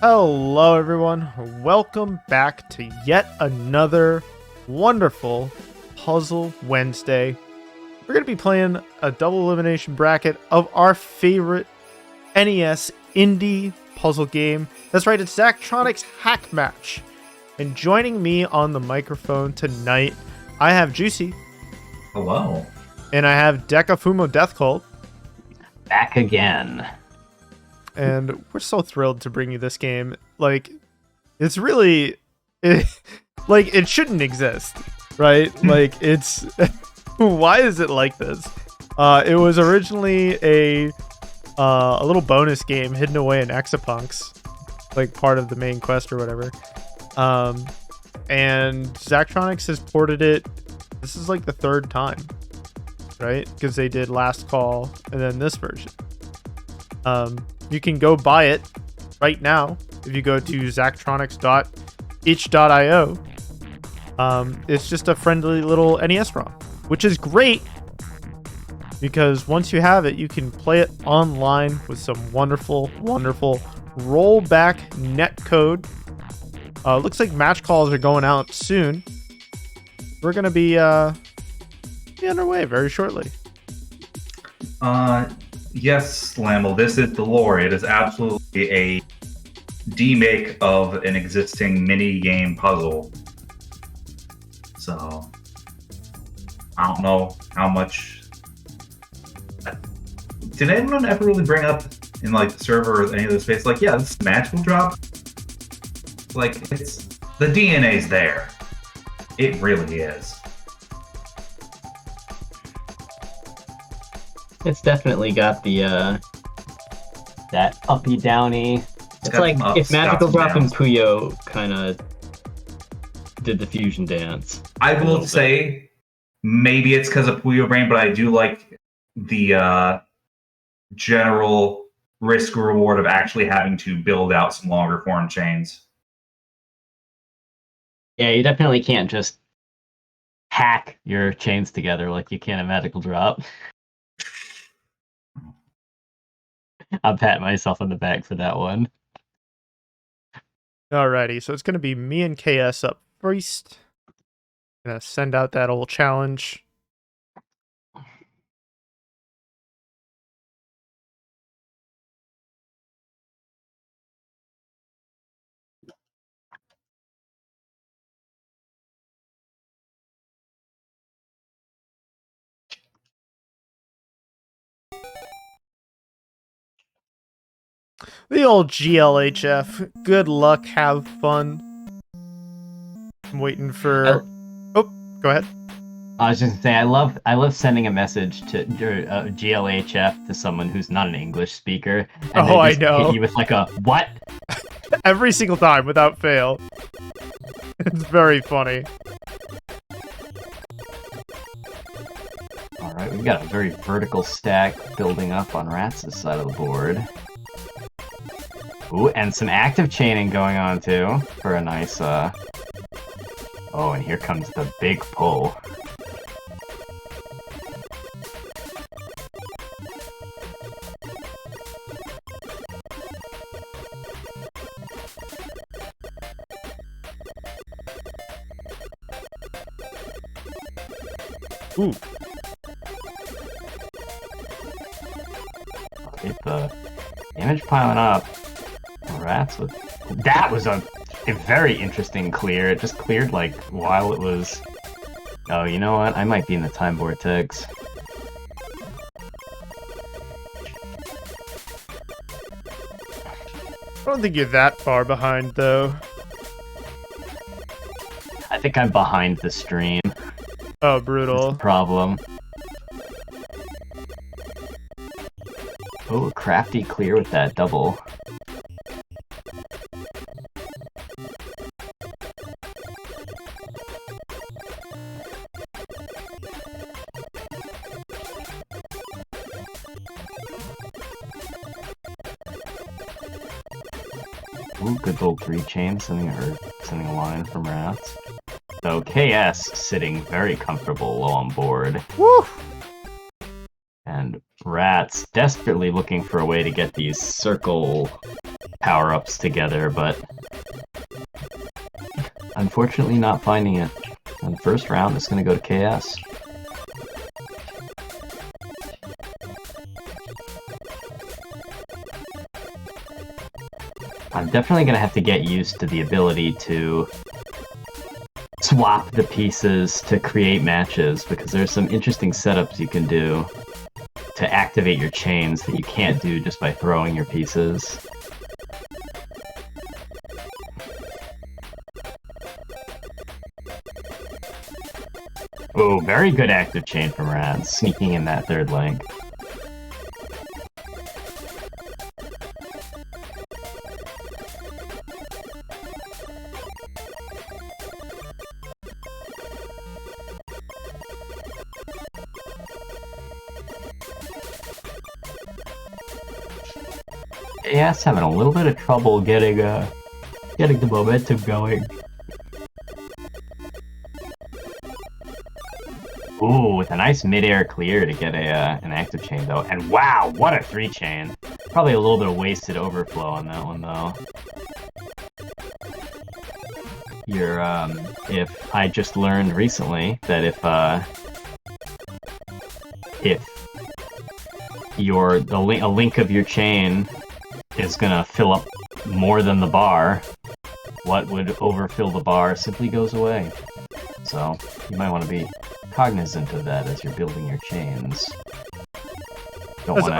Hello, everyone. Welcome back to yet another wonderful Puzzle Wednesday. We're going to be playing a double elimination bracket of our favorite NES indie puzzle game. That's right, it's Zachtronics Hack Match. And joining me on the microphone tonight, I have Juicey. Hello. And I have Deka Fumo Death Cult. Back again. And we're so thrilled to bring you this game. Like, it's really... it shouldn't exist, right? Like, it's... Why is it like this? It was originally a little bonus game hidden away in Exapunks. Like, part of the main quest or whatever. And Zachtronics has ported it... This is like the third time, right? Because they did Last Call and then this version. You can go buy it right now if you go to zachtronics.itch.io. It's just a friendly little NES ROM, which is great because once you have it, you can play it online with some wonderful, wonderful rollback netcode. Looks like match calls are going out soon. We're going to be underway very shortly. Yes, laml, this is the lore. It is absolutely a demake of an existing mini-game puzzle. So, I don't know how much... Did anyone ever really bring up in, like, the server or any of the space, like, yeah, this match will drop? Like, it's... The DNA's there. It really is. It's definitely got the that uppy downy. It's like if Magical Drop and Puyo kind of did the fusion dance. I will say maybe it's because of Puyo Brain, but I do like the general risk reward of actually having to build out some longer form chains. Yeah, you definitely can't just hack your chains together like you can in Magical Drop. I'll pat myself on the back for that one. Alrighty, so it's going to be me and KS up first. Gonna send out that old challenge. The old GLHF. Good luck, have fun. I'm waiting for... Oh, go ahead. I was just gonna say, I love sending a message to GLHF to someone who's not an English speaker. And Oh, they just I know. hit you with like a, what? Every single time, without fail. It's very funny. Alright, we've got a very vertical stack building up on Rattz's side of the board. Ooh, and some active chaining going on too, for a nice, Oh, and here comes the big pull. Ooh. Get the damage piling up. Ratttz with... That was a very interesting clear. It just cleared, like, while it was... Oh, you know what? I might be in the time vortex. I don't think you're that far behind, though. I think I'm behind the stream. Oh, brutal. That's the problem. Oh, crafty clear with that double. Ooh, good old 3 chain, sending a line from Ratttz. So KS sitting very comfortable low on board. Woo! And Ratttz desperately looking for a way to get these circle power-ups together, but unfortunately not finding it. And the first round is going to go to KS. I'm definitely going to have to get used to the ability to swap the pieces to create matches, because there's some interesting setups you can do to activate your chains that you can't do just by throwing your pieces. Oh, very good active chain from Ratttz, sneaking in that third link. Yeah, it's having a little bit of trouble getting the momentum going. Ooh, with a nice mid-air clear to get an active chain though. And wow, what a 3-chain! Probably a little bit of wasted overflow on that one though. If I just learned recently that if a link of your chain is gonna fill up more than the bar, what would overfill the bar simply goes away. So you might want to be cognizant of that as you're building your chains. Don't want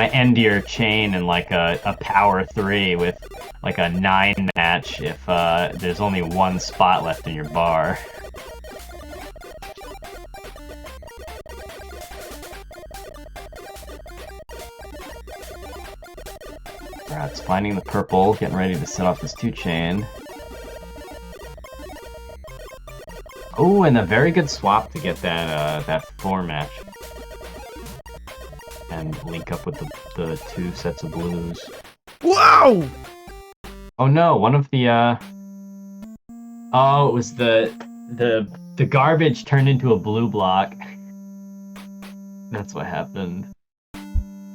to end your chain in like a power 3 with like a 9 match if there's only one spot left in your bar. Ratttz finding the purple, getting ready to set off his 2-chain. Oh, and a very good swap to get that 4 match. And link up with the 2 sets of blues. Wow! Oh no, one of the oh, it was the garbage turned into a blue block. That's what happened.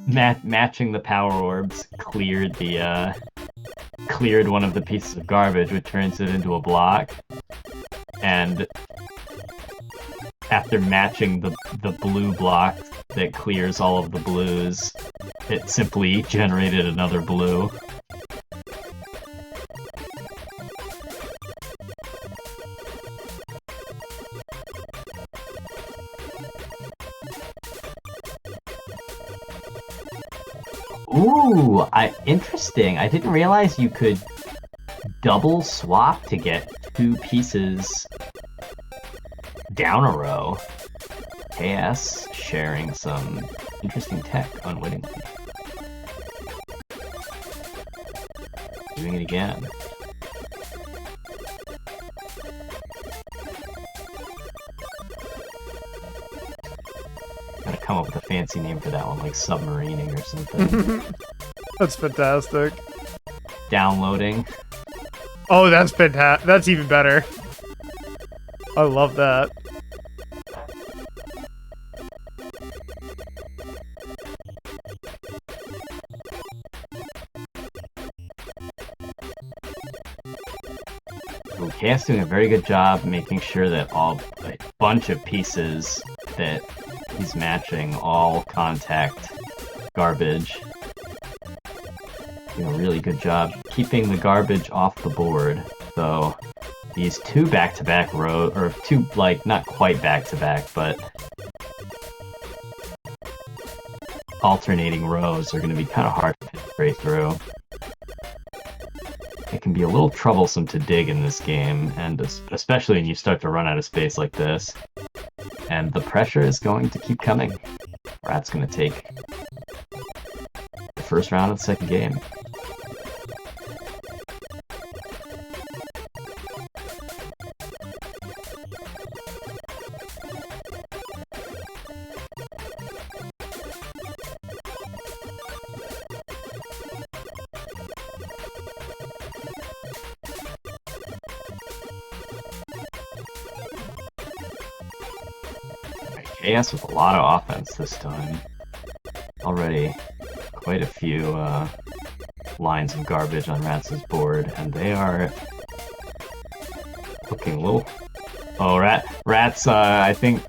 Matching the power orbs cleared one of the pieces of garbage, which turns it into a block. And after matching the blue block that clears all of the blues, it simply generated another blue. Ooh, interesting. I didn't realize you could double swap to get 2 pieces down a row. KS sharing some interesting tech unwittingly. Doing it again. Gotta come up with a fancy name for that one, like submarining or something. That's fantastic. Downloading. Oh, that's fantastic. That's even better. I love that. KS doing a very good job making sure that a bunch of pieces that he's matching all contact garbage. Doing a really good job keeping the garbage off the board. So these 2 back-to-back rows, or 2, like, not quite back-to-back, but alternating rows are going to be kind of hard to penetrate through. It can be a little troublesome to dig in this game, and especially when you start to run out of space like this. And the pressure is going to keep coming. Ratttz going to take the first round of the second game. KS with a lot of offense this time. Already quite a few lines of garbage on Rattz's board, and they are looking a little... Oh, Ratttz, I think,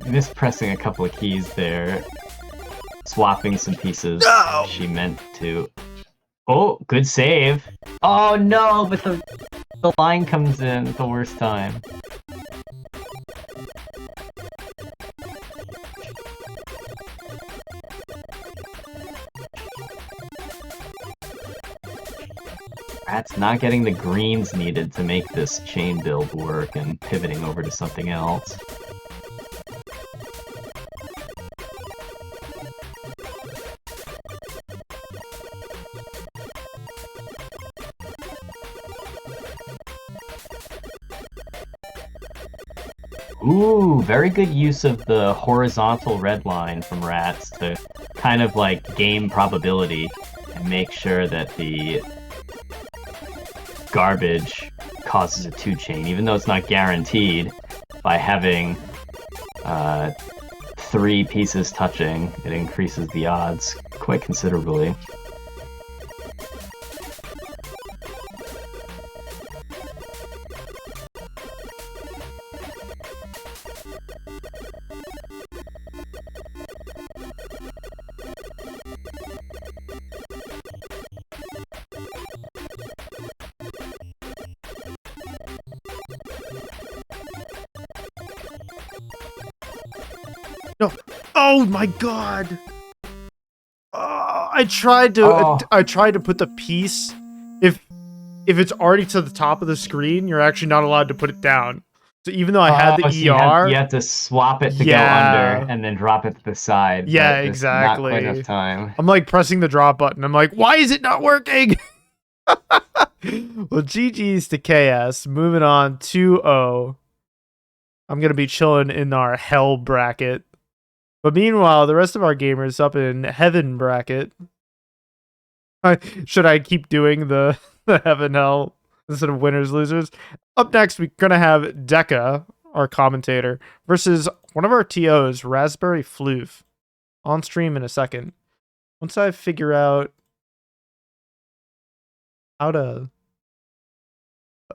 mispressing a couple of keys there. Swapping some pieces. No! She meant to... Oh, good save. Oh no, but the line comes in at the worst time. Ratttz not getting the greens needed to make this chain build work and pivoting over to something else. Ooh, very good use of the horizontal red line from Ratttz to kind of like game probability and make sure that the garbage causes a 2-chain, even though it's not guaranteed. By having 3 pieces touching, it increases the odds quite considerably. No. Oh my god. I tried to put the piece. If it's already to the top of the screen, you're actually not allowed to put it down. So even though I had the ER, you have to swap it to go under and then drop it to the side. Yeah, exactly. Not quite enough time. I'm like pressing the drop button. I'm like, why is it not working? Well, GG's to KS. Moving on 2-0. I'm gonna be chilling in our hell bracket. But meanwhile, the rest of our gamers up in heaven bracket. Should I keep doing the heaven hell instead of winners losers? Up next, we're gonna have Deka, our commentator, versus one of our TOs, Raspberryfloof, on stream in a second. Once I figure out how to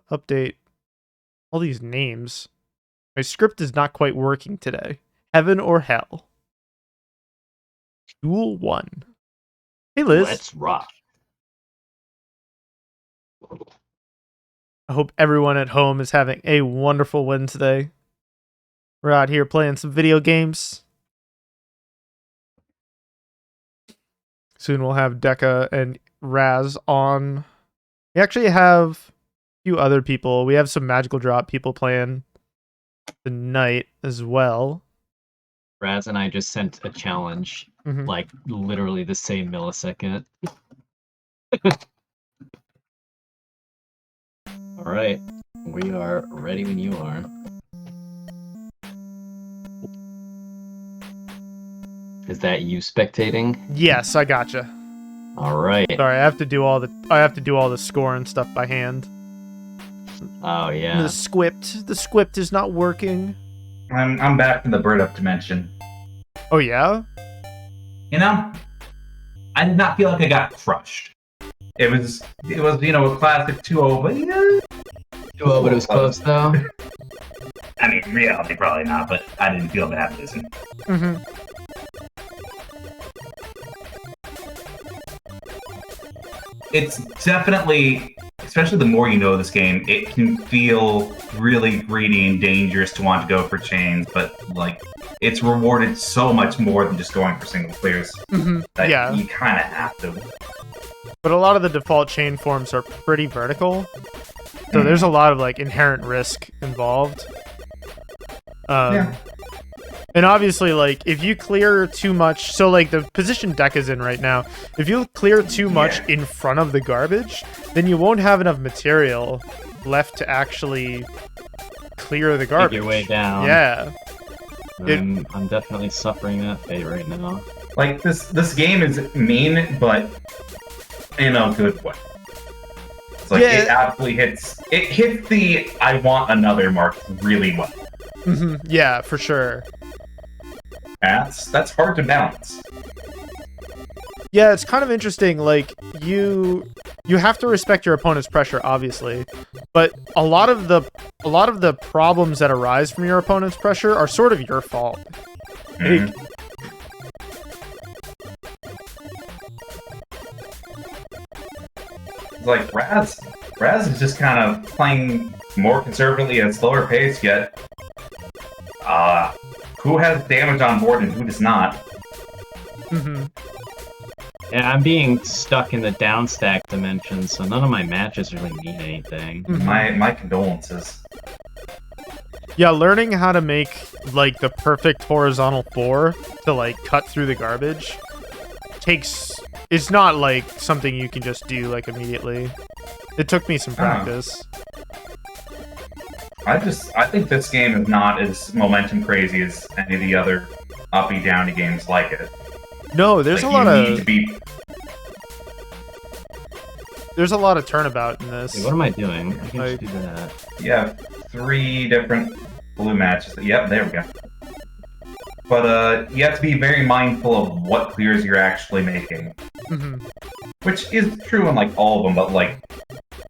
update all these names, my script is not quite working today. Heaven or hell? Duel 1. Hey, Liz. Let's rock. I hope everyone at home is having a wonderful Wednesday. We're out here playing some video games. Soon we'll have Deka and Raz on. We actually have a few other people. We have some Magical Drop people playing tonight as well. Raz and I just sent a challenge, like literally the same millisecond. All right, we are ready when you are. Is that you spectating? Yes, I gotcha. All right. Sorry, I have to do all the score and stuff by hand. Oh yeah. The script is not working. I'm back in the birdup dimension. Oh yeah? You know, I did not feel like I got crushed. It was a classic 2-0, but yeah. 2-0, but it was close though. I mean, reality probably not, but I didn't feel that losing. It's definitely, especially the more you know this game, it can feel really greedy and dangerous to want to go for chains, but like it's rewarded so much more than just going for single clears. That Yeah. you kind of have to. But a lot of the default chain forms are pretty vertical, so there's a lot of like inherent risk involved. Yeah. And obviously, like, if you clear too much, so like the position Deka's in right now, if you clear too much in front of the garbage, then you won't have enough material left to actually clear the garbage. Take your way down. Yeah. I'm definitely suffering that fate right now. Like this game is mean, but in a good way. It's like it absolutely hits the I want another mark really well. Yeah, for sure. That's hard to balance. Yeah, it's kind of interesting. Like you have to respect your opponent's pressure, obviously, but a lot of the problems that arise from your opponent's pressure are sort of your fault. Like, like Raz is just kind of playing more conservatively at a slower pace, yet who has damage on board and who does not. Yeah, I'm being stuck in the downstack dimension, so none of my matches really mean anything. My condolences. Yeah, learning how to make like the perfect horizontal 4 to like cut through the garbage it's not like something you can just do like immediately. It took me some practice. I think this game is not as momentum crazy as any of the other uppy downy games like it. No, there's like, a lot of need to be... There's a lot of turnabout in this. Hey, what am I doing? I can just do that. Yeah, 3 different blue matches. Yep, there we go. But you have to be very mindful of what clears you're actually making. Which is true in like all of them, but like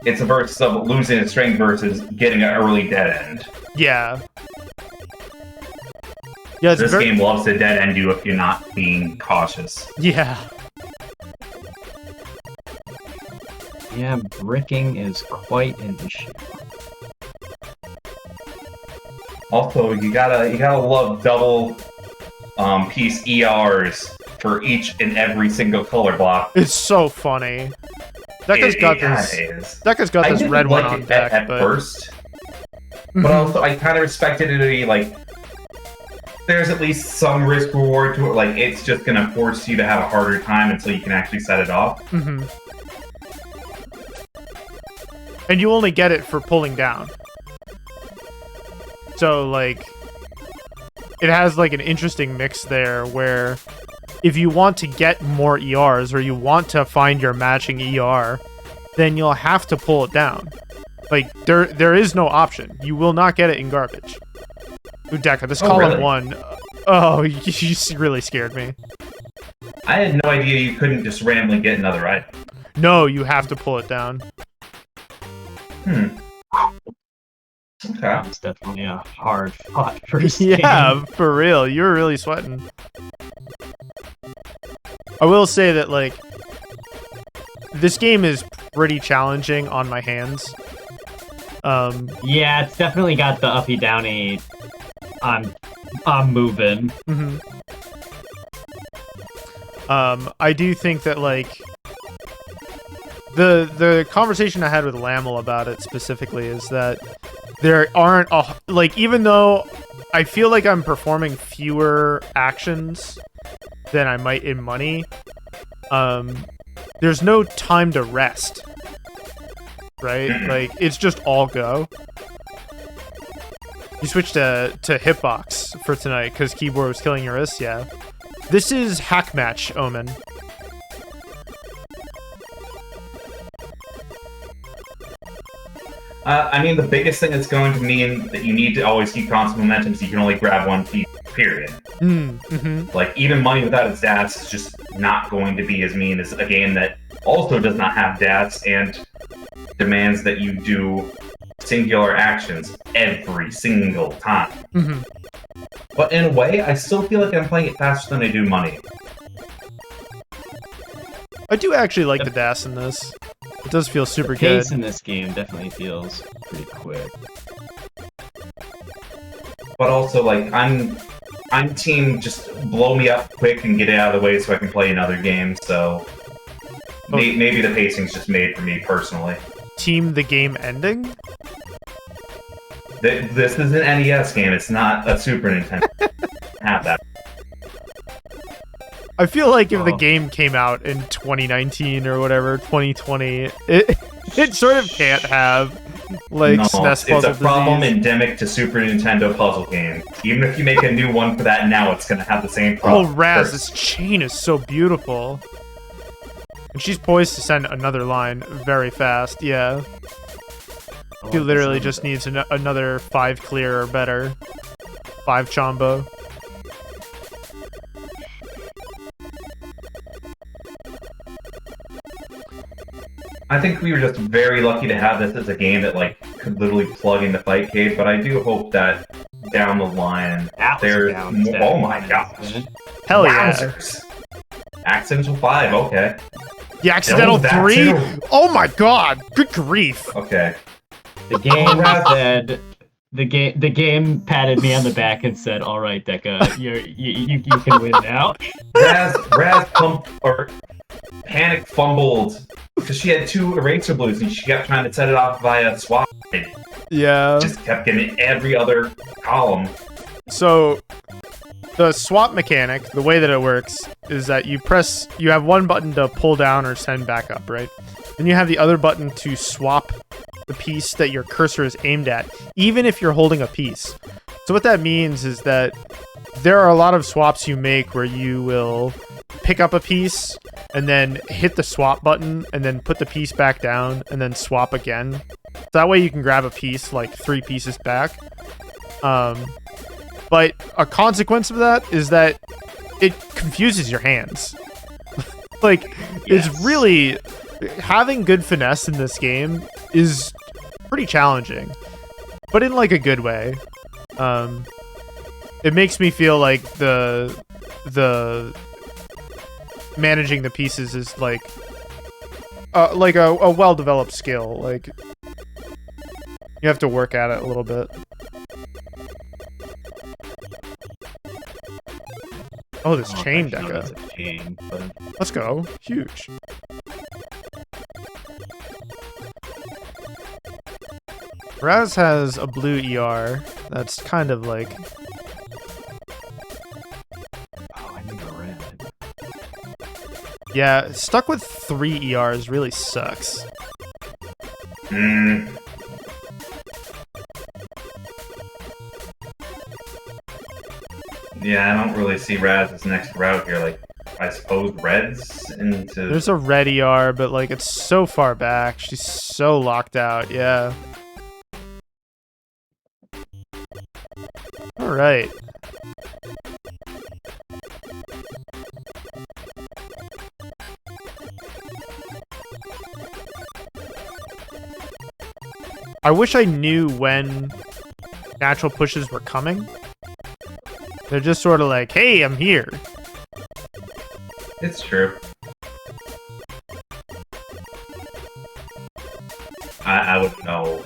it's a versus of losing a string versus getting an early dead end. Yeah. Yeah, this game loves to dead end you if you're not being cautious. Yeah. Yeah, bricking is quite an issue. Also, you gotta love double piece ERs for each and every single color block. It's so funny. Deka's got this red one on deck at first, but also I kind of respected it to be like there's at least some risk reward to it. Like it's just gonna force you to have a harder time until you can actually set it off. And you only get it for pulling down. So like it has like an interesting mix there where if you want to get more ERs or you want to find your matching ER, then you'll have to pull it down. Like there is no option. You will not get it in garbage. Ooh, Deka, this column really? 1. Oh, you really scared me. I had no idea you couldn't just randomly get another item. No, you have to pull it down. Okay. It's definitely a hard fought first game. Yeah, for real. You were really sweating. I will say that, like, this game is pretty challenging on my hands. Yeah, it's definitely got the uppy downy. I'm moving. I do think that, like, the conversation I had with laml about it specifically is that there aren't like, even though I feel like I'm performing fewer actions than I might in money, there's no time to rest, right? Like it's just all go. You switched to hitbox for tonight because keyboard was killing your wrists. Yeah, this is hack match Omen. I mean, the biggest thing that's going to mean that you need to always keep constant momentum is you can only grab one piece, period. Like, even money without its stats is just not going to be as mean as a game that also does not have stats and demands that you do singular actions every single time. But in a way, I still feel like I'm playing it faster than I do money. I do actually like the dash in this. It does feel super the good. pace in this game definitely feels pretty quick. But also, like, I'm team just blow me up quick and get it out of the way so I can play another game, so maybe the pacing's just made for me personally. Team the game ending? This is an NES game, it's not a Super Nintendo. Have that. I feel like if the game came out in 2019 or whatever, 2020, it sort of can't have like SNES puzzle it's a problem disease. endemic to Super Nintendo puzzle games. Even if you make a new one for that now, it's gonna have the same problem. Oh, Raz, this chain is so beautiful. And she's poised to send another line very fast, yeah. He literally just needs another 5 clear or better. 5 chombo. I think we were just very lucky to have this as a game that like could literally plug into Fight Cave, but I do hope that down the line there's more. Oh my gosh! Hell yeah! Wowzers. Accidental 5, okay. The accidental That 3? too. Oh my god! Good grief! Okay. The game said. The game patted me on the back and said, "All right, Deka, you can win now." Raz panic fumbled because she had 2 eraser blues and she kept trying to set it off via swap. Yeah. Just kept getting every other column. So, the swap mechanic, the way that it works, is that you have one button to pull down or send back up, right? Then you have the other button to swap the piece that your cursor is aimed at, even if you're holding a piece. So what that means is that there are a lot of swaps you make where you will pick up a piece and then hit the swap button and then put the piece back down and then swap again. So that way you can grab a piece like 3 pieces back. But a consequence of that is that it confuses your hands. Like, Yes. It's really... Having good finesse in this game is pretty challenging, but in like a good way. It makes me feel like the managing the pieces is like a well-developed skill. Like, you have to work at it a little bit. Oh, this chain, actually, no, Deka. that's a chain, but... Let's go. Huge. Raz has a blue ER that's kind of like... Oh, I need a red. Yeah, stuck with 3 ERs really sucks. Yeah, I don't really see Raz's next route here. Like, I suppose Reds into... There's a red ER, but like it's so far back. She's so locked out, yeah. Alright. I wish I knew when natural pushes were coming. They're just sort of like, hey, I'm here. It's true. I wouldn't know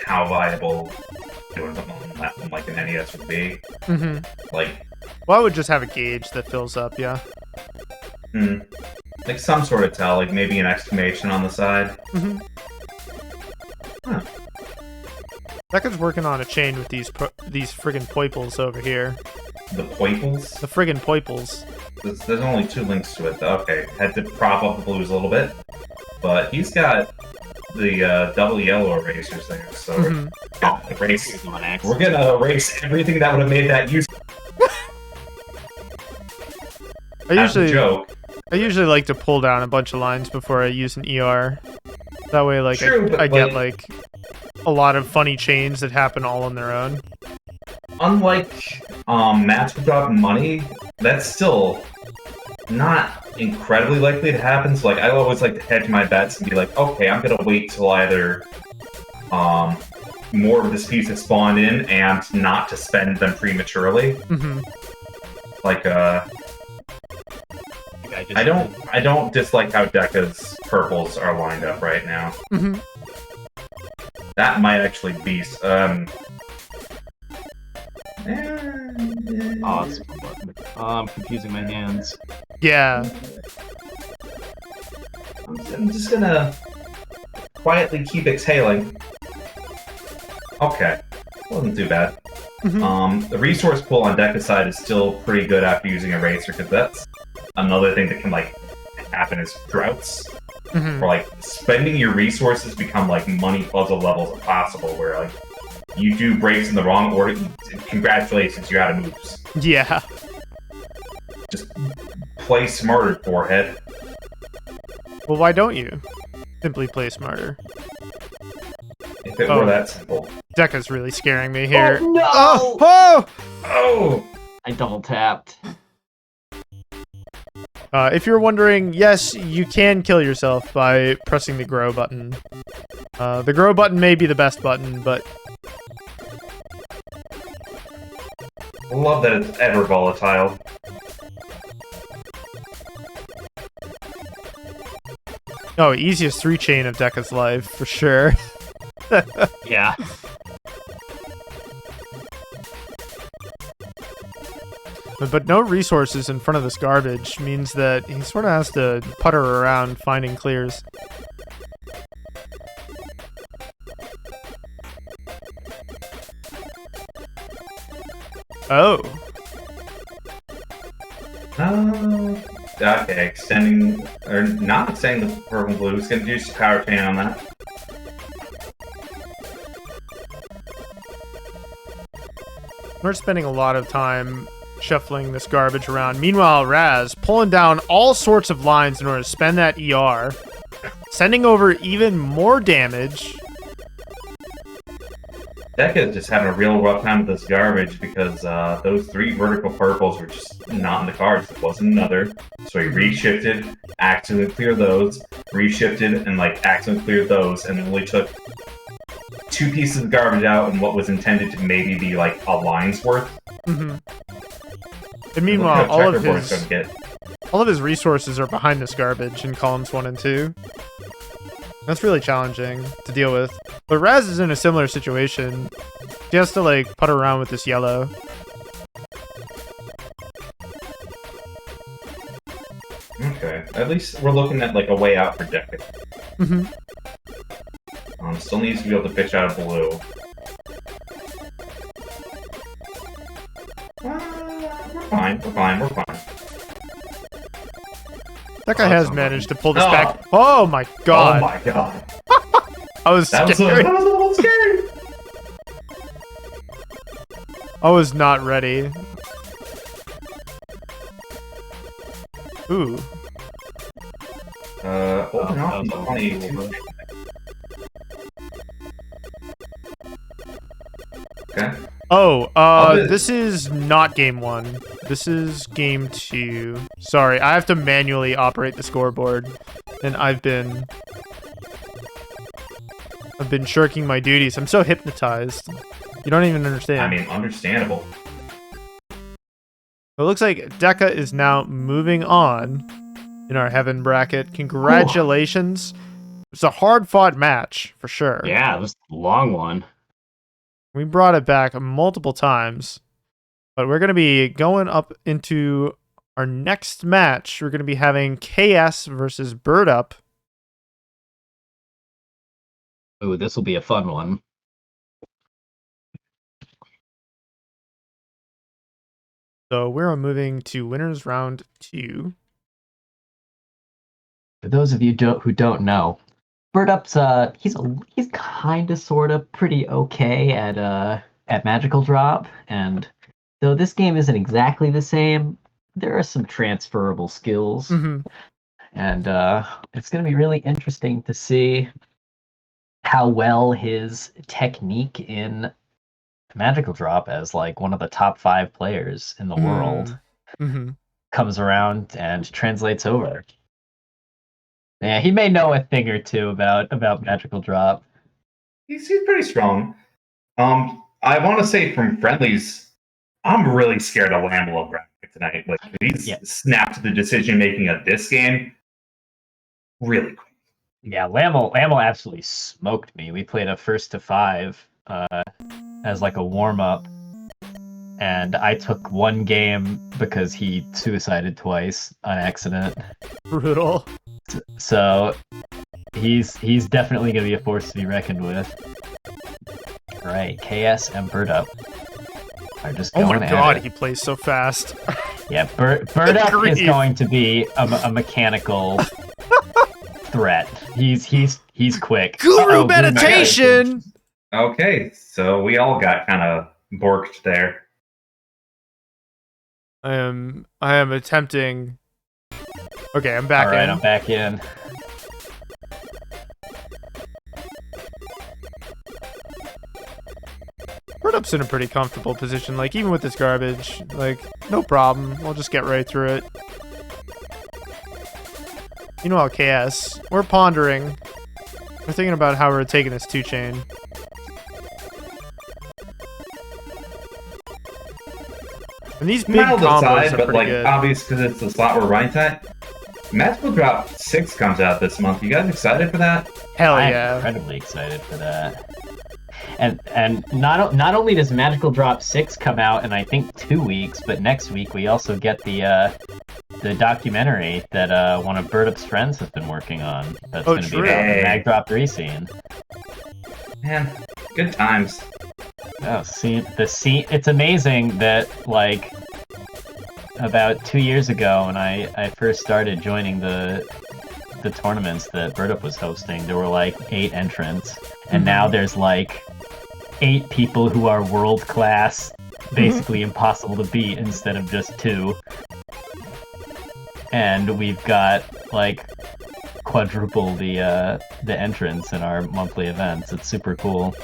how viable doing something like an NES would be. Mm-hmm. Like, Well, I would just have a gauge that fills up, yeah. like some sort of tell, like maybe an exclamation on the side. Mm-hmm. Huh. Deka's working on a chain with these friggin' poiples over here. The Poiples? The friggin' poiples. There's only 2 links to it, though. Okay, had to prop up the blues a little bit. But he's got the double yellow erasers there, so Mhm. we're gonna erase everything that would have made that useful. That's a joke. I usually like to pull down a bunch of lines before I use an ER. That way, like, True, I get like a lot of funny chains that happen all on their own. Unlike Matt's drop money, that's still not incredibly likely to happen. So like I always like to hedge my bets and be like, okay, I'm gonna wait till either more of this piece has spawned in and not to spend them prematurely. Mm-hmm. Like I don't dislike how Deka's purples are lined up right now. Mm-hmm. That might actually be Oh, it's I'm confusing my hands. Yeah. I'm just gonna quietly keep exhaling. Okay, wasn't too bad. Mm-hmm. The resource pool on Deka's side is still pretty good after using Eraser, because that's another thing that can like happen is droughts. Mm-hmm. Where like spending your resources become like money puzzle levels of possible, where like you do breaks in the wrong order. Congratulations, you're out of moves. Yeah. Just play smarter, forehead. Well, why don't you simply play smarter? If it were that simple. Deka's really scaring me here. Oh, no! Oh! Oh! I double tapped. If you're wondering, yes, you can kill yourself by pressing the grow button. The grow button may be the best button, but I love that it's ever volatile. oh, easiest 3-chain of Deka's life for sure. Yeah. But no resources in front of this garbage means that he sort of has to putter around finding clears. Oh. Okay, extending, or not extending the purple blue. He's going to do some power chain on that. We're spending a lot of time shuffling this garbage around. Meanwhile, Raz pulling down all sorts of lines in order to spend that ER, sending over even more damage. Deka is just having a real rough time with this garbage because those 3 vertical purples were just not in the cards. There wasn't another. So he reshifted, accidentally cleared those, reshifted, and accidentally cleared those, and it only took 2 pieces of garbage out in what was intended to maybe be a line's worth. Mm-hmm. And meanwhile, all of his resources are behind this garbage in columns 1 and 2. That's really challenging to deal with. But Raz is in a similar situation. He has to putter around with this yellow. Okay, at least we're looking at a way out for Deka. Mm-hmm. Still needs to be able to fish out of blue. We're fine. That guy has managed to pull this back. Oh my god. Oh my god. I was scared. That was a little scary. I was not ready. Ooh. Holding off on 22. Okay. Oh, this is not game 1. This is game 2. Sorry, I have to manually operate the scoreboard, and I've been shirking my duties. I'm so hypnotized. You don't even understand. I mean, understandable. It looks like Deka is now moving on in our heaven bracket. Congratulations. It's a hard-fought match, for sure. Yeah, it was a long one. We brought it back multiple times, but we're going to be going up into our next match. We're going to be having KS versus birdup. Ooh, this will be a fun one. So we're moving to winners round 2. For those of you who don't know, birdup's he's kind of sort of pretty okay at magical drop, and though this game isn't exactly the same, there are some transferable skills, Mm-hmm. and it's going to be really interesting to see how well his technique in magical drop as one of the top 5 players in the world comes around and translates over. Yeah, he may know a thing or two about magical drop. He's pretty strong. I want to say from friendlies, I'm really scared of laml tonight. He's snapped the decision making of this game really quick. Yeah, laml absolutely smoked me. We played a 1st to 5 as a warm up, and I took 1 game because he suicided twice on accident. Brutal. So he's definitely going to be a force to be reckoned with. All right, KS and birdup are just going Oh my god, at it. he plays so fast. Yeah, birdup is going to be a mechanical threat. He's quick. Guru meditation. Okay, so we all got kind of borked there. I am attempting. Okay, I'm back All right, in. I'm back in. Birdup's in a pretty comfortable position. Even with this garbage, no problem. We'll just get right through it. Meanwhile, KS, we're pondering. We're thinking about how we're taking this 2-chain. And these big Mild combos aside, are but pretty like good. obvious because it's the slot we're Rattttz at. Magical Drop 6 comes out this month. You guys excited for that? Hell I'm yeah. incredibly excited for that. And not only does Magical Drop 6 come out in I think 2 weeks, but next week we also get the documentary that one of birdup's friends has been working on. That's going to be about the Mag Drop 3 scene. Man, good times. Oh, it's amazing that like about 2 years ago when I first started joining the tournaments that birdup was hosting, there were like 8 entrants, and now there's like 8 people who are world class, basically impossible to beat instead of just 2. And we've got like quadruple the entrants in our monthly events. It's super cool.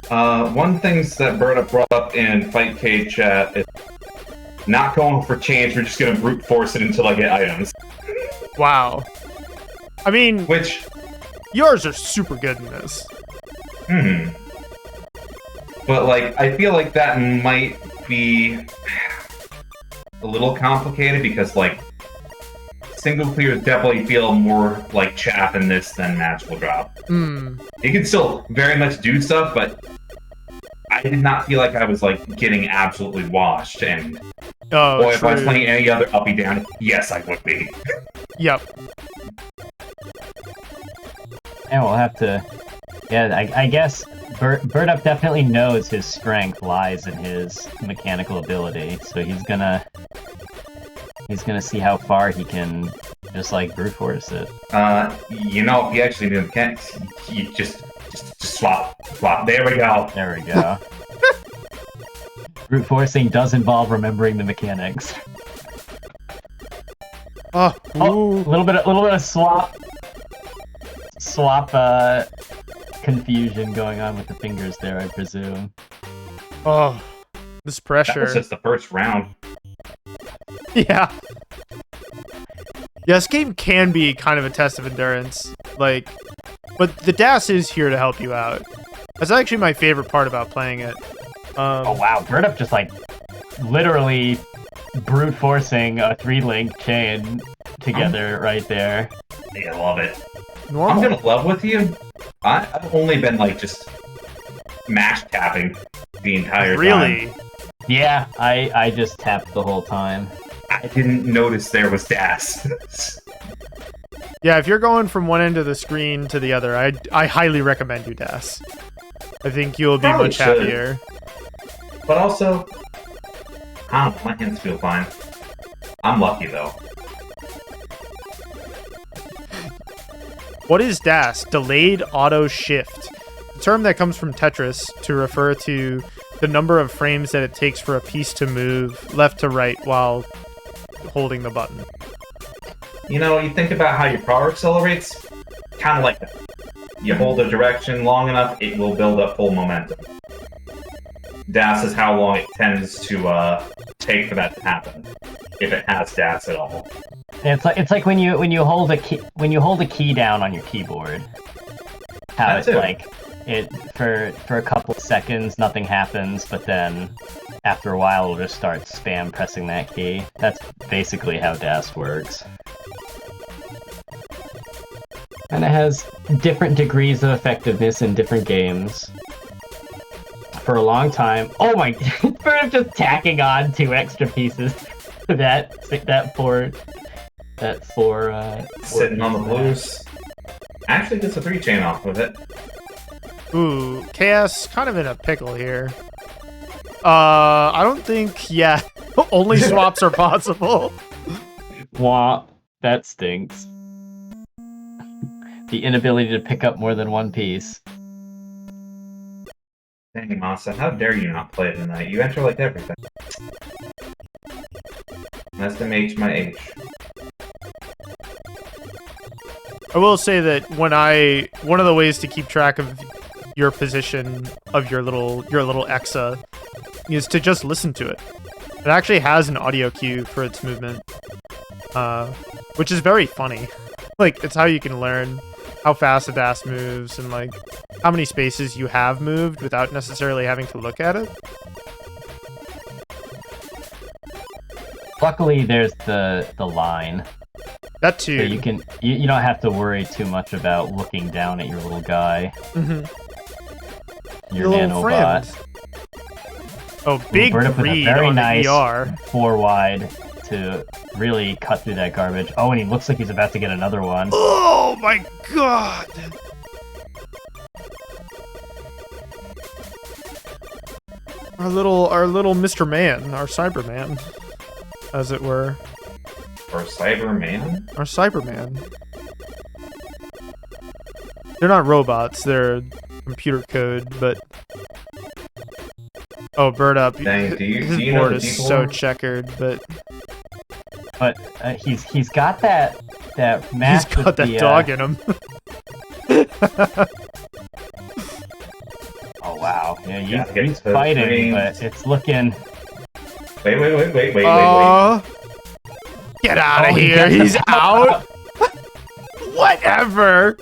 One thing that birdup brought up in Fight Cage chat is not going for change. We're just gonna brute force it until I get items. Wow. I mean, Which, yours are super good in this. But like, I feel like that might be a little complicated because like single clears definitely feel more like chaff in this than Magical Drop. It can still very much do stuff, but I did not feel like I was like getting absolutely washed. And boy, if I was playing any other uppy down, yes, I would be. Yep. And we'll have to. Yeah, I guess birdup definitely knows his strength lies in his mechanical ability, so he's gonna see how far he can just like brute force it. You know, if you actually do mechanics, you just swap. There we go. There we go. Brute forcing does involve remembering the mechanics. Oh, a little bit of swap confusion going on with the fingers there, I presume. Oh, this pressure. That was just the first round. Yeah. Yeah, this game can be kind of a test of endurance. Like, but the dash is here to help you out. That's actually my favorite part about playing it. Oh wow, birdup just like literally brute forcing a 3-link chain together right there. I love it. Normal. I'm gonna love with you. I've only been like just mash tapping the entire time. Really? Yeah, I just tapped the whole time. I didn't notice there was dash. Yeah, if you're going from one end of the screen to the other, I highly recommend you dash. I think you'll be Probably much should. happier. But also, I don't know, my hands feel fine. I'm lucky though. What is dash? Delayed auto shift. A term that comes from Tetris to refer to the number of frames that it takes for a piece to move left to right while holding the button. You know, you think about how your power accelerates, kind of like that. You hold a direction long enough, it will build up full momentum. Dash is how long it tends to take for that to happen, if it has dash at all. It's like when you hold a key down on your keyboard. How That it's too. like it for a couple of seconds nothing happens, but then after a while it'll just start spam pressing that key. That's basically how dash works. And it has different degrees of effectiveness in different games. For a long time, oh my! For just tacking on 2 extra pieces to that four Sitting on the blues. Actually gets a 3-chain off with it. Ooh, Chaos kind of in a pickle here. I don't think, yeah, only swaps are possible. Wah, that stinks. The inability to pick up more than one piece. Dang, Masa, how dare you not play it tonight? You enter like everything. SMH my H. I will say that one of the ways to keep track of your position of your little Exa is to just listen to it. It actually has an audio cue for its movement. which is very funny. Like, it's how you can learn how fast a dash moves and, like, how many spaces you have moved without necessarily having to look at it. Luckily, there's the line. That too. So you don't have to worry too much about looking down at your little guy. Your nanobot. Oh, big read very on nice the ER. 4 wide to really cut through that garbage. Oh, and he looks like he's about to get another one. Oh my god! Our little Mr. Man, our Cyberman, as it were. Our Cyberman? Our Cyberman. They're not robots, they're computer code, but... Oh, birdup. Dang, His do you board know is so checkered, but... But he's got that match. He's got that dog in him. Oh wow! Yeah, he's fighting, but it's looking. Wait. Get out of here! He's out. Whatever.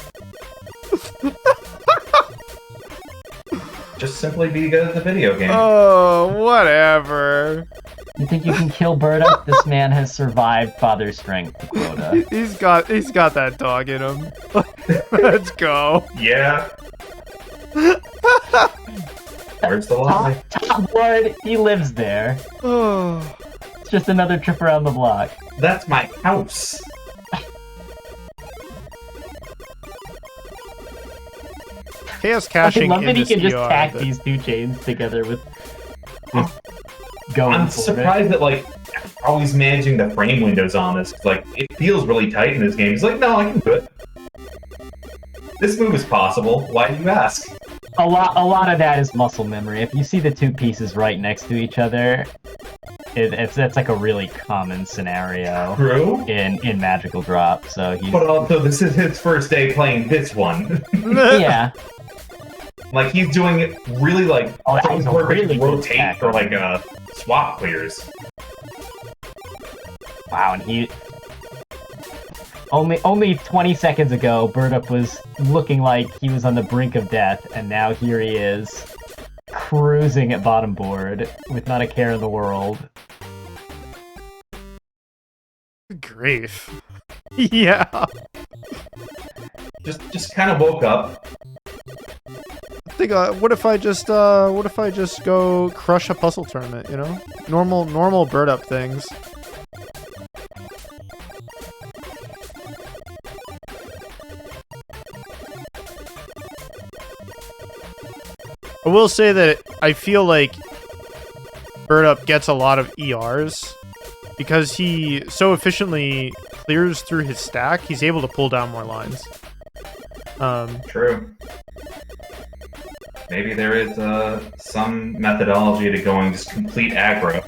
Just simply be good at the video game. Oh, whatever. You think you can kill birdup? This man has survived father strength quota. He's got that dog in him. Let's go. Yeah. Where's the line? Top board, he lives there. Oh. It's just another trip around the block. That's my house. Chaos caching. I love that he can just tack but... these two chains together with going. I'm surprised that like how he's managing the frame windows on this. Like it feels really tight in this game. He's like, no, I can do it. This move is possible. Why do you ask? A lot of that is muscle memory. If you see the two pieces right next to each other, that's like a really common scenario. True. In Magical Drop. So he's... But also, this is his first day playing this one. Yeah. Like he's doing it really like perfect really rotate or like swap clears. Wow, and he only 20 seconds ago, birdup was looking like he was on the brink of death, and now here he is, cruising at bottom board with not a care in the world. Good grief. Yeah. Just kind of woke up. I think, what if I just go crush a puzzle tournament, you know? Normal birdup things. I will say that I feel like birdup gets a lot of ERs because he so efficiently clears through his stack, he's able to pull down more lines. True. Maybe there is some methodology to going just complete aggro.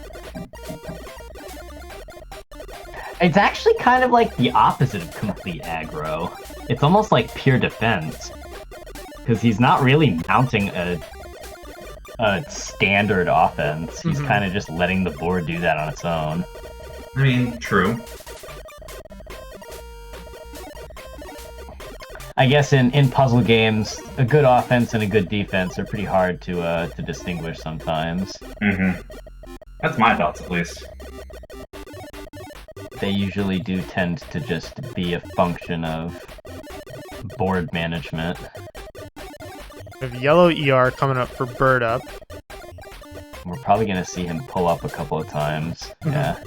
It's actually kind of like the opposite of complete aggro. It's almost like pure defense. Because he's not really mounting a standard offense. He's kind of just letting the board do that on its own. I mean, true. I guess in puzzle games, a good offense and a good defense are pretty hard to distinguish sometimes. That's my thoughts, at least. They usually do tend to just be a function of board management. We have yellow ER coming up for birdup. We're probably going to see him pull up a couple of times. Yeah.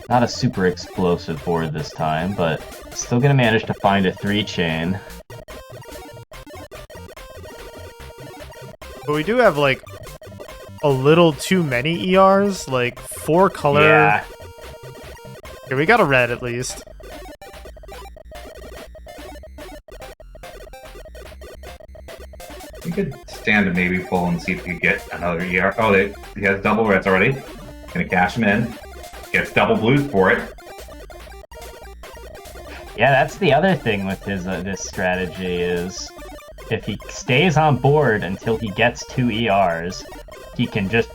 Not a super explosive board this time, but still going to manage to find a 3-chain. But we do have, like, a little too many ERs. Like, 4 color... Yeah. Okay, we got a red, at least. You could stand to maybe pull and see if you could get another ER. Oh, he has double reds already. Gonna cash him in. Gets double blues for it. Yeah, that's the other thing with his this strategy is if he stays on board until he gets 2 ERs, he can just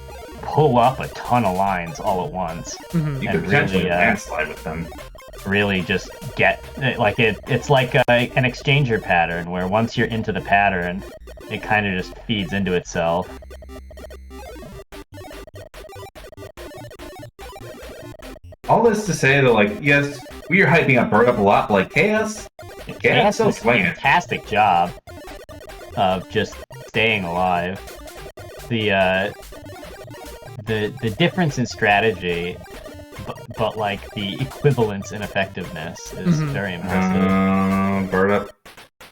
pull up a ton of lines all at once. Mhm. You And could potentially really, landslide with them. Really just get like it's like an exchanger pattern where once you're into the pattern, it kind of just feeds into itself. All this to say that, like, yes, we are hyping up birdup a lot, but like KS still does a swinging it. fantastic job of just staying alive. The difference in strategy, but like the equivalence in effectiveness is very impressive. Birdup.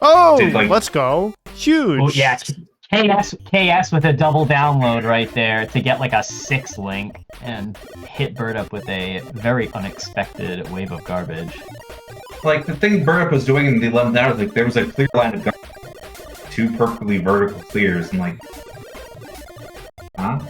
Oh, Dude, like- let's go. Huge. Oh yeah, KS with a double download right there to get like a 6 link and hit birdup with a very unexpected wave of garbage. Like, the thing birdup was doing in the 11th hour, like, there was a clear line of garbage. 2 perfectly vertical clears, and like... Huh?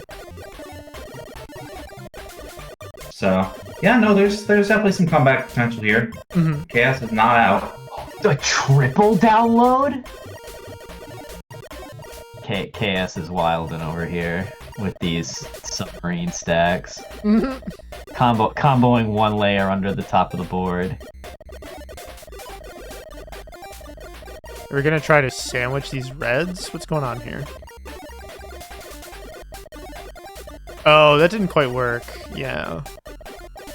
So, yeah, no, there's definitely some comeback potential here. Mhm. KS is not out. A triple download? KS is wilding over here with these submarine stacks. Mhm. Comboing one layer under the top of the board. Are we gonna try to sandwich these reds? What's going on here? Oh, that didn't quite work. Yeah.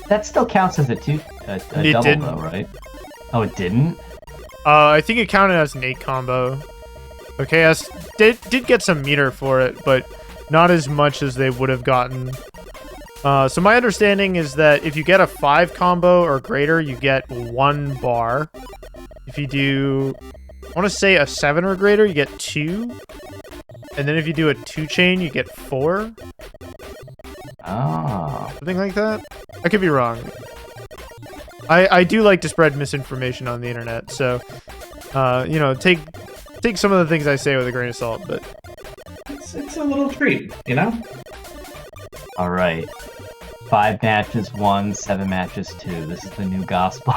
That still counts as a It double didn't. though, right? Oh, it didn't? I think it counted as an 8 combo. Okay, KS did get some meter for it, but not as much as they would have gotten. So my understanding is that if you get a 5 combo or greater, you get 1 bar. If you do, I want to say a 7 or greater, you get 2. And then if you do a 2 chain, you get 4. Oh. Something like that. I could be wrong. I do like to spread misinformation on the internet, so you know, take some of the things I say with a grain of salt, but It's a little treat, you know? Alright. 5 matches 1, 7 matches 2. This is the new gospel.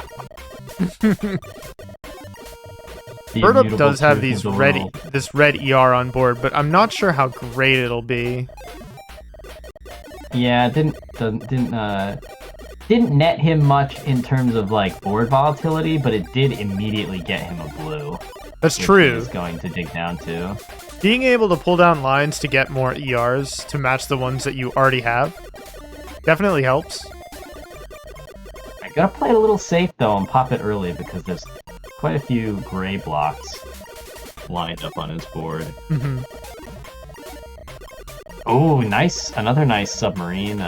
The birdup immutable does have truth these of the red world. this red ER on board, but I'm not sure how great it'll be. Yeah, it didn't net him much in terms of like board volatility, but it did immediately get him a blue. That's which true. He's going to dig down to. Being able to pull down lines to get more ERs to match the ones that you already have definitely helps. I gotta play it a little safe though and pop it early because there's quite a few gray blocks lined up on his board. Mhm. Oh, nice! Another nice submarine.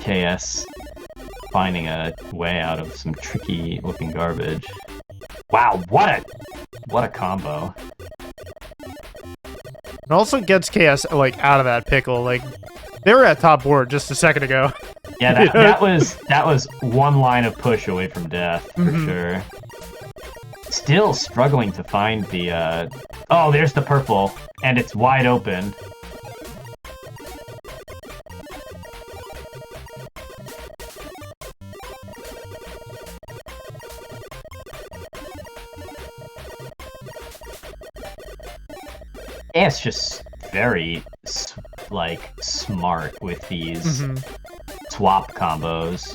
KS finding a way out of some tricky looking garbage. Wow, what a combo! It also gets KS like out of that pickle. Like they were at top board just a second ago. Yeah, that was one line of push away from death for sure. Still struggling to find the. Oh, there's the purple, and it's wide open. It's just very like smart with these swap combos.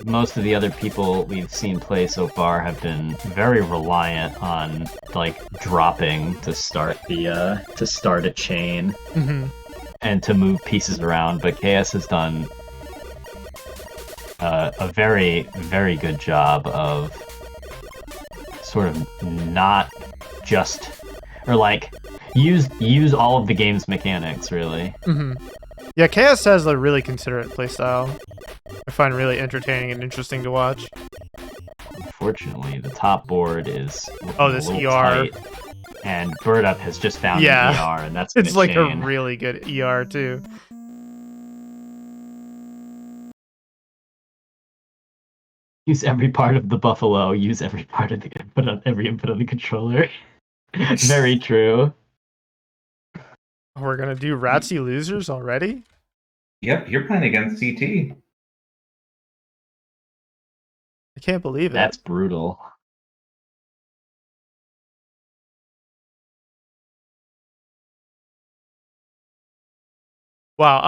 Most of the other people we've seen play so far have been very reliant on like dropping to start a chain and to move pieces around. But KS has done a very, very good job of sort of not just or like use all of the game's mechanics really. Yeah, KS has a really considerate playstyle. I find really entertaining and interesting to watch. Unfortunately, the top board is This a ER. little tight, and birdup has just found the ER, and that's It's like chain. a really good ER too. Use every part of the buffalo. Use every part of the every input of the controller. Very true. We're gonna do Rattsy losers already? Yep, you're playing against CT. I can't believe it. That's brutal. Wow,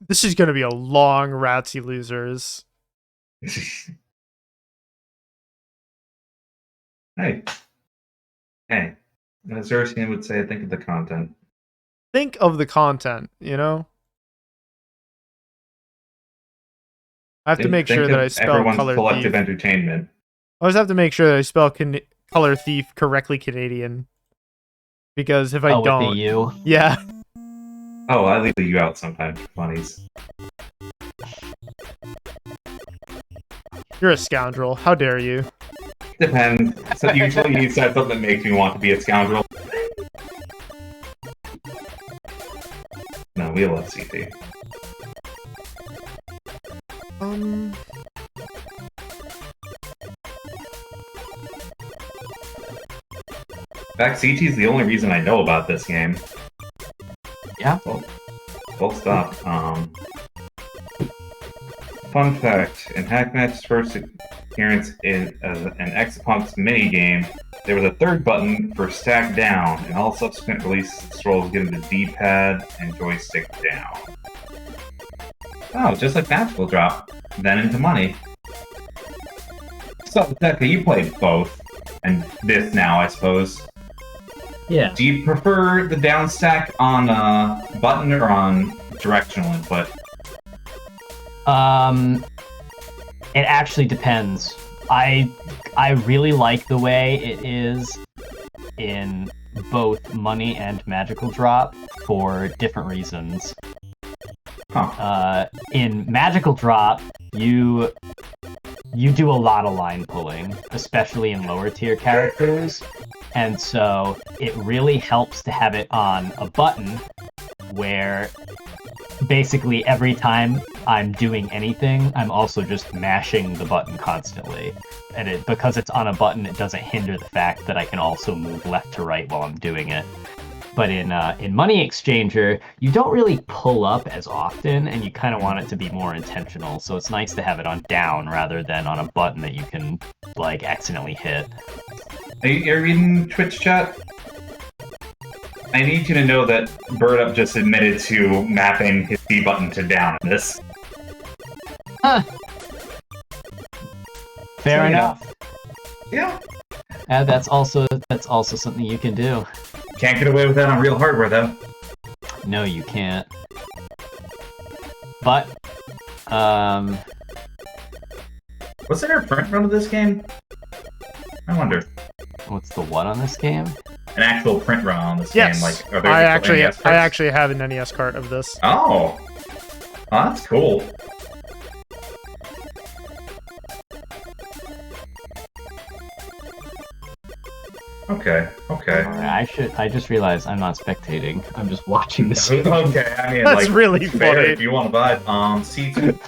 this is gonna be a long Rattsy losers. Hey. As Xerxian would say, think of the content. Think of the content, you know? I have to make sure that I spell everyone's color collective thief. entertainment. I always have to make sure that I spell color thief correctly Canadian. Because if I with don't... the U? Yeah. Oh, I leave the U out sometimes for funnies. You're a scoundrel. How dare you? Depends. So usually you said something that makes me want to be a scoundrel. No, we love CT. In fact, CT is the only reason I know about this game. Yeah. Well, full stop. Fun fact, in Hackmatch's first appearance as an X-Punk's minigame, there was a third button for stack down, and all subsequent releases controls given the D-pad and joystick down. Oh, just like Magical Drop, then into Money. So, Deka, you played both, and this now, I suppose. Yeah. Do you prefer the down stack on button or on directional input? It actually depends. I really like the way it is in both Money and Magical Drop for different reasons. Huh. In Magical Drop, you do a lot of line pulling, especially in lower tier characters, and so it really helps to have it on a button where basically every time I'm doing anything, I'm also just mashing the button constantly. And because it's on a button, it doesn't hinder the fact that I can also move left to right while I'm doing it. But in Money Exchanger, you don't really pull up as often, and you kind of want it to be more intentional. So it's nice to have it on down rather than on a button that you can, like, accidentally hit. Are you reading Twitch chat? I need you to know that birdup just admitted to mapping his B button to down in this. Huh. Fair enough. Yeah. That's also something you can do. Can't get away with that on real hardware, though. No, you can't. But, Was there a print run of this game? I wonder. what's the what on this game? An actual print run on this Yes. game? Like, are there I actual NES cards? actually have an NES cart of this. Oh. That's cool. Okay. I just realized I'm not spectating. I'm just watching this. Okay, I mean, That's like, really fair funny. if you want to buy it. C2.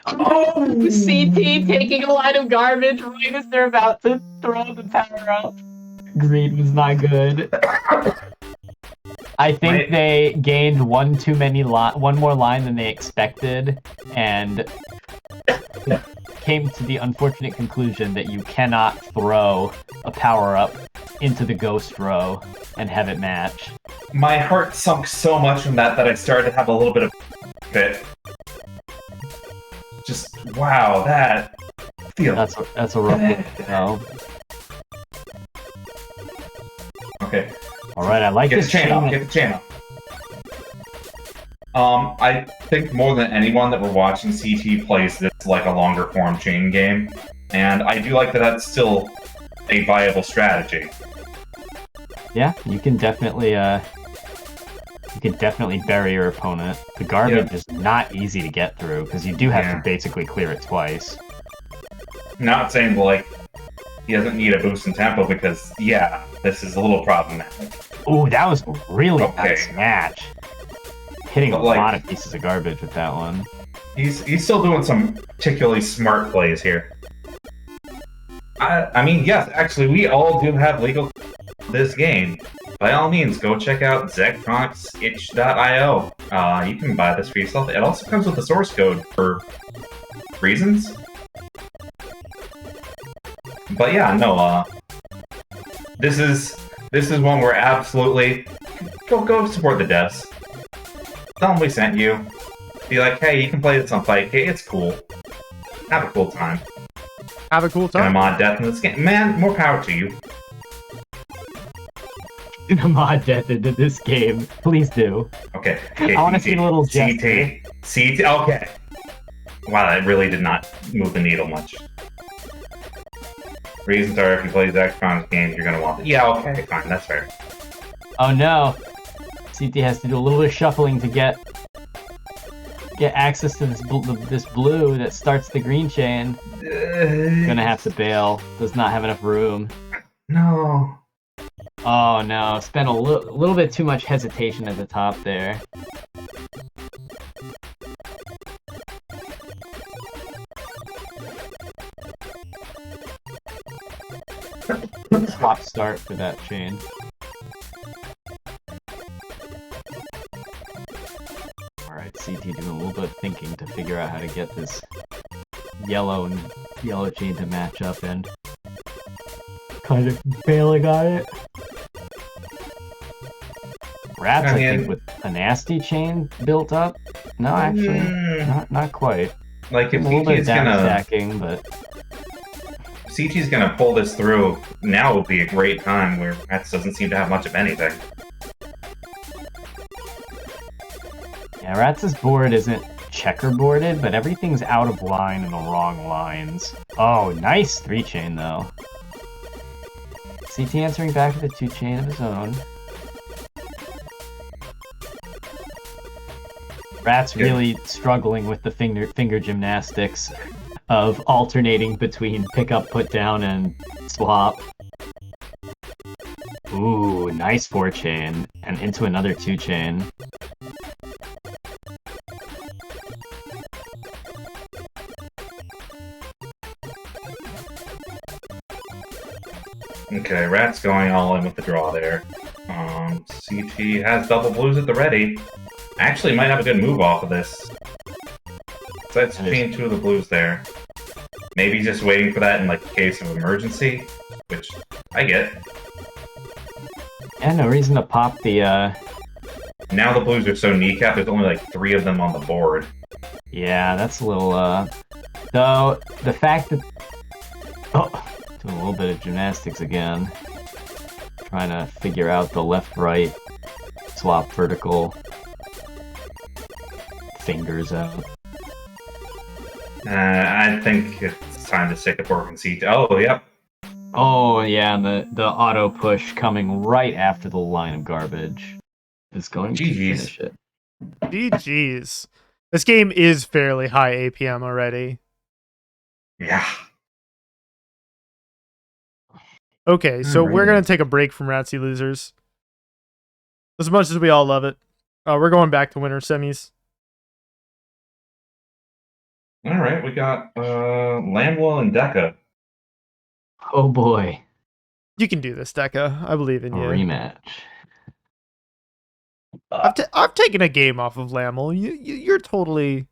Oh, CT taking a line of garbage right as they're about to throw the power up. Green was not good. I think they gained one more line than they expected, and came to the unfortunate conclusion that you cannot throw a power-up into the ghost row and have it match. My heart sunk so much from that I started to have a little bit of fit. Just, wow, that feels... That's a rough throw. Okay. Alright, I like Get this the chain off, get the chain off. I think more than anyone that we're watching, CT plays this like a longer form chain game. And I do like that that's still a viable strategy. Yeah, you can definitely bury your opponent. The garbage is not easy to get through, because you do have to basically clear it twice. Not saying, like, he doesn't need a boost in tempo, because, yeah, this is a little problematic. Ooh, that was a really nice match. Hitting a lot of pieces of garbage with that one. He's still doing some particularly smart plays here. I mean, yes, actually, we all do have legal this game. By all means, go check out Zachtronics itch.io. You can buy this for yourself. It also comes with the source code for reasons. But yeah, no, this is one where absolutely go support the devs. Tell them we sent you. Be like, hey, you can play this on Fightcade. It's cool. Have a cool time. Have a cool Gonna time. mod death in this game. Man, more power to you. Gonna mod death into this game. Please do. Okay. I want to see a little gesture. CT. Okay. Wow, that really did not move the needle much. Reasons are, if you play Zachtronics games, you're gonna want it. Yeah, okay, fine, that's fair. Oh no! CT has to do a little bit of shuffling to get access to this blue that starts the green chain. Gonna have to bail. Does not have enough room. No. Oh no! Spent a little bit too much hesitation at the top there. Swap start for that chain. Alright, CT doing a little bit of thinking to figure out how to get this yellow chain to match up and kind of failing on it. Ratttz, I think, with a nasty chain built up. No, actually, not quite. Like, if a little bit of CT's down gonna... stacking, but... CT's gonna pull this through, now would be a great time where Ratttz doesn't seem to have much of anything. Yeah, Rattz's board isn't checkerboarded, but everything's out of line in the wrong lines. Oh, nice 3-chain, though. CT answering back with a 2-chain of his own. Ratttz really struggling with the finger gymnastics of alternating between pick up, put down, and swap. Ooh, nice 4-chain, and into another 2-chain. Okay, Ratttz going all in with the draw there. CT has double blues at the ready. Actually might have a good move off of this. So that's chain 2 of the blues there. Maybe just waiting for that in like a case of emergency, which I get. Yeah, no reason to pop the Now the blues are so kneecapped, there's only like 3 of them on the board. Yeah, that's a little though the fact that doing a little bit of gymnastics again. Trying to figure out the left-right swap vertical fingers out. I think it's time to stick a fork in CT. Oh, yep. Oh yeah, and the auto push coming right after the line of garbage is going to finish it. GG's. This game is fairly high APM already. Yeah. Okay, so we're going to take a break from Rattsy Losers. As much as we all love it. We're going back to winter semis. Alright, we got laml and Deka. Oh boy. You can do this, Deka. I believe in you. Rematch. I've taken a game off of laml. You're totally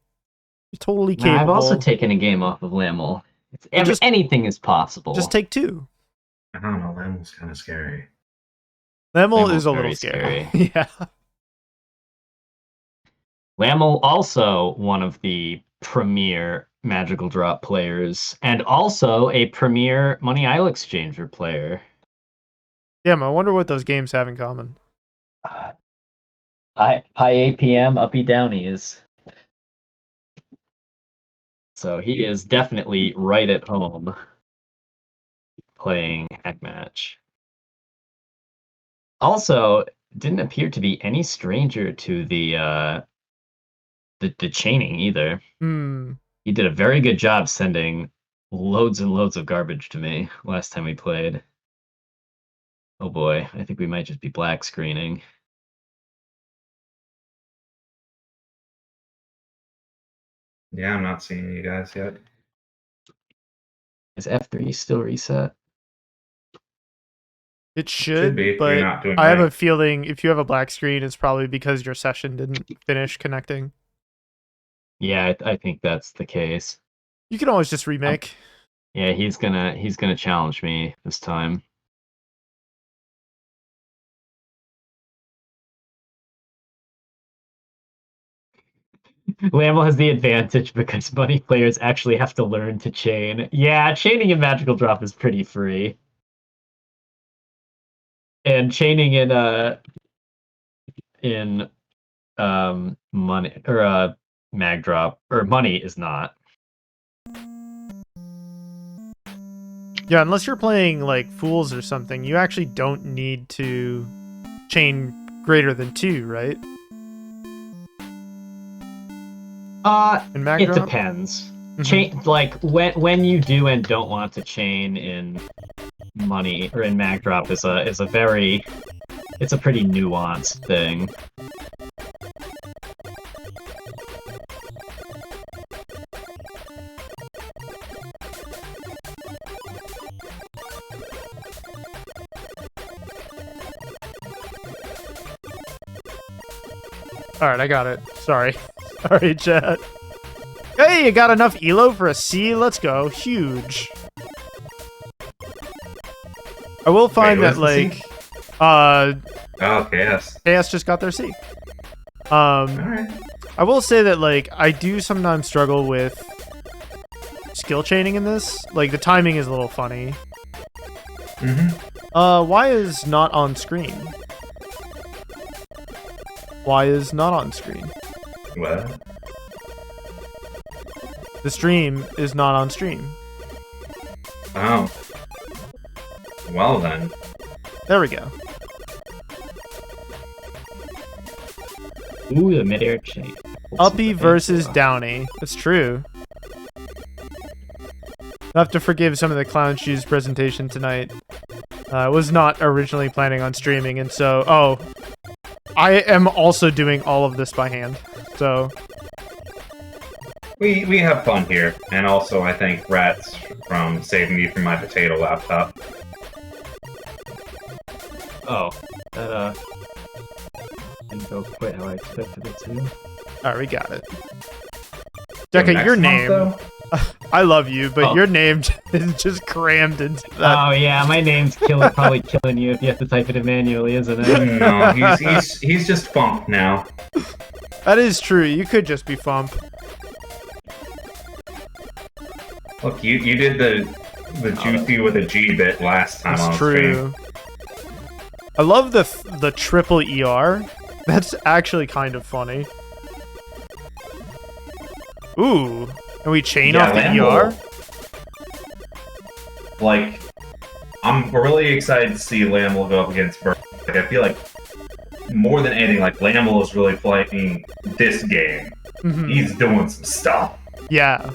capable. I've also taken a game off of laml. Anything is possible. Just take 2. I don't know, laml's kind of scary. laml is a little scary. Yeah. laml also one of the premier Magical Drop players, and also a premier Money Isle Exchanger player. Yeah, I wonder what those games have in common. High APM, uppy downies. So he is definitely right at home playing Hack Match. Also, didn't appear to be any stranger to the chaining either. He did a very good job sending loads and loads of garbage to me last time we played. Oh boy, I think we might just be black screening. Yeah, I'm not seeing you guys yet. Is F3 still reset? It should be, if but you're not doing I have right. a feeling if you have a black screen, it's probably because your session didn't finish connecting. Yeah, I think that's the case. You can always just remake. Yeah, he's gonna challenge me this time. laml has the advantage because bunny players actually have to learn to chain. Yeah, chaining in Magical Drop is pretty free. And chaining in money or mag drop or money is not. Yeah, unless you're playing like Fools or something, you actually don't need to chain greater than 2, right? In mag It drop? depends. Mhm. Chain like when you do and don't want to chain in money or in mag drop is a pretty nuanced thing. Alright, I got it. Sorry. Sorry, chat. Hey, you got enough elo for a C? Let's go. Huge. I will find Wait, that, what's the like, C? uh, Okay, yes. KS just got their C. Alright. I will say that, like, I do sometimes struggle with skill chaining in this. Like, the timing is a little funny. Why is not on screen? Why is not on screen? What? The stream is not on stream. Oh. Well then. There we go. Ooh, the midair chain. Uppy versus Downy. That's true. I have to forgive some of the Clown Shoes presentation tonight. I was not originally planning on streaming, and so... Oh. I am also doing all of this by hand. So... We have fun here, and also I thank Ratttz from saving me from my potato laptop. Oh, that didn't go quite how I expected it to. Alright, we got it. So Deka, next your month, name... though? I love you, but Oh. your name is just crammed into that. Oh yeah, my name's probably killing you if you have to type it in manually, isn't it? No, he's just Funk now. That is true. You could just be Fump. Look, you did the Juicey with a G bit last time on That's stream. true. I love the triple ER. That's actually kind of funny. Ooh. And we chain off the ER? Like, I'm really excited to see laml go up against birdup. Like, I feel like more than anything, like laml is really playing this game. Mhm. He's doing some stuff. Yeah.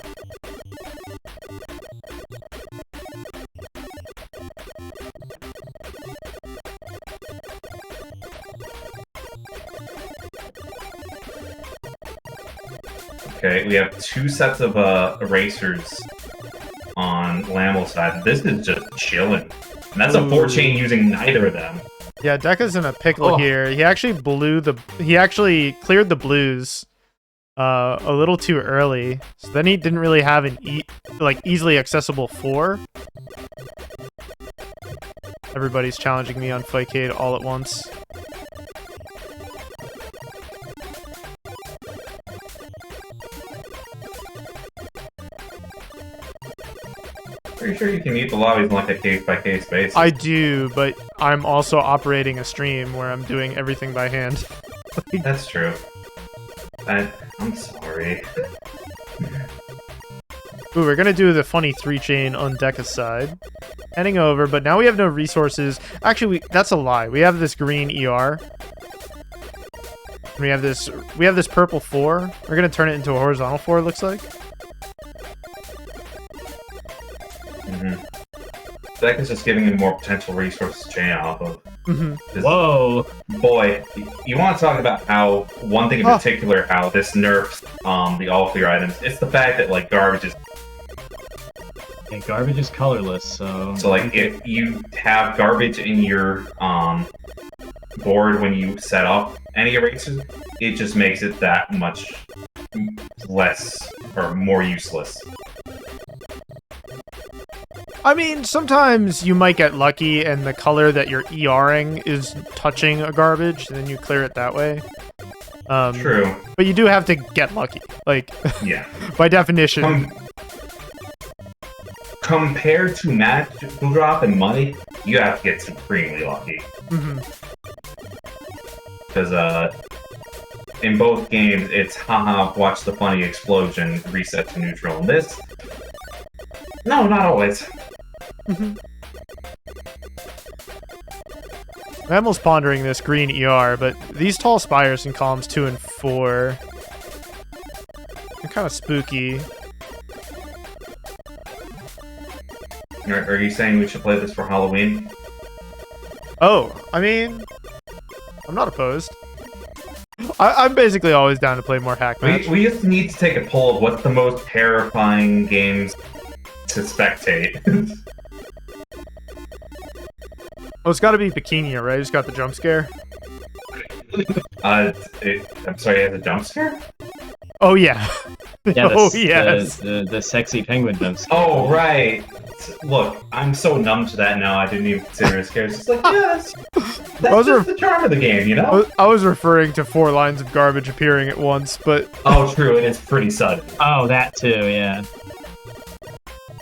Okay, we have 2 sets of erasers on laml side. This is just chilling. And that's a 4-chain using neither of them. Yeah, Deka's in a pickle Oh. here. He actually cleared the blues a little too early. So then he didn't really have an easily accessible 4. Everybody's challenging me on Fightcade all at once. Pretty sure you can meet the lobbies on like a case-by-case basis. I do, but I'm also operating a stream where I'm doing everything by hand. That's true. I'm sorry. Ooh, we're gonna do the funny 3-chain on Deka's side. Heading over, but now we have no resources. Actually, that's a lie. We have this green ER. We have this purple 4. We're gonna turn it into a horizontal 4, it looks like. Deck is just giving him more potential resources to chain off of. Whoa! Boy, you want to talk about how, one thing in particular, how this nerfs the all-clear items. It's the fact that, like, garbage is... And garbage is colorless, so... So, like, if you have garbage in your board when you set up any erasers, it just makes it that much less, or more useless. I mean, sometimes you might get lucky and the color that you're ERing is touching a garbage, and then you clear it that way. True. But you do have to get lucky. Like, Yeah. by definition. Compared to Magic Drop and Money, you have to get supremely lucky. Because in both games, it's haha, watch the funny explosion, reset to neutral. And this, no, not always. I'm almost pondering this green ER, but these tall spires in columns 2 and 4 are kind of spooky. Are you saying we should play this for Halloween? Oh, I mean, I'm not opposed. I'm basically always down to play more hack match. We just need to take a poll of what's the most terrifying games to spectate. Oh, it's got to be Bikini, right? It's got the jump scare. I'm sorry, it has a jump scare? Oh, yeah. Yeah, oh, yes. The sexy penguin jump scare. Oh, right. Look, I'm so numb to that now, I didn't even consider it scary. It's just like, yes, that's just the charm of the game, you know? I was referring to 4 lines of garbage appearing at once, but... Oh, true, it is pretty sudden. Oh, that too, yeah.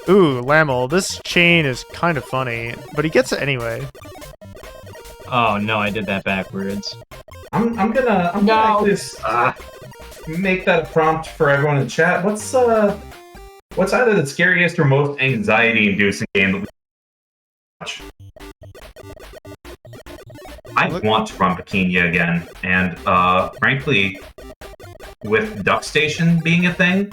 Ooh, laml. This chain is kind of funny, but he gets it anyway. Oh, no, I did that backwards. I'm gonna actually just make that a prompt for everyone in chat. What's either the scariest or most anxiety-inducing game that we watch? I want to run Bikini again, and frankly, with Duck Station being a thing,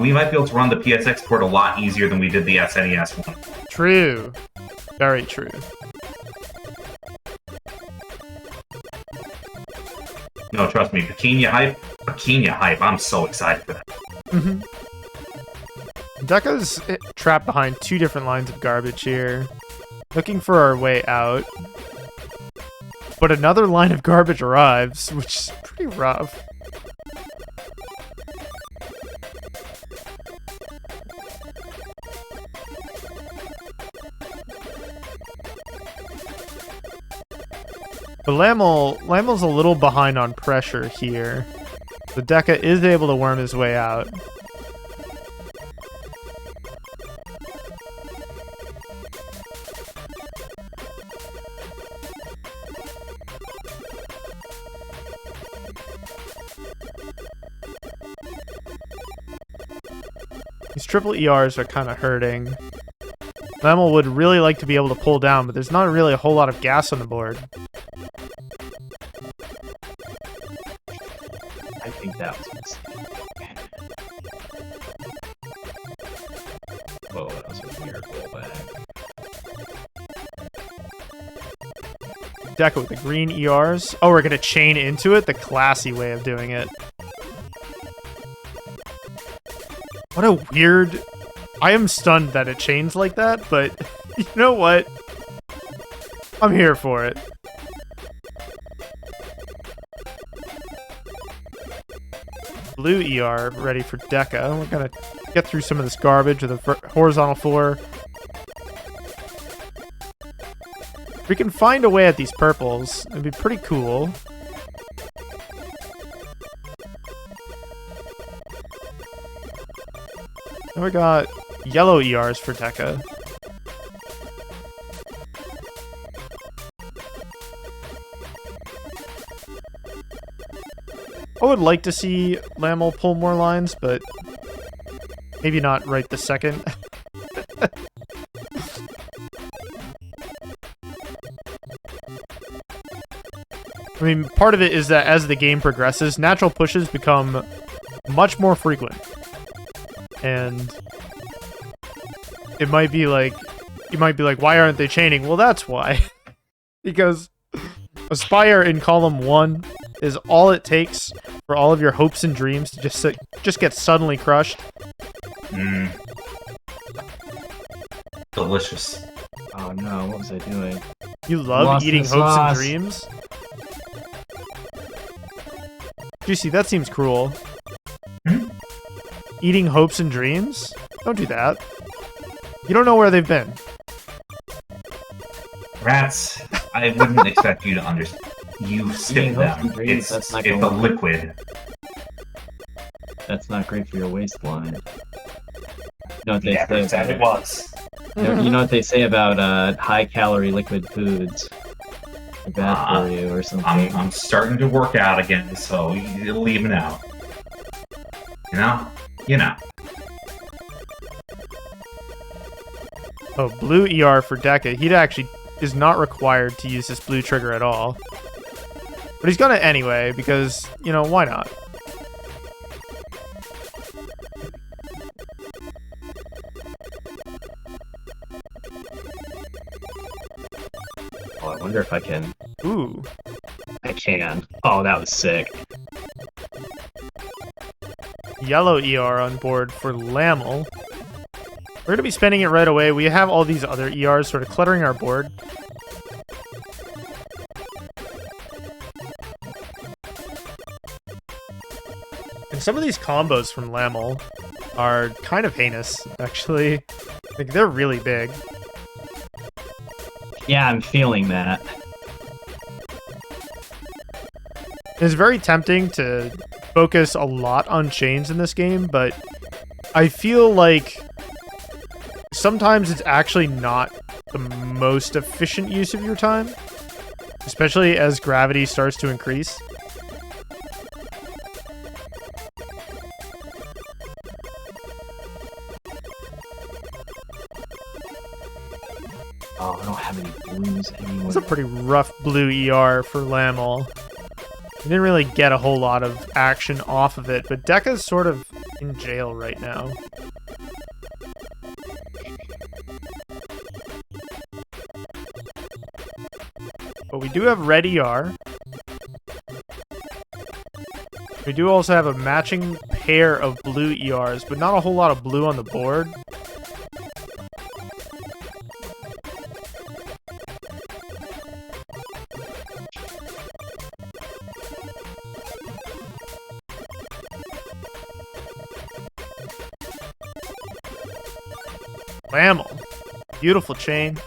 we might be able to run the PSX port a lot easier than we did the SNES one. True. Very true. No, trust me, Bikini hype, I'm so excited for that. Deka's trapped behind 2 different lines of garbage here, looking for our way out. But another line of garbage arrives, which is pretty rough. But laml's a little behind on pressure here. The Deka is able to worm his way out. These triple ERs are kind of hurting. laml would really like to be able to pull down, but there's not really a whole lot of gas on the board. I think that was a mistake. Whoa, that was a weird rollback. Deka with the green ERs. Oh, we're going to chain into it? The classy way of doing it. What a weird... I am stunned that it chains like that, but you know what? I'm here for it. Blue ER ready for Deka. We're going to get through some of this garbage with the horizontal floor. We can find a way at these purples. It'd be pretty cool. And we got yellow ERs for Deka. I would like to see laml pull more lines, but maybe not right this second. I mean, part of it is that as the game progresses, natural pushes become much more frequent. And it might be like, you might be like, why aren't they chaining? Well, that's why. Because Aspire in column 1 is all it takes for all of your hopes and dreams to just get suddenly crushed. Delicious. Oh no, what was I doing? You love Lost eating in hopes and sauce. dreams? Juicey, that seems cruel. Eating hopes and dreams? Don't do that. You don't know where they've been. Ratttz, I wouldn't expect you to understand. You sip them. It's a liquid. That's not great for your waistline. You know what they Never say said about it was. You know what they say about high-calorie liquid foods? They're bad for you or something. I'm starting to work out again, so it'll even out. You know? You know. Oh, blue ER for Deka. He actually is not required to use this blue trigger at all. But he's gonna anyway, because, you know, why not? Oh, I wonder if I can. Ooh. I can. Oh, that was sick. Yellow ER on board for laml. We're gonna be spending it right away. We have all these other ERs sort of cluttering our board. And some of these combos from laml are kind of heinous, actually. Like, they're really big. Yeah, I'm feeling that. It's very tempting to focus a lot on chains in this game, but I feel like sometimes it's actually not the most efficient use of your time, especially as gravity starts to increase. Oh, I don't have any blues anywhere. It's a pretty rough blue ER for laml. We didn't really get a whole lot of action off of it, but Deka's sort of in jail right now. But we do have red ER. We do also have a matching pair of blue ERs, but not a whole lot of blue on the board. laml. Beautiful chain.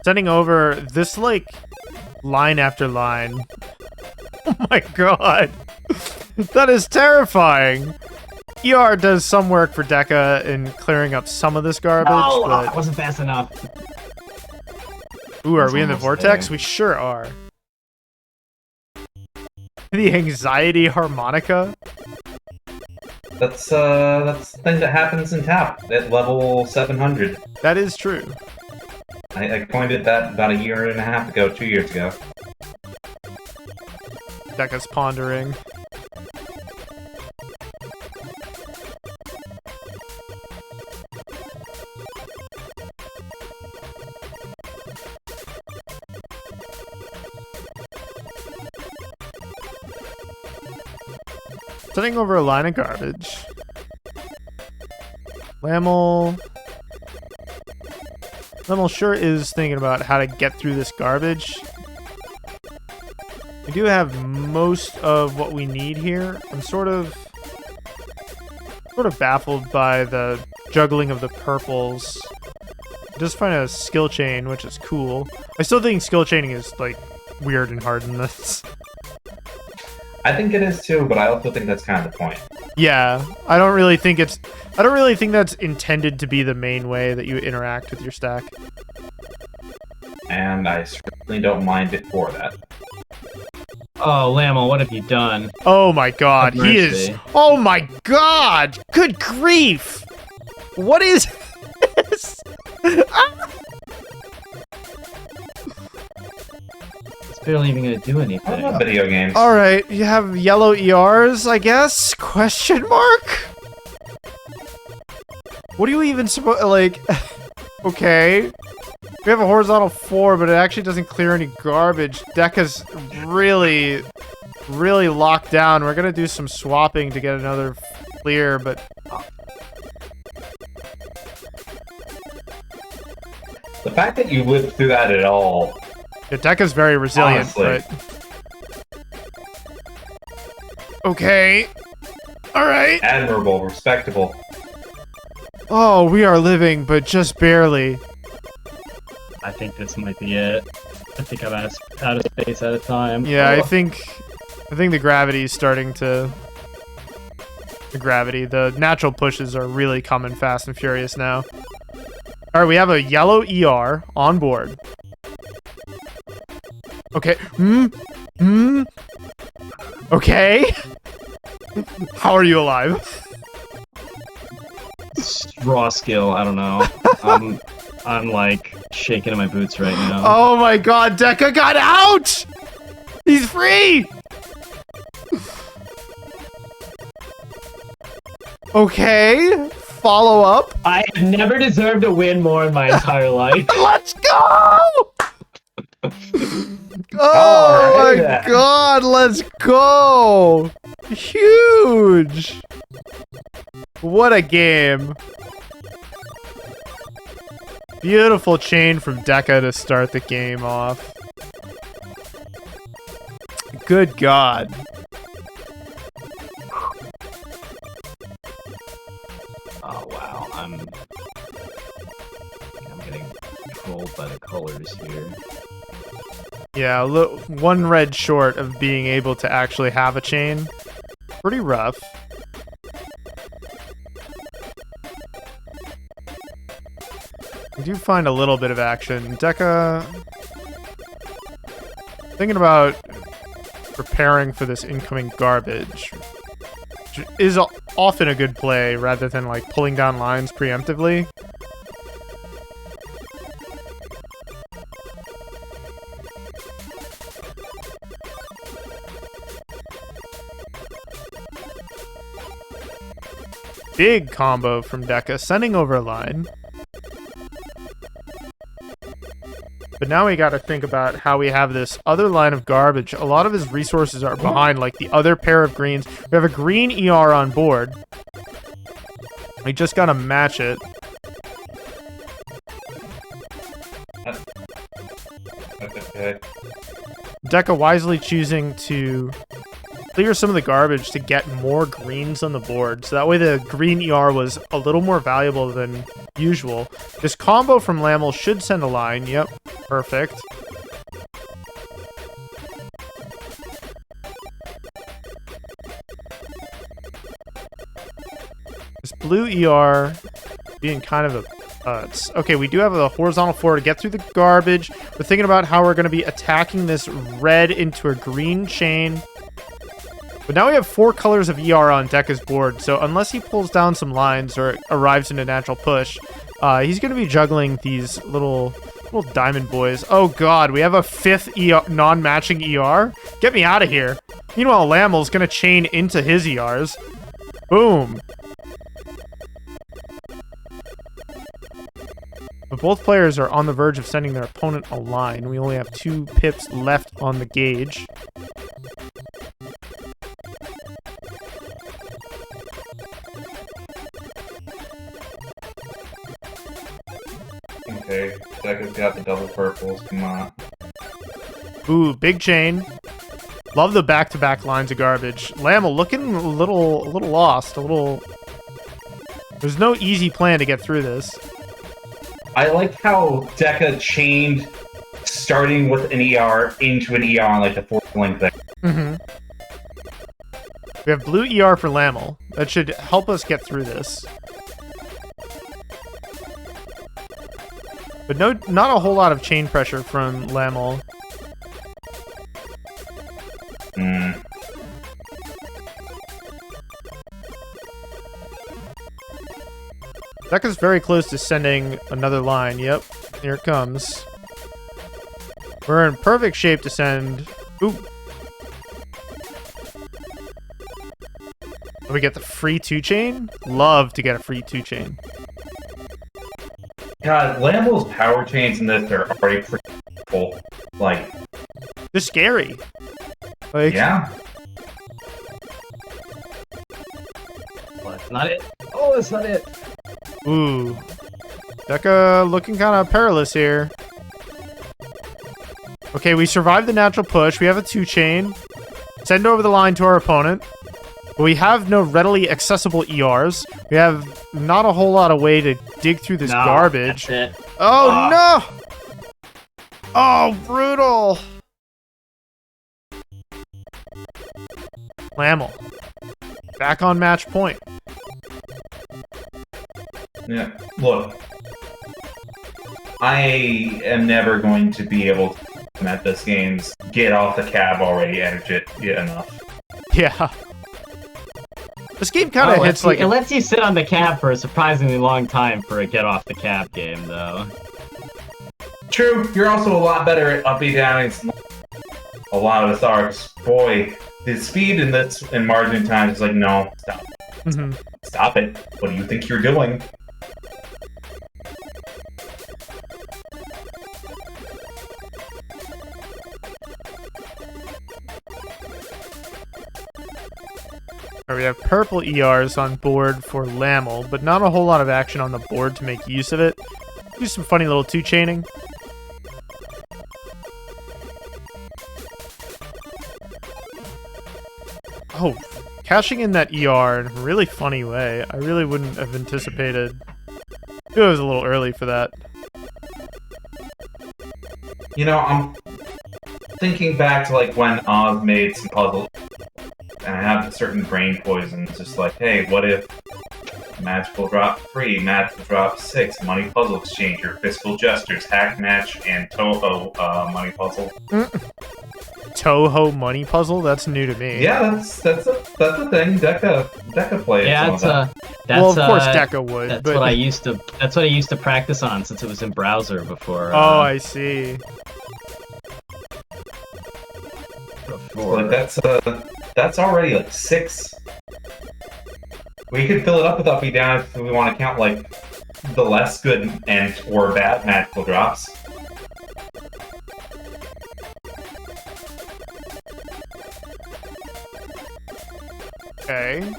Sending over this, like, line after line. Oh my god. That is terrifying. ER does some work for Deka in clearing up some of this garbage, but... that wasn't fast enough. Ooh, are we in the vortex? We sure are. The anxiety harmonica? That's the thing that happens in tap at level 700. That is true. I coined it that about a year and a half ago, 2 years ago. Deka's pondering. Sending over a line of garbage. laml sure is thinking about how to get through this garbage. We do have most of what we need here. I'm sort of baffled by the juggling of the purples. Just find a skill chain, which is cool. I still think skill chaining is like weird and hard in this. I think it is too, but I also think that's kind of the point. Yeah, I don't really think that's intended to be the main way that you interact with your stack. And I certainly don't mind it for that. Oh, laml, what have you done? Oh my god, Have he mercy. is... Oh my god! Good grief! What is this? It's barely even gonna do I anything. love video games. Alright, you have yellow ERs, I guess? Question mark? What do you even supposed... Like... Okay. We have a horizontal 4, but it actually doesn't clear any garbage. Deka's really, really locked down. We're gonna do some swapping to get another clear, but... The fact that you lived through that at all... Yeah, Deka's very resilient, Honestly. but... Okay. Alright. Admirable, respectable. Oh, we are living, but just barely. I think this might be it. I think I'm out of space at a time. Yeah, Oh. I think the gravity is starting to. The natural pushes are really coming fast and furious now. All right, we have a yellow ER on board. Okay. Okay. How are you alive? Raw skill. I don't know. I'm like shaking in my boots right now. Oh my god, Deka got out! He's free! Okay, follow up. I have never deserved to win more in my entire life. Let's go! Oh my god, let's go! Huge! What a game. Beautiful chain from Deka to start the game off. Good god. Oh wow, I'm getting trolled by the colors here. Yeah, one red short of being able to actually have a chain. Pretty rough. We do find a little bit of action. Deka, thinking about preparing for this incoming garbage, which is often a good play rather than like pulling down lines preemptively. Big combo from Deka, sending over a line. But now we gotta think about how we have this other line of garbage. A lot of his resources are behind, like the other pair of greens. We have a green ER on board. We just gotta match it. Okay. Deka wisely choosing to clear some of the garbage to get more greens on the board. So that way the green ER was a little more valuable than usual. This combo from laml should send a line. Yep, perfect. This blue ER being kind of a okay, we do have a horizontal floor to get through the garbage. We're thinking about how we're going to be attacking this red into a green chain. But now we have 4 colors of ER on Deka's board, so unless he pulls down some lines or arrives in a natural push, he's going to be juggling these little diamond boys. Oh god, we have a 5th non-matching ER? Get me out of here. Meanwhile, laml's going to chain into his ERs. Boom. But both players are on the verge of sending their opponent a line. We only have 2 pips left on the gauge. Okay, Deka's got the double purples, come on. Ooh, big chain. Love the back-to-back lines of garbage. laml looking a little lost, There's no easy plan to get through this. I like how Deka chained starting with an ER into an ER on like the 4th link there. Mm-hmm. We have blue ER for laml. That should help us get through this. But not a whole lot of chain pressure from laml. Deka's very close to sending another line. Yep, here it comes. We're in perfect shape to send. Ooh. We get the free 2-chain? Love to get a free 2-chain. God, laml's power chains in this are already pretty cool. Like, they're scary. Like, yeah. Well, that's not it. Oh, that's not it. Ooh. Deka looking kind of perilous here. Okay, we survived the natural push. We have a 2-chain. Send over the line to our opponent. But we have no readily accessible ERs. We have not a whole lot of way to dig through this garbage. That's it. Oh, no! Oh, brutal! laml. Back on match point. Yeah, look. I am never going to be able to, at this game's get off the cab already energy enough. Yeah. This game kind of hits like... It lets you sit on the cab for a surprisingly long time for a get off the cab game, though. True, you're also a lot better at up and down. A lot of us are. Boy, the speed in this in margin time is like, no, stop. Stop it. What do you think you're doing? We have purple ERs on board for laml, but not a whole lot of action on the board to make use of it. Do some funny little two-chaining. Oh, cashing in that ER in a really funny way. I really wouldn't have anticipated. It was a little early for that. You know, I'm thinking back to like when Oz made some puzzles, and I have a certain brain poison. It's just like, hey, what if magical drop 3, magical drop 6, money puzzle exchanger, fiscal gestures, hack match, and Toho money puzzle. Toho money puzzle? That's new to me. Yeah, that's a thing. Deka plays. Yeah, well, of course Deka would. That's but... what I used to practice on since it was in browser before. Oh, I see. Like that's already like 6. We could fill it up with up and down if we want to count like the less good and or bad magical drops. Okay.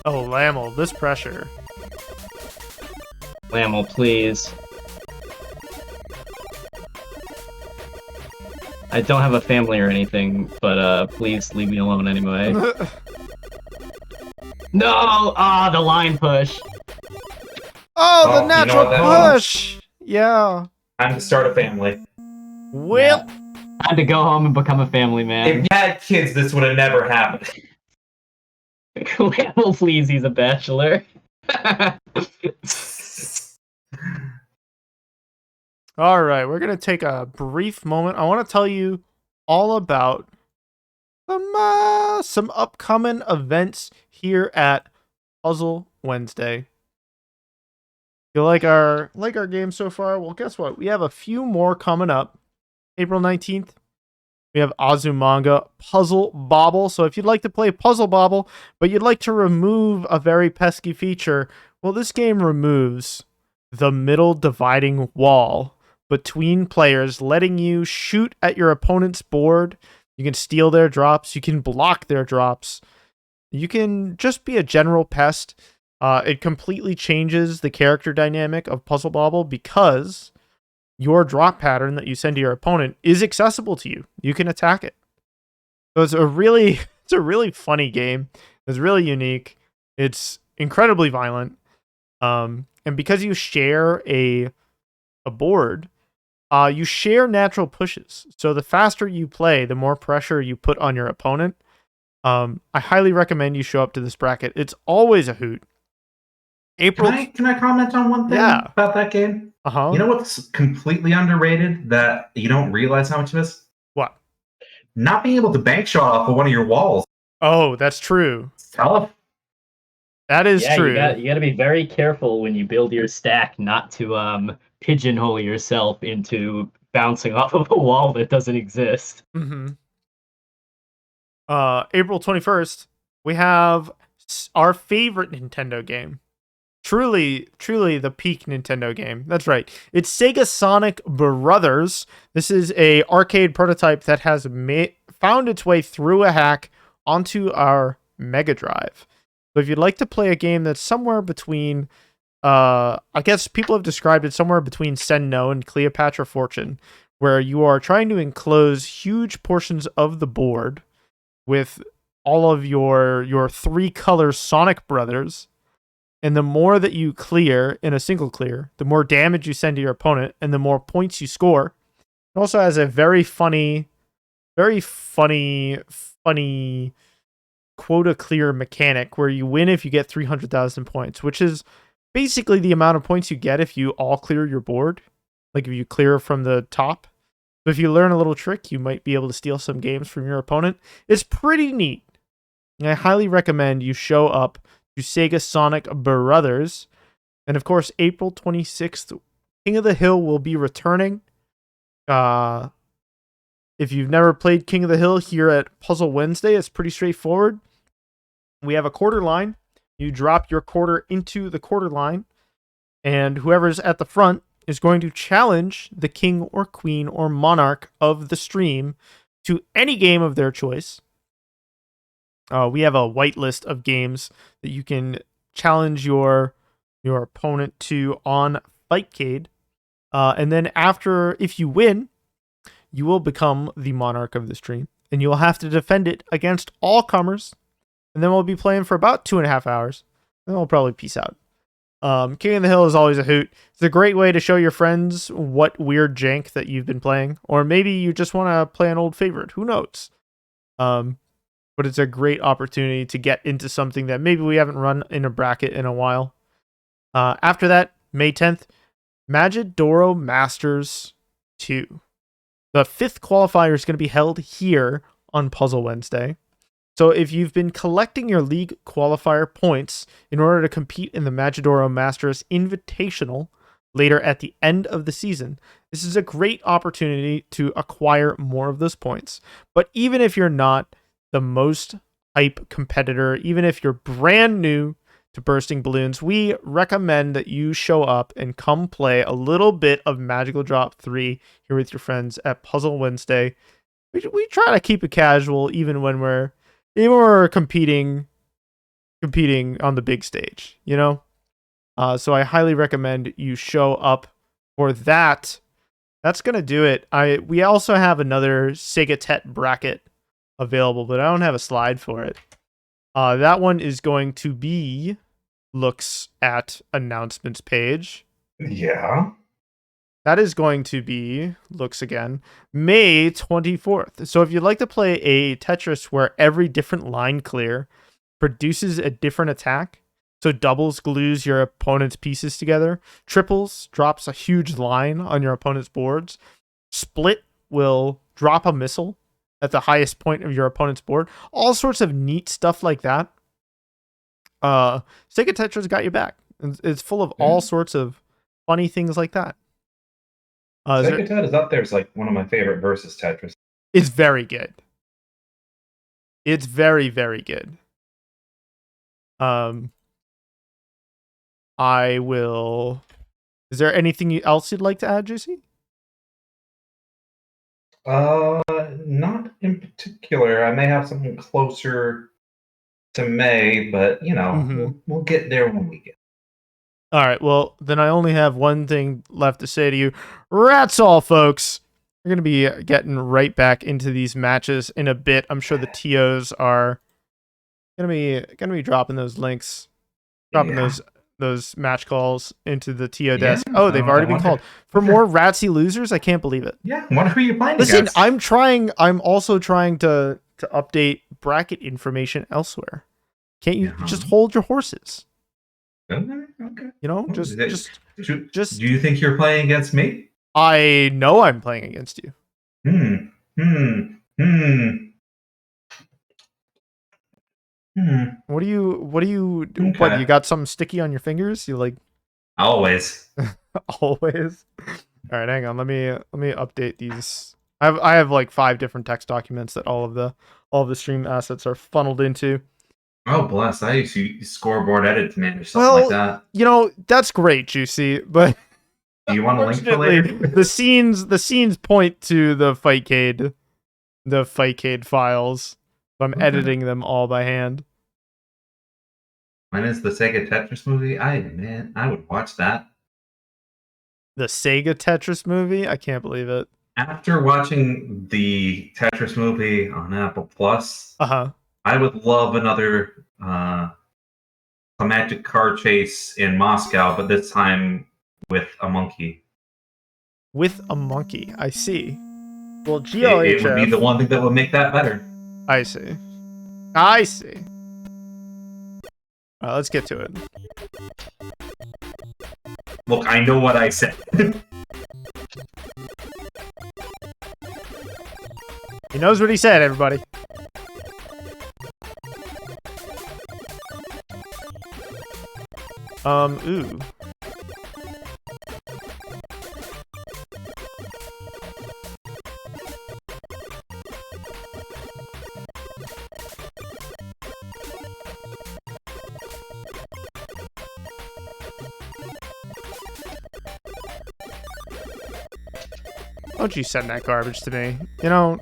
Oh, laml, this pressure. laml, please. I don't have a family or anything, but please leave me alone anyway. No! Ah, the line push. Oh, the Oh, natural you know what that push! Yeah. Time to start a family. Well, I had to go home and become a family man. If you had kids, this would have never happened. laml, please, he's a bachelor. all right, we're going to take a brief moment. I want to tell you all about some upcoming events here at Puzzle Wednesday. You like our game so far? Well, guess what? We have a few more coming up. April 19th, we have Azumanga Puzzle Bobble. So if you'd like to play Puzzle Bobble, but you'd like to remove a very pesky feature, well, this game removes the middle dividing wall between players, letting you shoot at your opponent's board. You can steal their drops. You can block their drops. You can just be a general pest. It completely changes the character dynamic of Puzzle Bobble because your drop pattern that you send to your opponent is accessible to you. You can attack it. So it's a really funny game. It's really unique. It's incredibly violent. And because you share a board, you share natural pushes. So the faster you play, the more pressure you put on your opponent. I highly recommend you show up to this bracket. It's always a hoot. April. Can I comment on one thing about that game? Uh-huh. You know what's completely underrated that you don't realize how much of this? What? Not being able to bank shot off of one of your walls. Oh, that's true. It's tough. That is true. You got to be very careful when you build your stack not to pigeonhole yourself into bouncing off of a wall that doesn't exist. Mm-hmm. April 21st, we have our favorite Nintendo game. Truly the peak Nintendo game. That's right. It's Sega Sonic Brothers. This is a arcade prototype that has found its way through a hack onto our Mega Drive. So if you'd like to play a game that's somewhere between, I guess people have described it somewhere between Sen No and Cleopatra Fortune, where you are trying to enclose huge portions of the board with all of your 3-color Sonic Brothers. And the more that you clear in a single clear, the more damage you send to your opponent, and the more points you score. It also has a very funny quota clear mechanic where you win if you get 300,000 points, which is basically the amount of points you get if you all clear your board. Like if you clear from the top. So if you learn a little trick, you might be able to steal some games from your opponent. It's pretty neat. And I highly recommend you show up to Sega Sonic Brothers. And of course, April 26th, King of the Hill will be returning. If you've never played King of the Hill here at Puzzle Wednesday, it's pretty straightforward. We have a quarter line. You drop your quarter into the quarter line, and whoever's at the front is going to challenge the king or queen or monarch of the stream to any game of their choice. We have a whitelist of games that you can challenge your opponent to on Fightcade. And then after, if you win, you will become the monarch of the stream, and you will have to defend it against all comers. And then we'll be playing for about 2.5 hours. Then we'll probably peace out. King of the Hill is always a hoot. It's a great way to show your friends what weird jank that you've been playing, or maybe you just want to play an old favorite. Who knows? But it's a great opportunity to get into something that maybe we haven't run in a bracket in a while. After that, May 10th, Majidoro Masters 2. The 5th qualifier is going to be held here on Puzzle Wednesday. So if you've been collecting your league qualifier points in order to compete in the Majidoro Masters Invitational later at the end of the season, this is a great opportunity to acquire more of those points. But even if you're not the most hype competitor, even if you're brand new to Bursting Balloons, we recommend that you show up and come play a little bit of Magical Drop 3 here with your friends at Puzzle Wednesday. We try to keep it casual even when we're competing on the big stage, you know? So I highly recommend you show up for that. That's going to do it. We also have another Sega Tet bracket available, but I don't have a slide for it. That one is going to be looks at announcements page. Yeah. That is going to be, looks again, May 24th. So if you'd like to play a Tetris where every different line clear produces a different attack, so doubles glues your opponent's pieces together, triples drops a huge line on your opponent's boards, split will drop a missile at the highest point of your opponent's board, all sorts of neat stuff like that. Sega Tetris got you back. It's full of all sorts of funny things like that. Sega Tet is up there. It's like one of my favorite versus Tetris. It's very good. It's very, very good. I will. Is there anything else you'd like to add, Juicey? Not in particular. I may have something closer to May, but you know, we'll get there when we get. All right, well, then I only have one thing left to say to you. Ratttz all, folks. We're going to be getting right back into these matches in a bit. I'm sure the TOs are going to be dropping those links, dropping those match calls into the TO desk. Oh, they've already been called. For more Rattsy losers, I can't believe it. Yeah, wonder who you're playing Listen, against. I'm also trying to update bracket information elsewhere. Can't you just hold your horses? Okay. You know, Do just. Do you think you're playing against me? I know I'm playing against you. What do you do? Okay. What, you got something sticky on your fingers? You like Always. always? All right, hang on. Let me update these. I have like 5 different text documents that all of the stream assets are funneled into. Oh, bless. I used to scoreboard edit to manage something like that. You know, that's great, Juicy, but do you want a link for later? the scenes point to the Fightcade files. So I'm editing them all by hand. When is the Sega Tetris movie? I would watch that. The Sega Tetris movie? I can't believe it. After watching the Tetris movie on Apple Plus, Uh-huh. I would love another climactic car chase in Moscow, but this time with a monkey. With a monkey, I see. Well, It GLHF... would be the one thing that would make that better. I see. I see. Alright, let's get to it. Look, I know what I said. He knows what he said, everybody. Ooh. Don't you send that garbage to me. You know,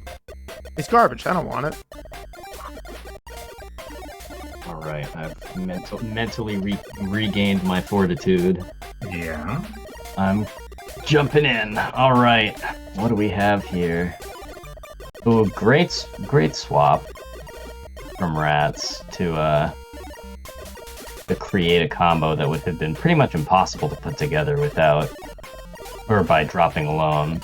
it's garbage. I don't want it. Alright, I've mentally regained my fortitude. Yeah. I'm jumping in. Alright, what do we have here? Ooh, great swap from Ratttz to create a combo that would have been pretty much impossible to put together without, or by dropping alone.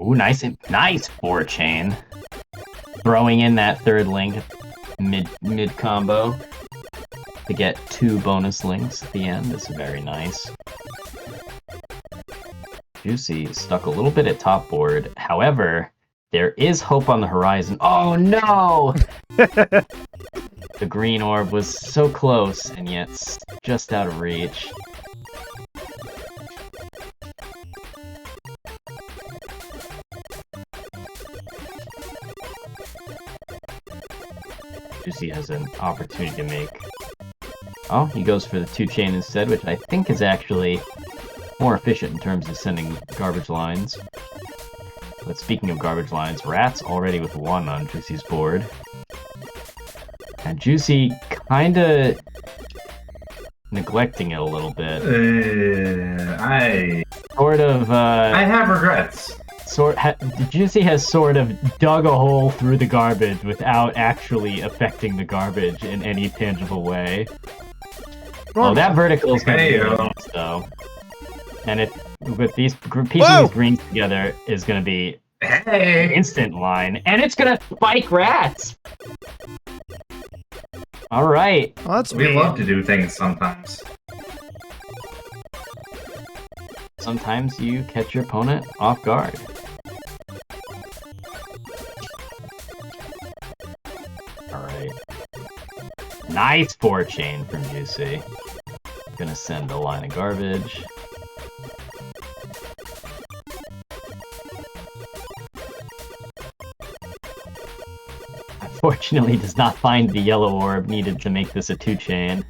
Ooh, nice 4 chain. Throwing in that third link mid combo to get 2 bonus links at the end is very nice. Juicey stuck a little bit at top board. However, there is hope on the horizon. Oh no! The green orb was so close and yet just out of reach. Juicey has an opportunity to make... Oh, he goes for the 2 chain instead, which I think is actually more efficient in terms of sending garbage lines. But speaking of garbage lines, Ratttz already with 1 on Juicey's board. And Juicey kinda neglecting it a little bit. I have regrets. Juicey has sort of dug a hole through the garbage without actually affecting the garbage in any tangible way. Oh, that vertical is going to be really nice, though. And with these piecing these greens together is going to be an instant line, and it's going to spike Ratttz. All right. Well, we love to do things sometimes. Sometimes you catch your opponent off guard. Alright. Nice 4 chain from Juicey. Gonna send a line of garbage. Unfortunately, does not find the yellow orb needed to make this a 2 chain.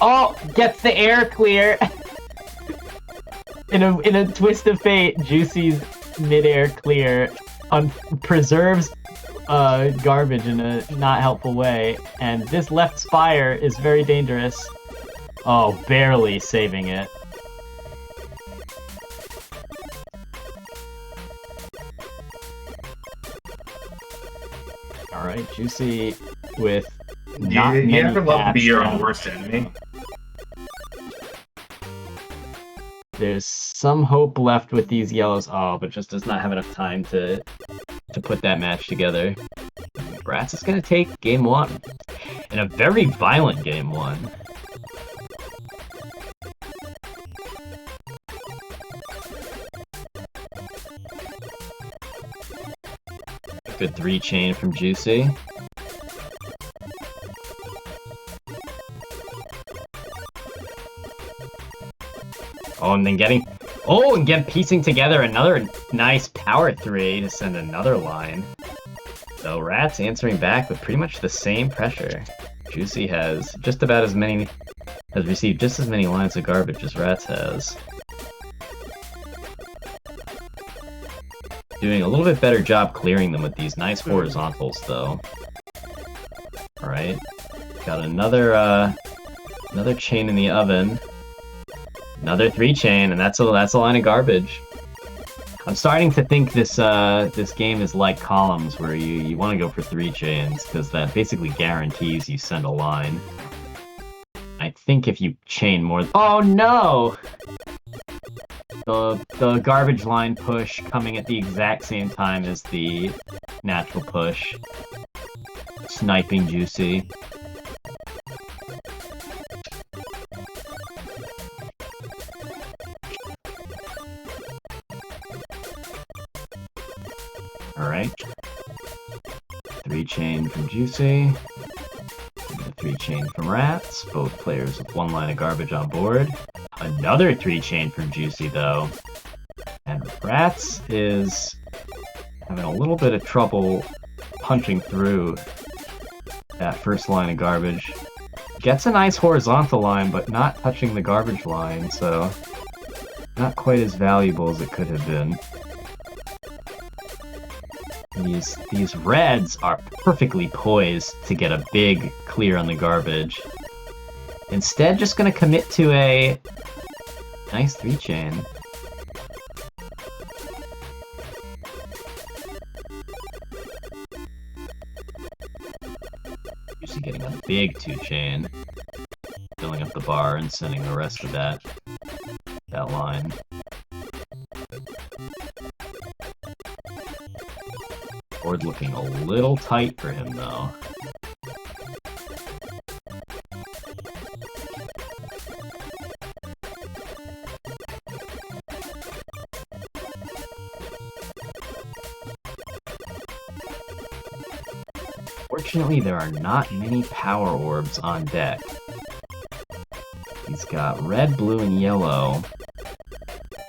Oh, gets the air clear. in a twist of fate, Juicey's mid-air clear preserves garbage in a not helpful way, and this left spire is very dangerous. Oh, barely saving it. All right, Juicey with not many you ever love to be your own taps. worst enemy? There's some hope left with these yellows. Oh, but just does not have enough time to put that match together. Ratttz is going to take game 1. And a very violent game 1. Good 3 chain from Juicey. Oh, and then getting... Oh, and again, piecing together another nice power 3 to send another line. So Ratttz answering back with pretty much the same pressure. Juicey has just about as many... has received just as many lines of garbage as Ratttz has. Doing a little bit better job clearing them with these nice horizontals, though. Alright. Got another Another chain in the oven. Another 3-chain, and that's a line of garbage. I'm starting to think this this game is like Columns, where you want to go for 3 chains, because that basically guarantees you send a line. I think if you chain more... Oh no! The garbage line push coming at the exact same time as the natural push. Sniping Juicey. Alright. 3-chain from Juicey. And a 3-chain from Ratttz. Both players with 1 line of garbage on board. Another 3-chain from Juicey, though. And Ratttz is having a little bit of trouble punching through that first line of garbage. Gets a nice horizontal line, but not touching the garbage line, so not quite as valuable as it could have been. These reds are perfectly poised to get a big clear on the garbage. Instead, just gonna commit to a nice 3-chain. Usually getting a big 2-chain, filling up the bar and sending the rest of that line. Board looking a little tight for him, though. Fortunately, there are not many power orbs on deck. He's got red, blue, and yellow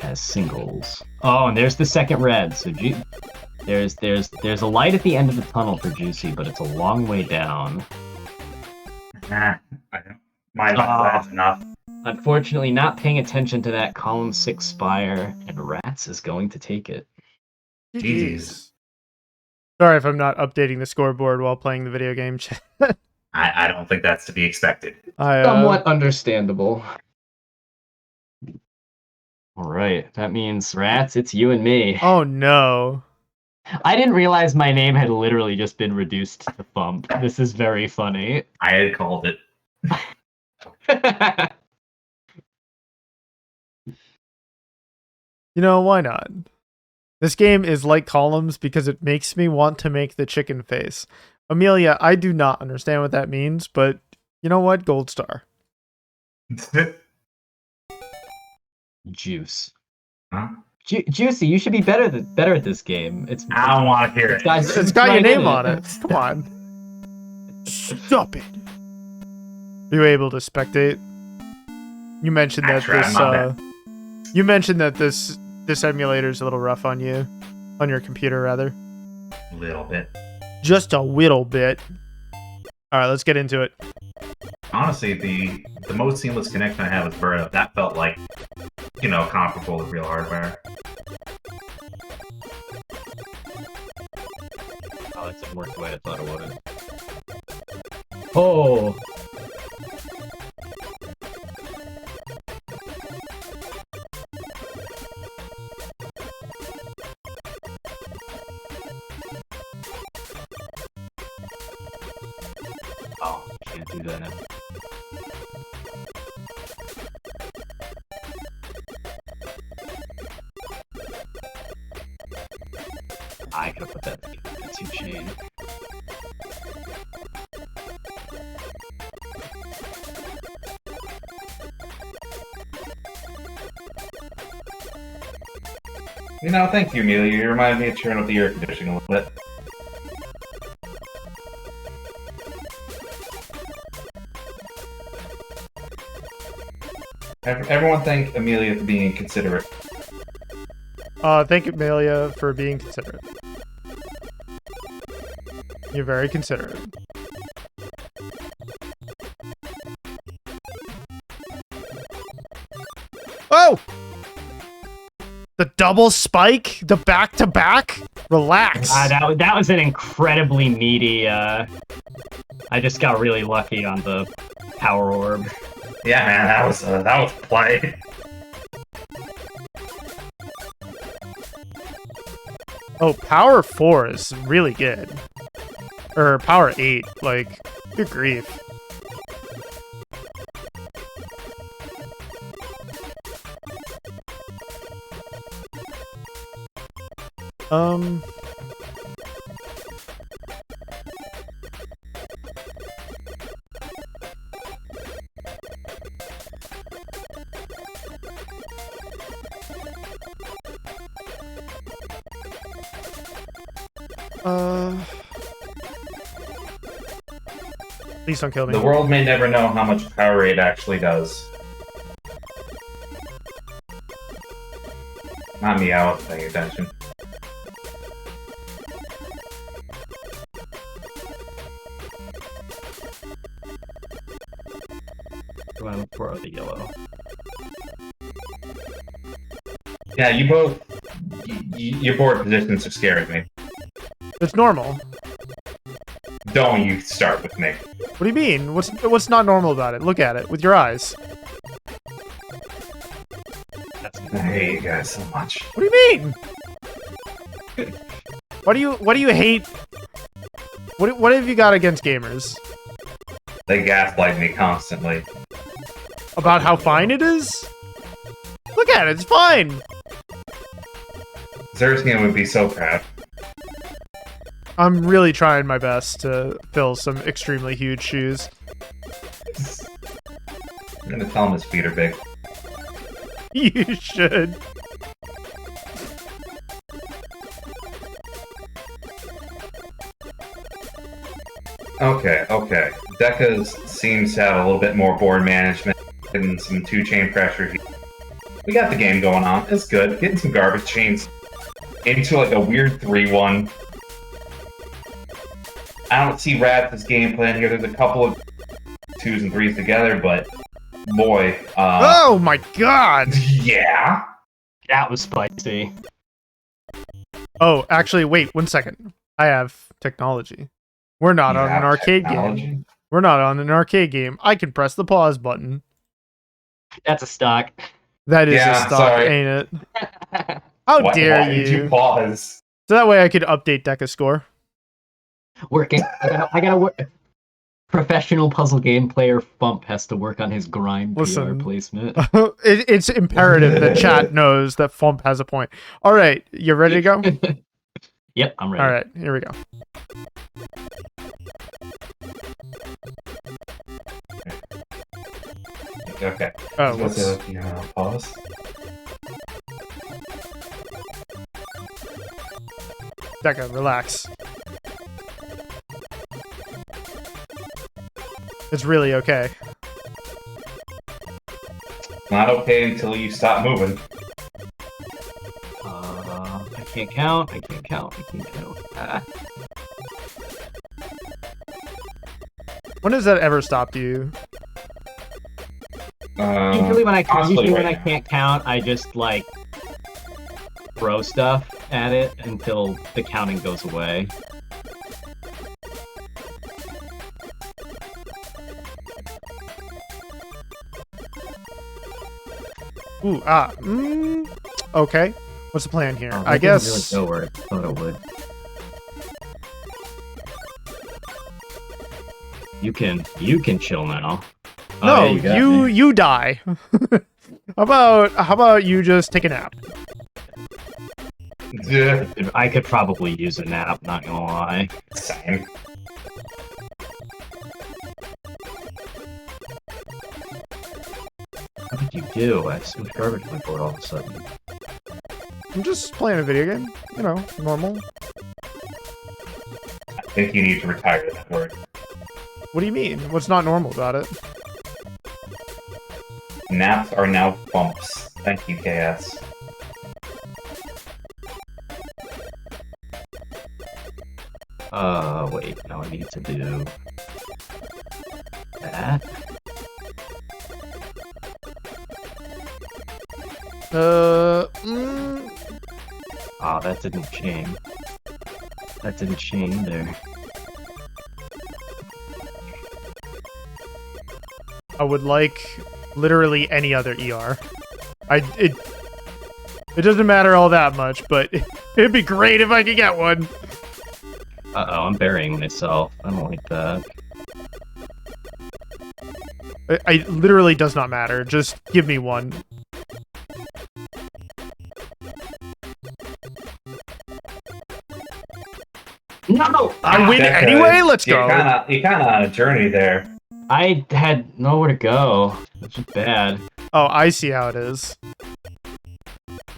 as singles. Oh, and there's the second red, so there's a light at the end of the tunnel for Juicey, but it's a long way down. Nah, I don't. Mine's enough. Unfortunately, not paying attention to that column 6 spire, and Ratttz is going to take it. GG's. Sorry if I'm not updating the scoreboard while playing the video game. I don't think that's to be expected. Somewhat understandable. Alright, that means, Ratttz, it's you and me. Oh no. I didn't realize my name had literally just been reduced to Thump. This is very funny. I had called it. You know, why not? This game is like Columns because it makes me want to make the chicken face. Amelia, I do not understand what that means, but you know what? Gold star. Juice. Huh? Juicey, you should be better at this game. I don't want to hear it. It's got your name on it. Come on. Stop it. Are you able to spectate? You mentioned that this emulator is a little rough on you, on your computer rather. A little bit. Just a little bit. All right, let's get into it. Honestly, the most seamless connection I had with birdup, that felt like, comparable with real hardware. Oh, it didn't work the way I thought it would. Oh! Oh, can't do that. I could have put that 2-chain. Thank you, Amelia. You reminded me to turn up the air conditioning a little bit. Everyone thank Amelia for being considerate. Thank you, Amelia, for being considerate. You're very considerate. Oh! The double spike? The back-to-back? Relax. That was an incredibly meaty, I just got really lucky on the power orb. Yeah, man, that was play. Oh, power 4 is really good. Or power 8, like, good grief. Please don't kill me. The world may never know how much power 8 actually does. Not me, I wasn't paying attention. Do I look for the yellow? Yeah, you both... your board positions are scaring me. It's normal. Don't you start with me. What do you mean? What's not normal about it? Look at it with your eyes. I hate you guys so much. What do you mean? What do you hate? What have you got against gamers? They gaslight me constantly. About how fine it is? Look at it, it's fine. Zerskian would be so proud. I'm really trying my best to fill some extremely huge shoes. I'm gonna tell him his feet are big. You should. Okay. Deka seems to have a little bit more board management and some two-chain pressure here. We got the game going on. It's good. Getting some garbage chains into like a weird 3-1. I don't see Rattz's game plan here. There's a couple of 2s and 3s together, but boy, Oh my god! yeah. That was spicy. Oh, actually, wait 1 second. I have technology. We're not You on an have arcade technology? game. We're not on an arcade game. I can press the pause button. That's a stock. That is Yeah, a stock, sorry. ain't it? How dare Why you? did you pause? So that way I could update Deka's score. Working. I gotta work. Professional puzzle game player Fump has to work on his grind Listen. PR placement. It's imperative that chat knows that Fump has a point. All right, you ready to go? Yep, I'm ready. All right, here we go. Okay. Oh, What's what's... pause? Deka, relax. It's really okay. Not okay until you stop moving. I can't count. I can't count. Ah. When does that ever stop you? Usually when I Honestly, right now. can't count, I just like throw stuff at it until the counting goes away. Ooh, okay. What's the plan here? Oh, I that didn't guess... really go where I thought it would. You can chill now. No, yeah, got me. you die. how about you just take a nap? Yeah. I could probably use a nap, not gonna lie. Same. What did you do? I have so much garbage on my board all of a sudden. I'm just playing a video game. You know, normal. I think you need to retire that word. What do you mean? What's not normal about it? Naps are now bumps. Thank you, KS. Wait, now I need to do that. That didn't chain. That didn't chain either. I would like literally any other ER. It doesn't matter all that much, but it'd be great if I could get one. Uh-oh, I'm burying myself. I don't like that. It literally does not matter. Just give me one. No! I win Deka, anyway? Let's go. You're kind of on a journey there. I had nowhere to go. That's just bad. Oh, I see how it is.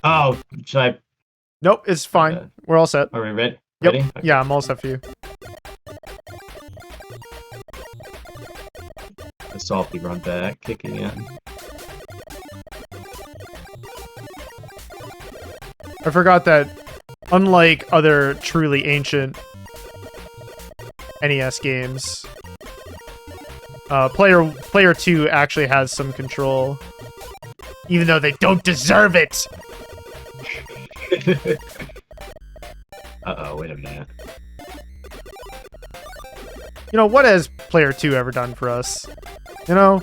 Oh, should I... Nope, it's fine. Okay. We're all set. Are we ready? Yep. Ready? Okay. Yeah, I'm all set for you. The salty run back, kicking in. I forgot that, unlike other truly ancient NES games, player 2 actually has some control, even though they don't deserve it. Uh-oh, wait a minute. You know, what has player 2 ever done for us? You know?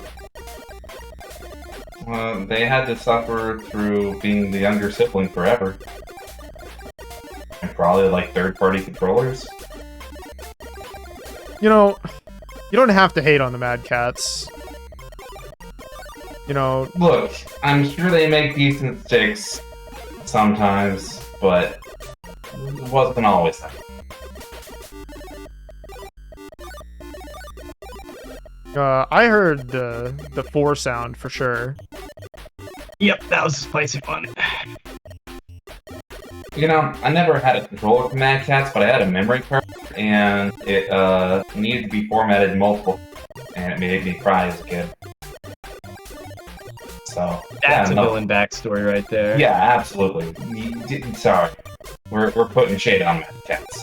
They had to suffer through being the younger sibling forever. And probably like third-party controllers. You know, you don't have to hate on the Mad Cats. You know, Look, I'm sure they make decent sticks sometimes, but it wasn't always that. I heard the 4 sound for sure. Yep, that was spicy fun. You know, I never had a controller for Mad Cats, but I had a memory card, and it needed to be formatted multiple, and it made me cry as a kid. So That's yeah, a villain backstory right there. Yeah, absolutely. Sorry, we're putting shade on Mad Cats.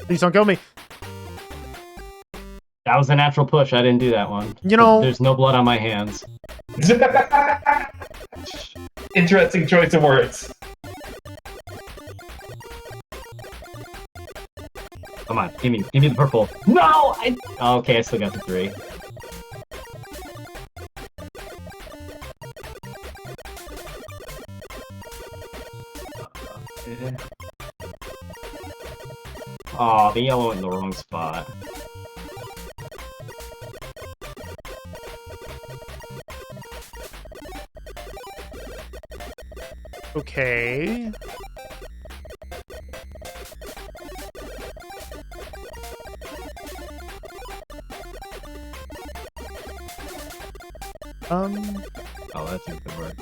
Please don't kill me. That was a natural push. I didn't do that one. You know, There's no blood on my hands. Interesting choice of words. Come on, give me the purple. No! Oh, okay, I still got the 3. Oh, the yellow in the wrong spot. okay. Oh, that's a good work.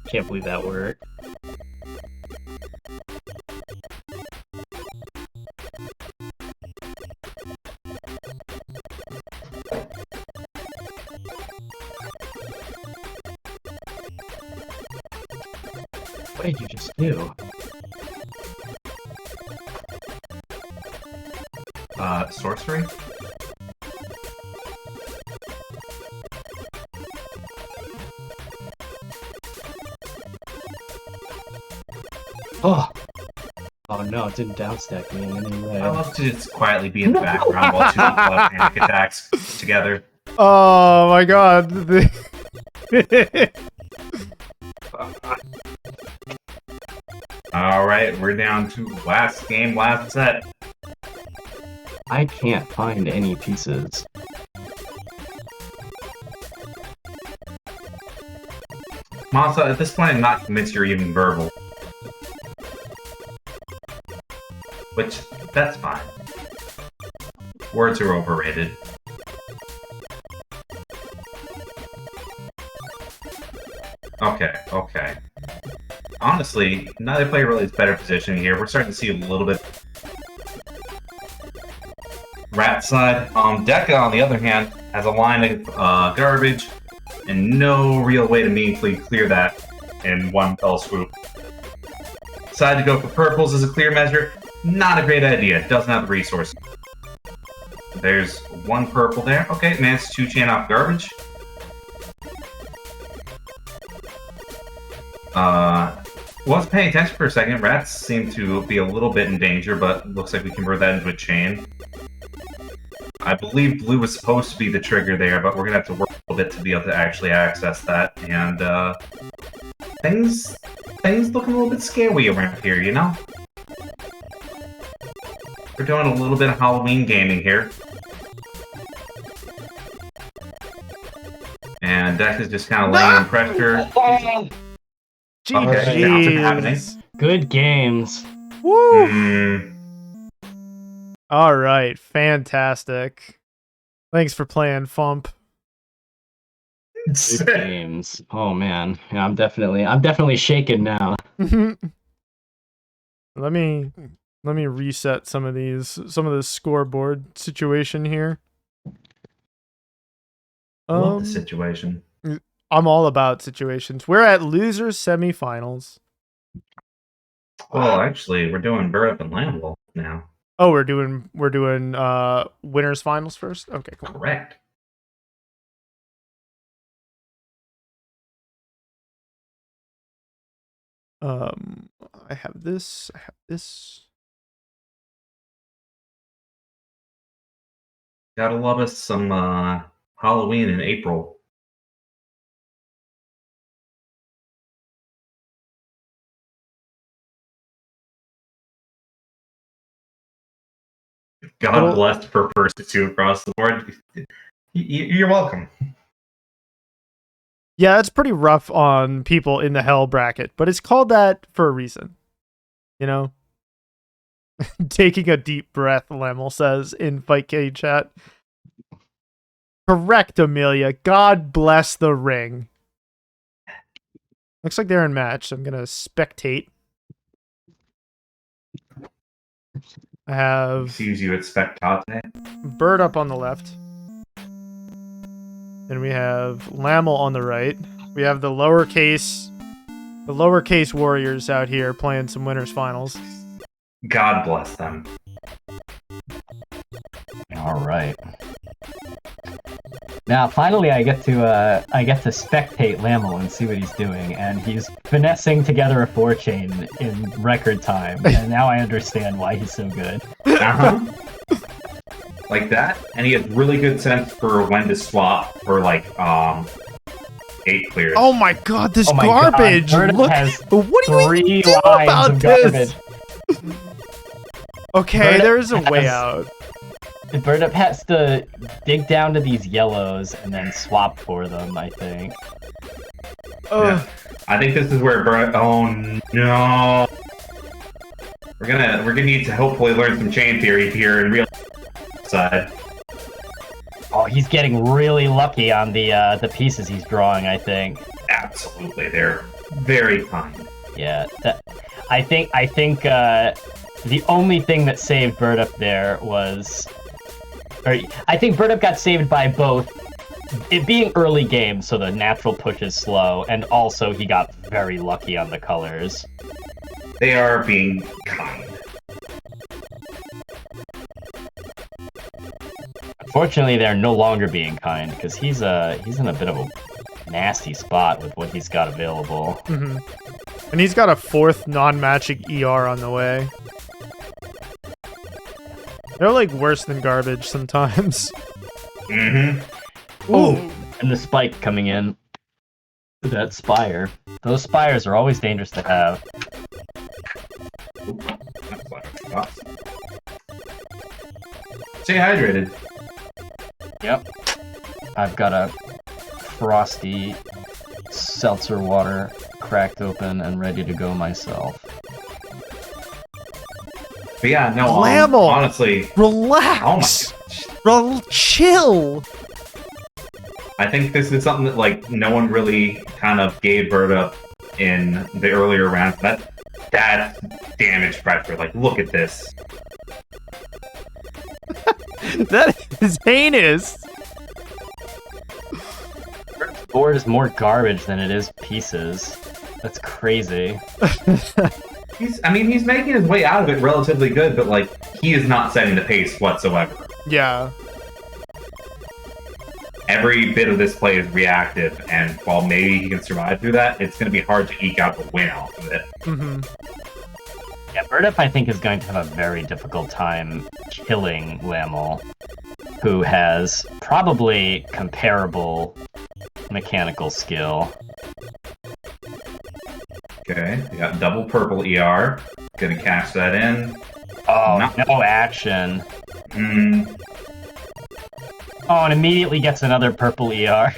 Can't believe that worked. What did you just do? Sorcery? Oh! Oh no, it didn't downstack me in any way. I love to just quietly be in the background while two panic attacks together. Oh my god. Alright, we're down to last game, last set. I can't find any pieces. Masa, at this point I'm not convinced you're even verbal. Which, that's fine. Words are overrated. Okay. Honestly, neither player really is better positioned here. We're starting to see a little bit Ratttz side. Deka, on the other hand, has a line of garbage and no real way to meaningfully clear that in one fell swoop. Decided to go for purples as a clear measure. not a great idea. Doesn't have the resources. There's one purple there. Okay, managed to 2-chain off garbage. Wasn't paying attention for a second. Ratttz seem to be a little bit in danger, but looks like we convert that into a chain. I believe blue was supposed to be the trigger there, but we're gonna have to work a little bit to be able to actually access that. And things looking a little bit scary around here, you know? We're doing a little bit of Halloween gaming here. And Deka is just kind of laying in pressure. Okay, nothing happening. Good games. Woo! All right, fantastic. Thanks for playing, Fump. Good games. Oh man, yeah, I'm definitely shaken now. Let me reset some of the scoreboard situation here. I love the situation. I'm all about situations. We're at losers semifinals. Well, actually, we're doing birdup and laml now. Oh, we're doing winners finals first. Okay, cool. Correct. I have this. Gotta love us some Halloween in April. God bless per person too across the board. You're welcome. Yeah, it's pretty rough on people in the hell bracket, but it's called that for a reason. You know? Taking a deep breath, laml says in Fight K chat. Correct, Amelia. God bless the ring. Looks like they're in match, so I'm gonna spectate. I have Excuse you at spectate. birdup on the left. Then we have laml on the right. We have the lowercase warriors out here playing some winners finals. God bless them. All right. Now, finally, I get to spectate laml and see what he's doing, and he's finessing together a 4-chain in record time. And now I understand why he's so good. Like that, and he has really good sense for when to swap for like 8 clears. Oh my god, this garbage! God, Look, what do you even do about this? Okay, there's a way out. birdup has to dig down to these yellows and then swap for them, I think. Yeah. I think this is where oh no. We're gonna need to hopefully learn some chain theory here and real side. Oh, he's getting really lucky on the pieces he's drawing, I think. Absolutely, they're very kind. Yeah, I think the only thing that saved birdup there was, I think birdup got saved by both it being early game, so the natural push is slow, and also he got very lucky on the colors. They are being kind. Unfortunately, they're no longer being kind because he's in a bit of a nasty spot with what he's got available. Mm-hmm. And he's got a 4th non-matching ER on the way. They're like worse than garbage sometimes. Mm-hmm. Ooh, and the spike coming in. That spire. Those spires are always dangerous to have. Stay hydrated. Yep. I've got a frosty seltzer water cracked open and ready to go myself. But yeah, no, laml, honestly, relax. Oh my chill. I think this is something that like no one really kind of gave birdup in the earlier rounds. That's damage pressure. Like, look at this. That is heinous. The board is more garbage than it is pieces. That's crazy. He's making his way out of it relatively good, but like he is not setting the pace whatsoever. Yeah. Every bit of this play is reactive, and while maybe he can survive through that, it's going to be hard to eke out the win off of it. Mm-hmm. Yeah, birdup, I think, is going to have a very difficult time killing laml, who has probably comparable mechanical skill. Okay, we got double purple ER. Gonna cash that in. Oh, no action. Oh, and immediately gets another purple ER.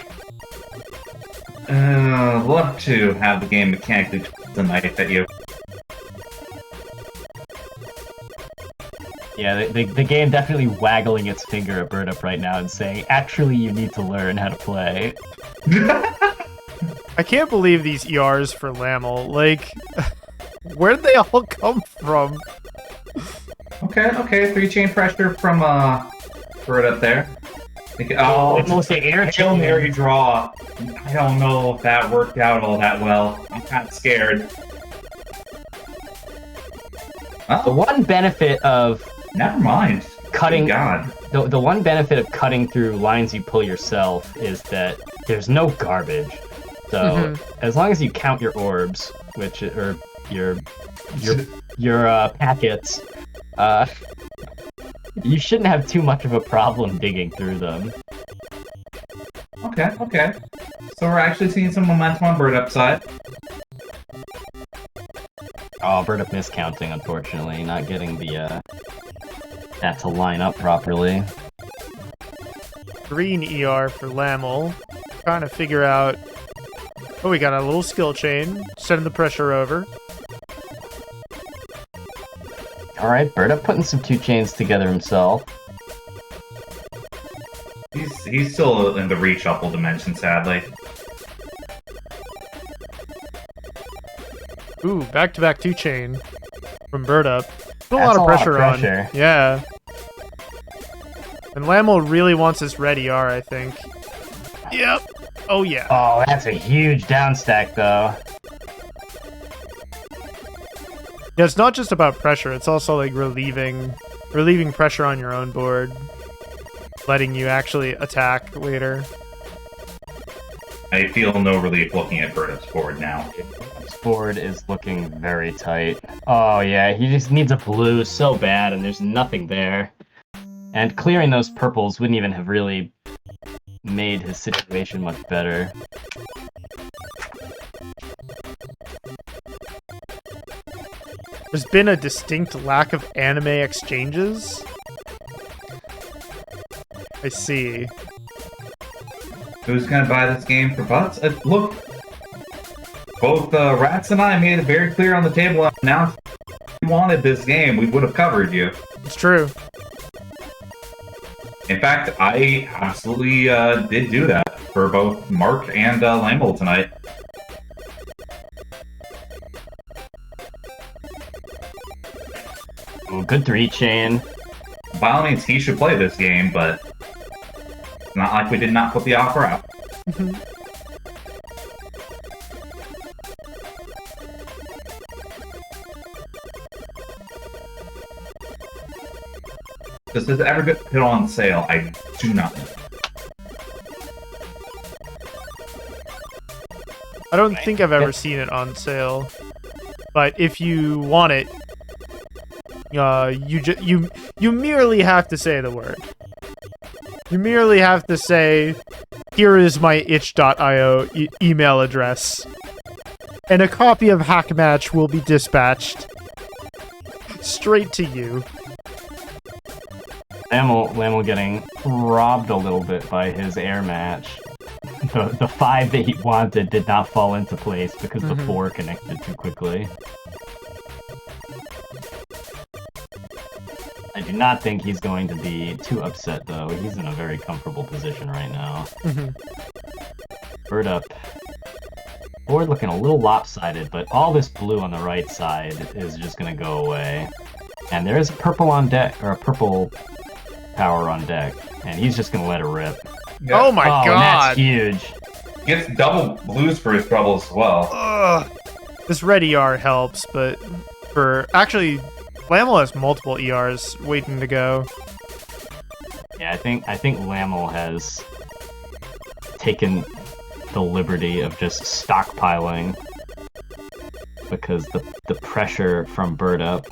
Love to have the game mechanically the knife at you. Yeah, the game definitely waggling its finger at birdup right now and saying, actually, you need to learn how to play. I can't believe these ERs for laml. Like, where'd they all come from? Okay, 3-chain pressure from birdup there. Almost the air Hail Mary draw. I don't know if that worked out all that well. I'm kind of scared. The one benefit of Never mind. cutting God. the one benefit of cutting through lines you pull yourself is that there's no garbage. So as long as you count your orbs, which or your packets, you shouldn't have too much of a problem digging through them. Okay. So we're actually seeing some momentum on birdup side. Oh, birdup miscounting, unfortunately, not getting the that to line up properly. Green ER for laml. Trying to figure out... Oh, we got a little skill chain. Sending the pressure over. Alright, birdup putting some 2 chains together himself. He's still in the reshuffle dimension, sadly. Ooh, back-to-back 2-chain from birdup. A That's lot of a pressure lot of on. pressure. Yeah. And laml really wants this red ER, I think. Yep. Oh, yeah. Oh, that's a huge downstack, though. Yeah, it's not just about pressure. It's also like relieving pressure on your own board, letting you actually attack later. I feel no relief looking at birdup's board now. This board is looking very tight. Oh yeah, he just needs a blue so bad, and there's nothing there. And clearing those purples wouldn't even have really made his situation much better. There's been a distinct lack of anime exchanges. I see. Who's gonna buy this game for butts? Look, both Ratttz and I made it very clear on the table and announced if you wanted this game, we would have covered you. It's true. In fact, I absolutely did do that for both Mark and laml tonight. Ooh, good 3-chain. By all means, he should play this game, but it's not like we did not put the offer out. Does this ever get put on sale? I do not know. I don't think I've ever seen it on sale. But if you want it, you merely have to say the word. You merely have to say, "Here is my itch.io email address," and a copy of Hackmatch will be dispatched straight to you. Laml getting robbed a little bit by his air match. The 5 that he wanted did not fall into place because the 4 connected too quickly. I do not think he's going to be too upset, though. He's in a very comfortable position right now. birdup. Board looking a little lopsided, but all this blue on the right side is just going to go away. And there is a purple on deck, or a purple power on deck, and he's just going to let it rip. Yeah. Oh my god! And that's huge. Gets double blues for his troubles as well. Ugh. This red ER helps, but for... Actually, laml has multiple ERs waiting to go. Yeah, I think laml has taken the liberty of just stockpiling because the pressure from birdup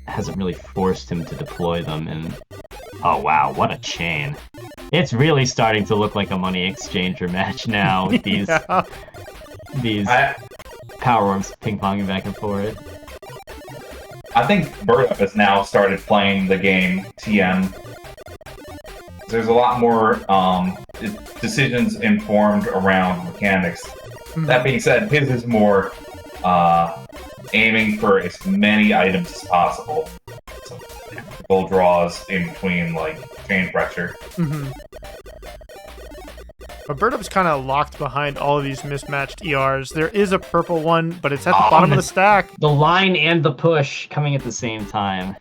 hasn't really forced him to deploy them. And oh wow, what a chain! It's really starting to look like a money exchanger match now with these power orbs ping-ponging back and forth. I think birdup has now started playing the game TM. There's a lot more decisions informed around mechanics. That being said, his is more aiming for as many items as possible. So, full draws in between, like, chain pressure. But birdup's kind of locked behind all of these mismatched ERs. There is a purple one, but it's at the bottom of the stack. The line and the push coming at the same time.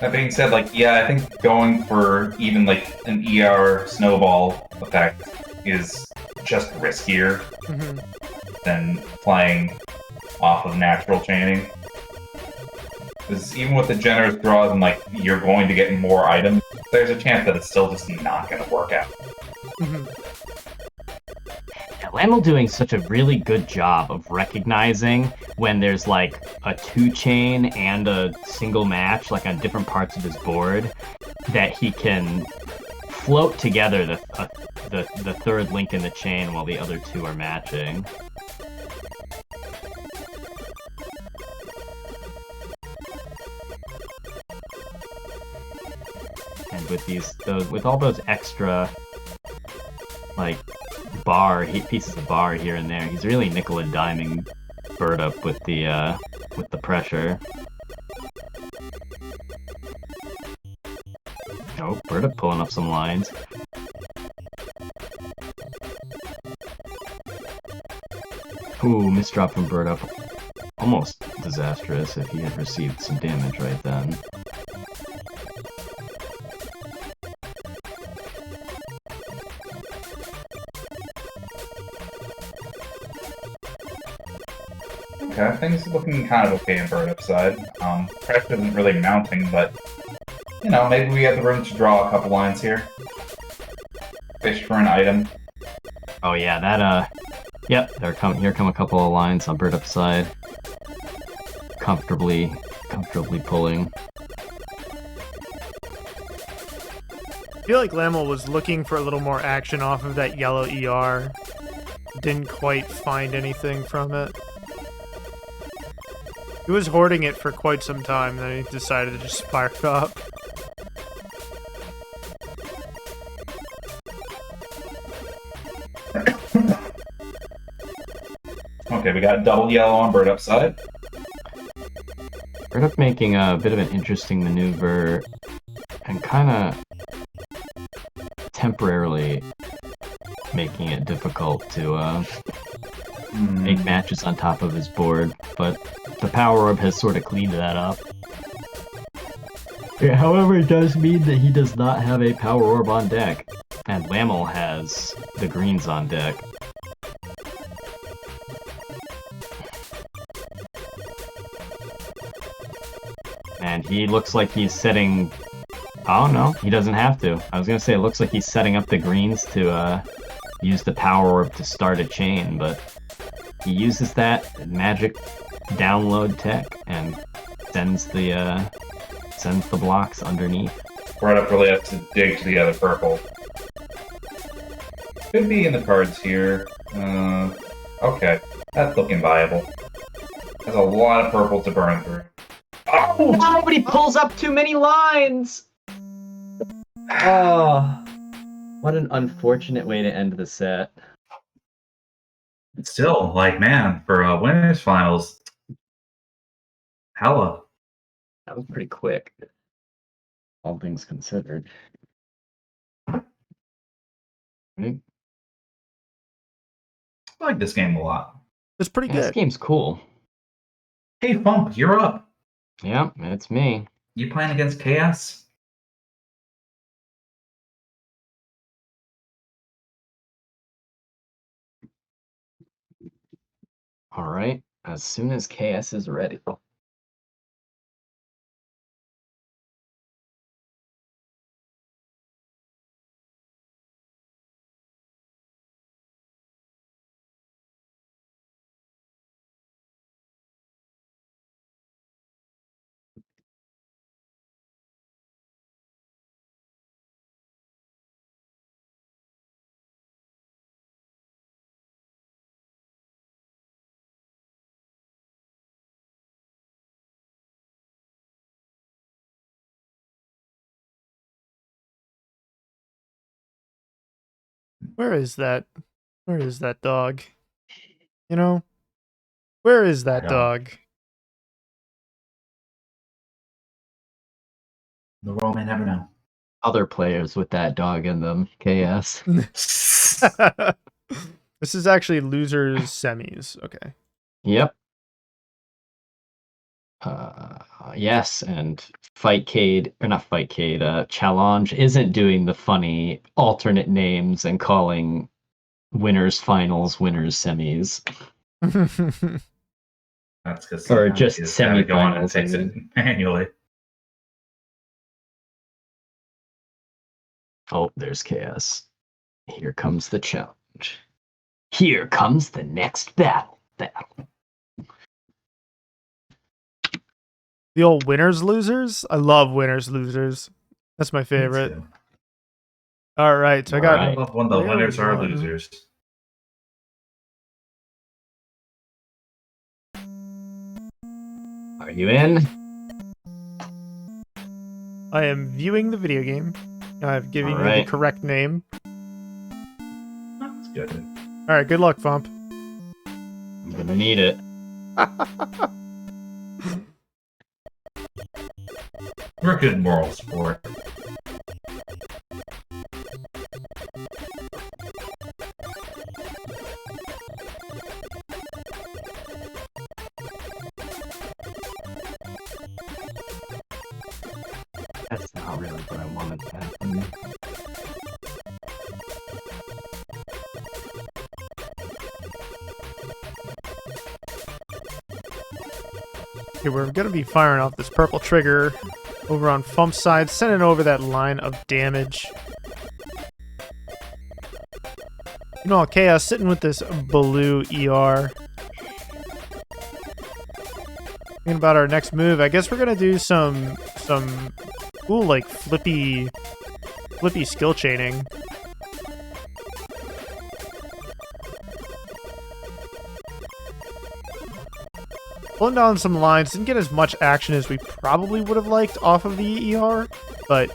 That being said, like, yeah, I think going for even, like, an ER snowball effect is just riskier than playing off of natural chaining. Because even with the generous draws and, like, you're going to get more items, there's a chance that it's still just not going to work out. laml doing such a really good job of recognizing when there's like a 2-chain and a single match, like on different parts of his board, that he can float together the third link in the chain while the other two are matching. And with all those extra like pieces of bar here and there, he's really nickel and diming birdup with the pressure. Oh, birdup pulling up some lines. Ooh, misdrop from birdup. Almost disastrous if he had received some damage right then. Okay, things are looking kind of okay on birdup's side. Pressure isn't really mounting, but, you know, maybe we have the room to draw a couple lines here. Fish for an item. Oh yeah, that yep, here come a couple of lines on birdup's side. Comfortably pulling. I feel like laml was looking for a little more action off of that yellow ER. Didn't quite find anything from it. He was hoarding it for quite some time, then he decided to just fire it up. Okay, we got double yellow on birdup's side. birdup making a bit of an interesting maneuver and kind of temporarily making it difficult to make matches on top of his board, but the power orb has sort of cleaned that up. Yeah, however, it does mean that he does not have a power orb on deck, and laml has the greens on deck. And he looks like he's setting... Oh no, he doesn't have to. I was gonna say it looks like he's setting up the greens to use the power orb to start a chain, but he uses that magic download tech and sends the blocks underneath. Birdup really has to dig to the other purple. Could be in the cards here. Okay, that's looking viable. There's a lot of purple to burn through. Oh, nobody pulls up too many lines! Oh, what an unfortunate way to end the set. Still, like, man, for winners finals, hella. That was pretty quick, all things considered. I like this game a lot. It's pretty Yeah, this good. game's cool. Hey, Funk, you're up. Yeah, it's me. You playing against Chaos? All right, as soon as KS is ready. Where is that? Where is that dog? You know? Where is that I don't. dog? The world may never know. Other players with that dog in them, KS. This is actually losers semis. Okay. Yep. Yes, and Challenge isn't doing the funny alternate names and calling winners finals, winners semis. That's because Or just go on and semifinals, fix it manually. Oh, there's KS. Here comes the challenge. Here comes the next battle. The old winners losers. I love winners losers. That's my Me favorite. too. All right, so I I got love when the player winners are one. losers. Are you in? I am viewing the video game. I've given you the Alright. correct name. That's good. All right, good luck, Fump. I'm gonna need it. We're a good moral sport. That's not really what I wanted to happen. Okay, we're gonna be firing off this purple trigger over on Fump's side, sending over that line of damage. You know, Chaos sitting with this blue ER. Thinking about our next move, I guess we're gonna do some cool like flippy skill chaining. Pulling down some lines, didn't get as much action as we probably would have liked off of the ER, but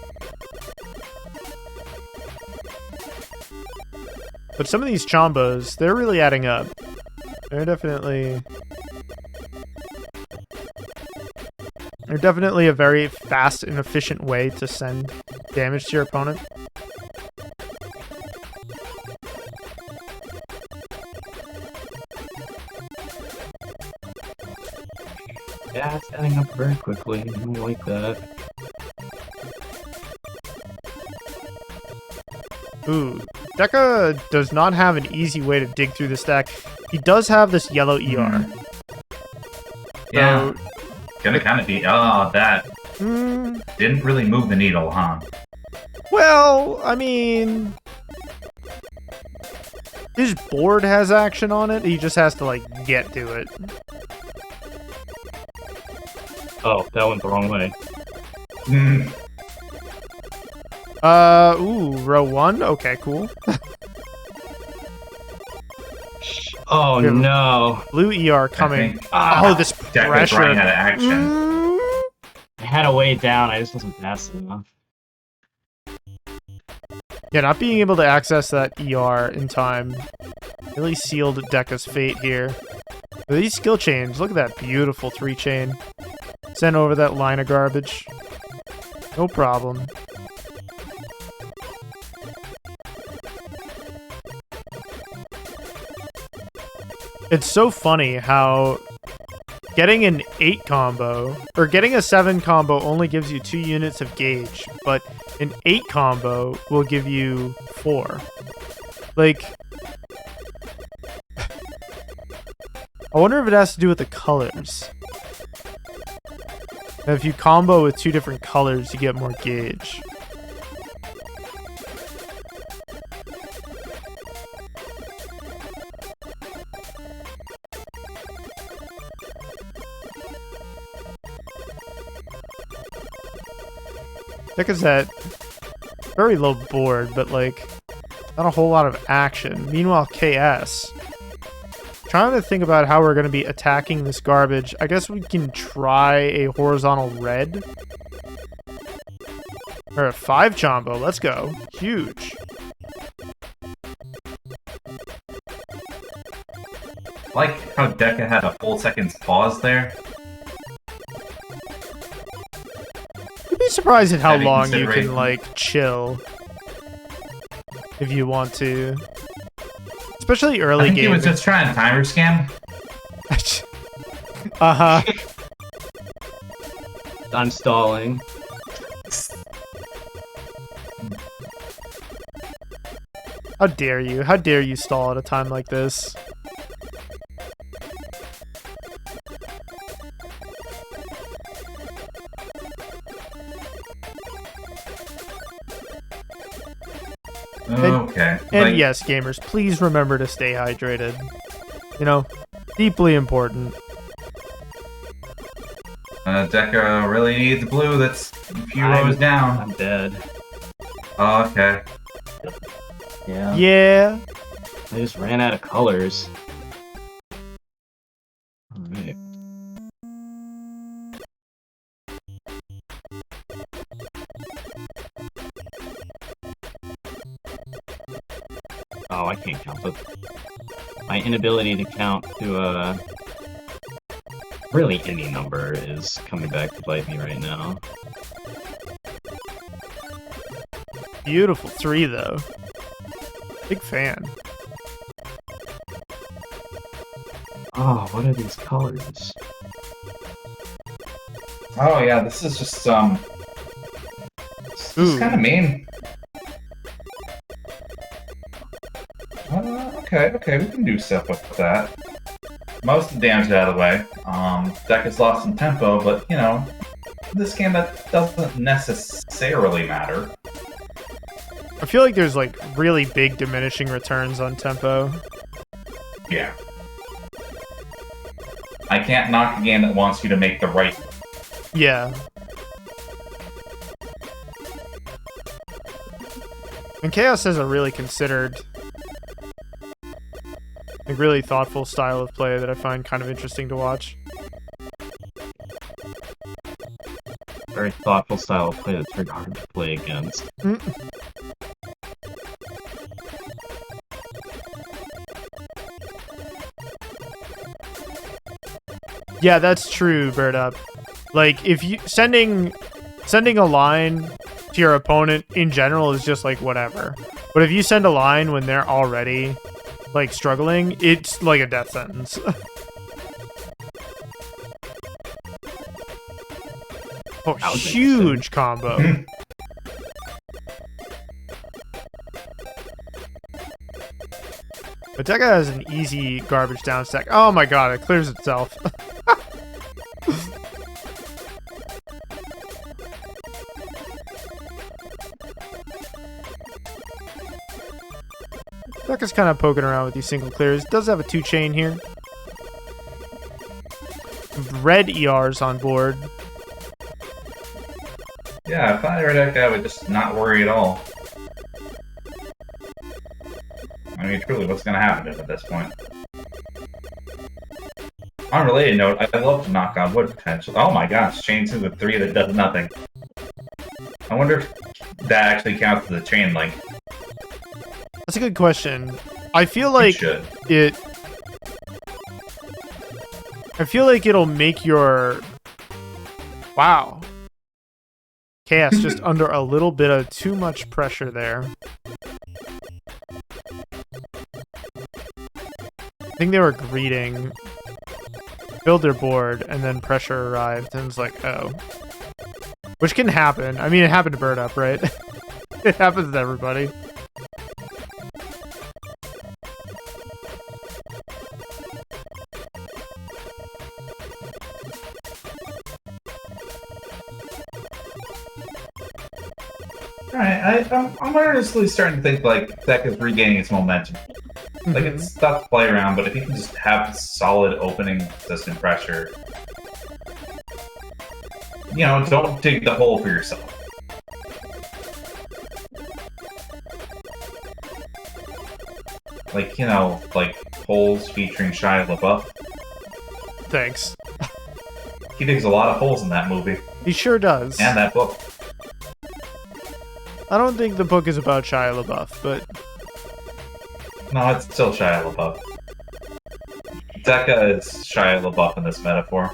some of these chombos, they're really adding up. They're definitely a very fast and efficient way to send damage to your opponent. Yeah, it's adding up very quickly. I don't like that. Ooh, Deka does not have an easy way to dig through the stack. He does have this yellow ER. Yeah. Gonna kind of be, that Hmm. didn't really move the needle, huh? Well, I mean, his board has action on it. He just has to like get to it. Oh, that went the wrong way. Ooh, row one. Okay, cool. Oh Yeah. No! Blue ER coming. think- Oh, this Deka's pressure. running out of action. Mm. I had a way down, I just wasn't fast enough. Yeah, not being able to access that ER in time really sealed Deka's fate here. But these skill chains, look at that beautiful 3-chain. Send over that line of garbage. No problem. It's so funny how getting an 8 combo, or getting a 7 combo only gives you 2 units of gauge, but an 8 combo will give you 4. Like, I wonder if it has to do with the colors. And if you combo with 2 different colors, you get more gauge. Deka's at very low board, but like not a whole lot of action. Meanwhile, KS trying to think about how we're going to be attacking this garbage. I guess we can try a horizontal red or a 5 combo. Let's go. Huge. I like how Deka had a full second's pause there. You'd be surprised at how Heavy long you can consideration. like chill if you want to, especially I early think he game. was just trying to timer scam. Uh-huh. I'm stalling. How dare you? How dare you stall at a time like this? Okay. And Like, yes, gamers, please remember to stay hydrated. You know, deeply important. Deka really needs blue that's a few rows down. I'm dead. Oh, okay. Yeah. Yeah. I just ran out of colors. Alright. Oh, I can't count, but my inability to count to really any number is coming back to bite me right now. Beautiful 3, though. Big fan. Oh, what are these colors? Oh yeah, this is just this is Ooh. kind of mean. Okay, we can do stuff with that. Most of the damage out of the way. Deka's lost some tempo, but you know, this game that doesn't necessarily matter. I feel like there's like really big diminishing returns on tempo. Yeah. I can't knock a game that wants you to make the right. Yeah. And Chaos has a really considered, like really thoughtful style of play that I find kind of interesting to watch. Very thoughtful style of play that's very hard to play against. Yeah, that's true, birdup. Like if you sending a line to your opponent in general is just like whatever. But if you send a line when they're already like struggling, it's like a death sentence. Oh, That was huge combo. But Deka has an easy garbage down stack. Oh my god, it clears itself. Deka's kind of poking around with these single clears. Does have a 2-chain here. Red ER's on board. Yeah, if I were Deka, I would just not worry at all. I mean, truly, what's going to happen to him at this point? On a related note, I love to knock on wood potential. Oh my gosh, chain 2 with 3 that does nothing. I wonder if that actually counts as a chain link. That's a good question. I feel like Should. I feel like it'll make your... Wow. Chaos just under a little bit of too much pressure there. I think they were greeting, build their board, and then pressure arrived, and it's like, oh. Which can happen. I mean, it happened to birdup, right? It happens to everybody. Alright, I'm earnestly starting to think like Deka's regaining its momentum. Like it's tough to play around, but if you can just have solid opening consistent pressure, you know, don't dig the hole for yourself. Like, you know, like holes featuring Shia LaBeouf. Thanks. He digs a lot of holes in that movie. He sure does. And that book. I don't think the book is about Shia LaBeouf, but... No, it's still Shia LaBeouf. Deka is Shia LaBeouf in this metaphor.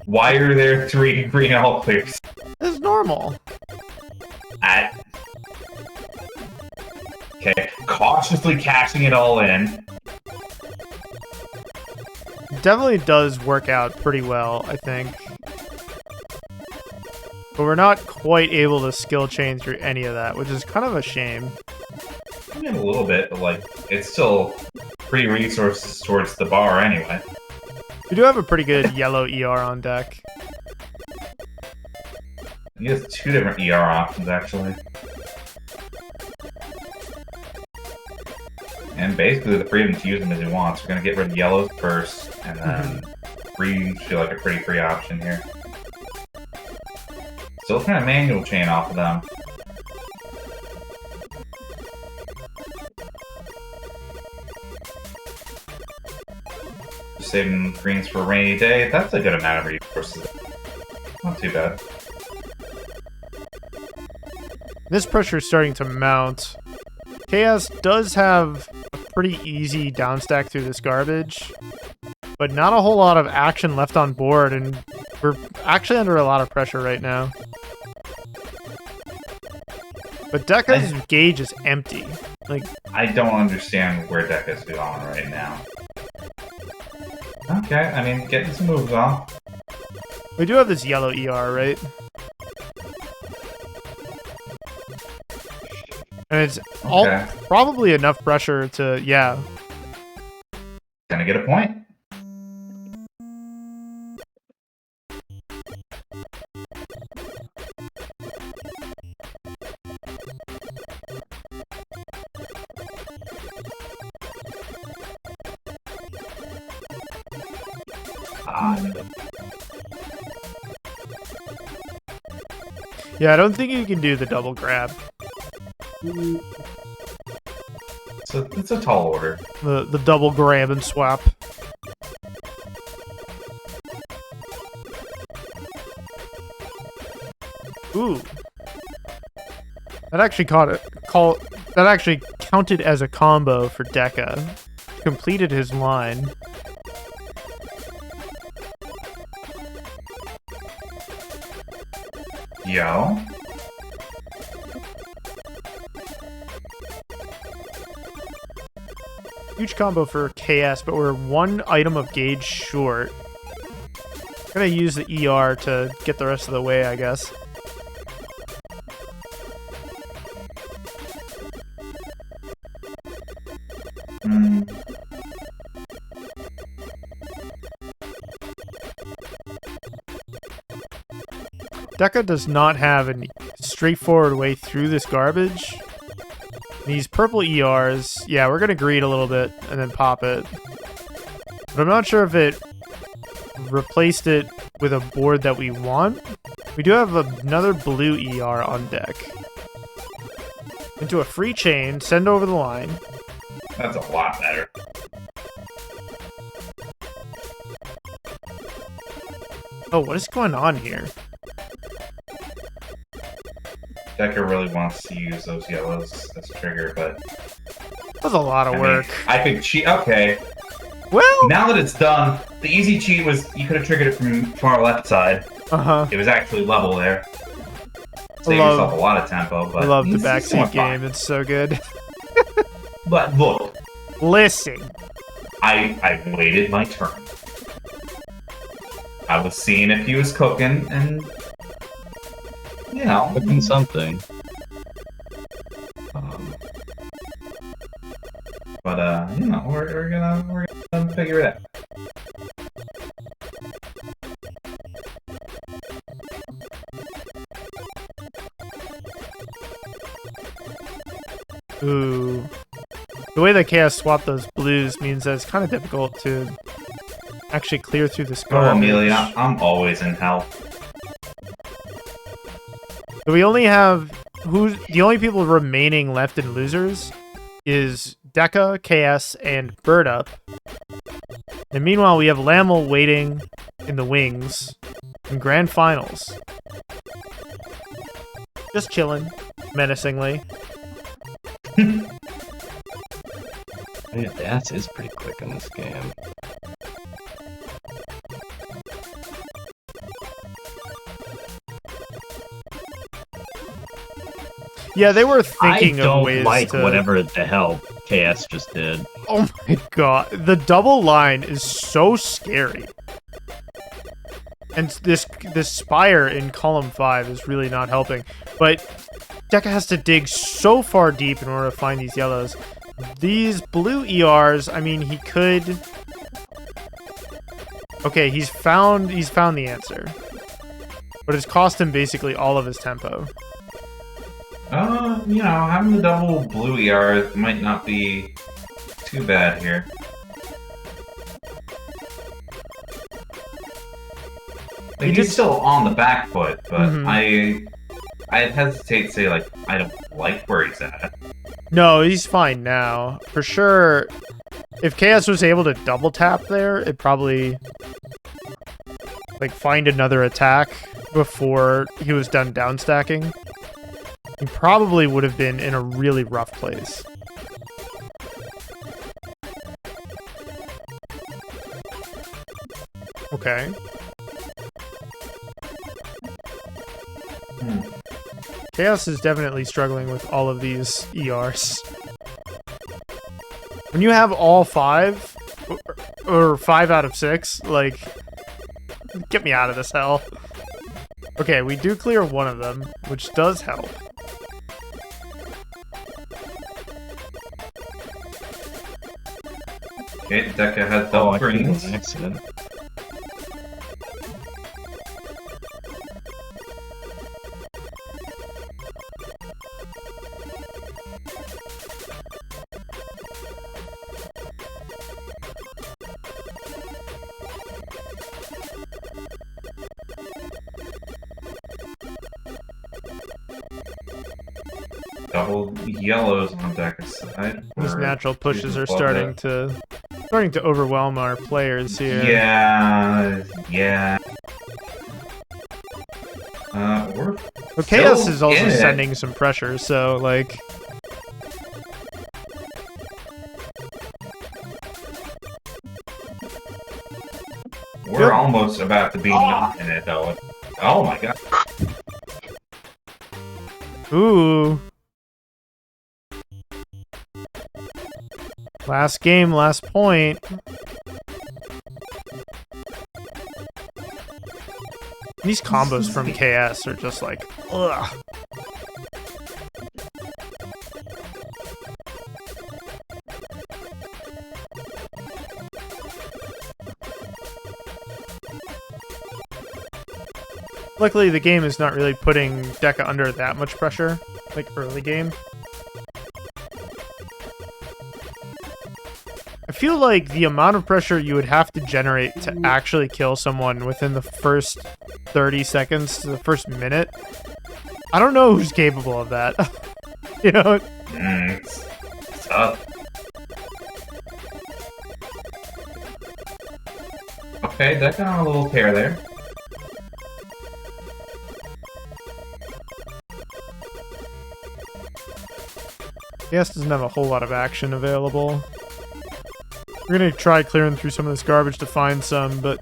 Why are there 3 green all clears? It's normal. Okay, cautiously cashing it all in. Definitely does work out pretty well, I think. But we're not quite able to skill chain through any of that, which is kind of a shame. I mean, a little bit, but like, it's still free resources towards the bar anyway. We do have a pretty good yellow ER on deck. He has 2 different ER options, actually. And basically the freedom to use them as he wants. We're going to get rid of yellows first, and then greens feel like a pretty free option here. Still trying to manual chain off of them. Saving greens for a rainy day. That's a good amount of resources. Not too bad. This pressure is starting to mount. Chaos does have a pretty easy downstack through this garbage, but not a whole lot of action left on board, and we're actually under a lot of pressure right now. But Deka's gauge is empty. Like, I don't understand where Deka's going right now. Okay, I mean, getting some moves off. we do have this yellow ER, right? And it's all probably enough pressure to, yeah. Gonna get a point. Yeah, I don't think you can do the double grab. So it's a tall order. The double grab and swap. Ooh. That actually that actually counted as a combo for Deka. Completed his line. Yo. Huge combo for KS, but we're 1 item of gauge short. Gonna use the ER to get the rest of the way, I guess. Deka does not have a straightforward way through this garbage. These purple ERs, yeah, we're gonna greed a little bit and then pop it. But I'm not sure if it replaced it with a board that we want. We do have another blue ER on deck. Into a free chain, send over the line. That's a lot better. Oh, what is going on here? Deka really wants to use those yellows as a trigger, but... That was a lot of work. I could cheat. Okay. Well... Now that it's done, the easy cheat was you could have triggered it from our left side. Uh-huh. It was actually level there. Save yourself a lot of tempo, but... I love the backseat game. It's so good. But look. Listen. I waited my turn. I was seeing if he was cooking, and... You know. Cooking something. But, you know, we're gonna figure it out. Ooh. The way that Chaos swapped those blues means that it's kind of difficult to actually clear through this Oh, garbage. Amelia, I'm always in hell. So we only have the only people remaining left in losers is Deka, KS, and birdup. And meanwhile, we have laml waiting in the wings in grand finals. Just chilling, menacingly. Yeah, Ratttz is pretty quick in this game. Yeah, they were thinking I don't of ways like to... whatever the hell KS just did. Oh my god, the double line is so scary. And this spire in column 5 is really not helping. But Deka has to dig so far deep in order to find these yellows. These blue ERs, I mean, he could... Okay, he's found the answer. But it's cost him basically all of his tempo. You know, having the double blue ER might not be too bad here. Like, he's still on the back foot, but I'd hesitate to say, like, I don't like where he's at. No, he's fine now. For sure, if KS was able to double tap there, it'd probably like find another attack before he was done down stacking. He probably would have been in a really rough place. Okay. Chaos is definitely struggling with all of these ERs. When you have all 5, or 5 out of 6, like, get me out of this hell. Okay, we do clear one of them, which does help. Okay, Deka has double greens. Accident. Double yellows on Deka's side. These Or natural pushes are above starting that. to overwhelm our players here. Yeah. We're But Chaos still is also in it. sending some pressure, so like We're almost about to be not in it, though. Oh my god. ooh. Last game, last point. These combos from KS are just like, ugh. Luckily, the game is not really putting Deka under that much pressure, like early game. I feel like the amount of pressure you would have to generate to actually kill someone within the first 30 seconds to the first minute, I don't know who's capable of that. You know? It's tough. Okay, Deka on a little tear there. Gas doesn't have a whole lot of action available. We're gonna try clearing through some of this garbage to find some, but...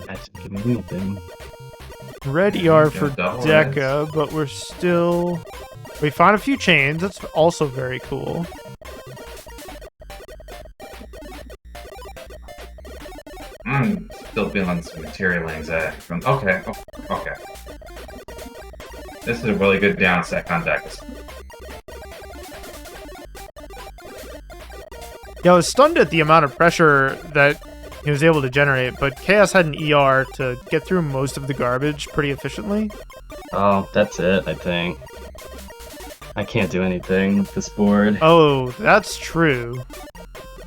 That's anything. Red ER for double Deka, but we're still... We found a few chains, that's also very cool. I'm still feeling some material anxiety from. Okay. This is a really good down set on Deka. Yeah, I was stunned at the amount of pressure that he was able to generate, but Chaos had an ER to get through most of the garbage pretty efficiently. Oh, that's it, I think. I can't do anything with this board. Oh, that's true.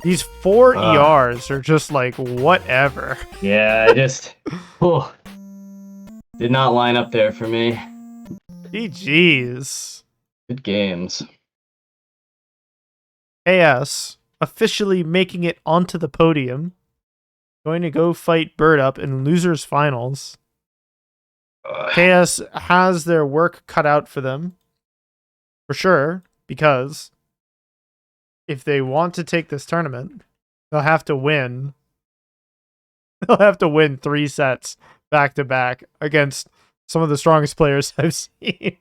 These 4 ERs are just like, whatever. Yeah, I just... oh, did not line up there for me. GG's. Good games. AS officially making it onto the podium. Going to go fight birdup in losers finals. KS has their work cut out for them. For sure, because if they want to take this tournament, they'll have to win. They'll have to win 3 sets back to back against some of the strongest players I've seen.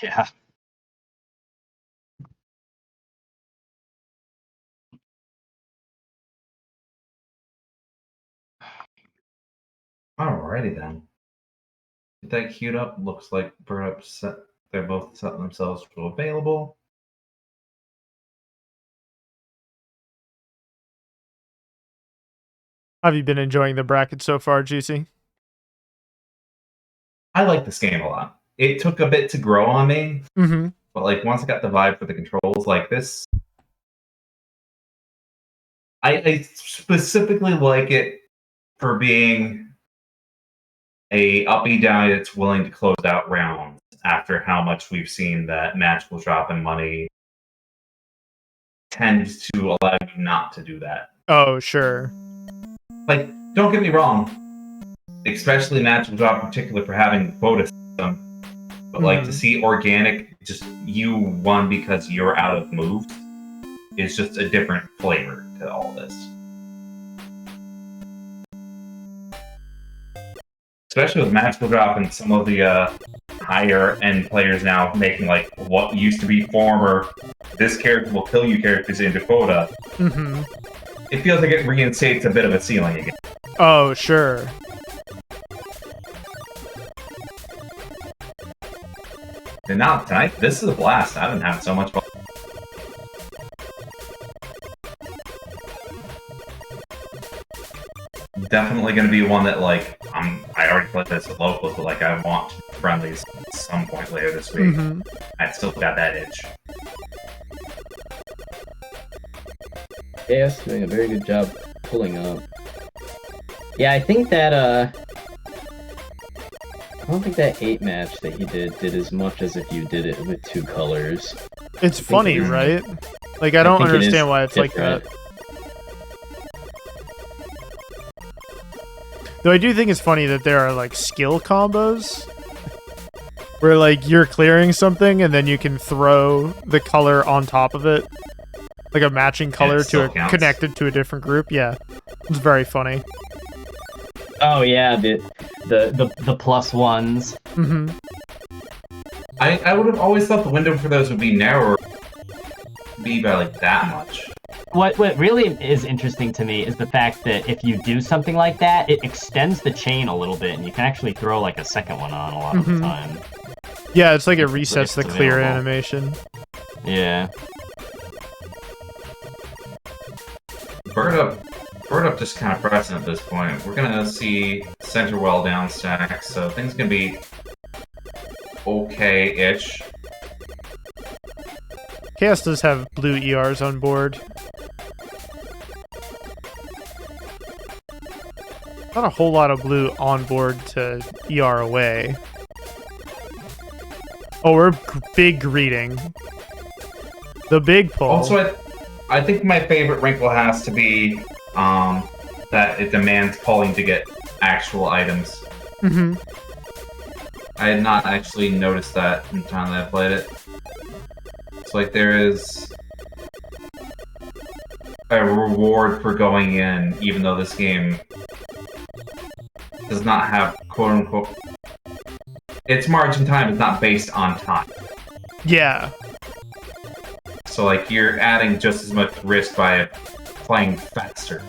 Yeah. Alrighty then. Get that queued up. Looks like birdup set. They're both setting themselves to available. Have you been enjoying the bracket so far, Juicey? I like this game a lot. It took a bit to grow on me, but like once I got the vibe for the controls, like this, I specifically like it for being a uppy down that's willing to close out rounds after how much we've seen that magical drop in money tends to allow you not to do that. Oh, sure. Like, don't get me wrong, especially magical drop in particular for having the quota system, but like to see organic, just you won because you're out of moves, is just a different flavor to all this. Especially with magical drop and some of the higher end players now making like what used to be former this character will kill you characters into quota. It feels like it reinstates a bit of a ceiling again. Oh, sure. And now tonight, this is a blast. I haven't had so much fun. Definitely going to be one that, like, I already played this at locals, but, like, I want friendlies at some point later this week. I still got that itch. KS doing a very good job pulling up. Yeah, I think that, I don't think that 8 match that he did as much as if you did it with 2 colors. It's funny, right? Like, I don't understand why it's different. Like that. Though I do think it's funny that there are, like, skill combos where, like, you're clearing something and then you can throw the color on top of it. Like a matching color connected to a different group. Yeah, it's very funny. Oh yeah, the +1s. I would have always thought the window for those would be narrower, be by like that much. What really is interesting to me is the fact that if you do something like that, it extends the chain a little bit, and you can actually throw like a second one on a lot of the time. Yeah, it's like it resets the clear animation. Yeah. birdup just kind of pressing at this point. We're gonna see center well down stack, so things can be okay-ish. Chaos does have blue ERs on board. Not a whole lot of blue on board to ER away. Oh, we're big greeting. The big pull. Also, I think my favorite wrinkle has to be that it demands pulling to get actual items. I had not actually noticed that in the time that I played it. It's like there is a reward for going in, even though this game does not have quote-unquote... Its margin time is not based on time. Yeah. So, like, you're adding just as much risk by playing faster.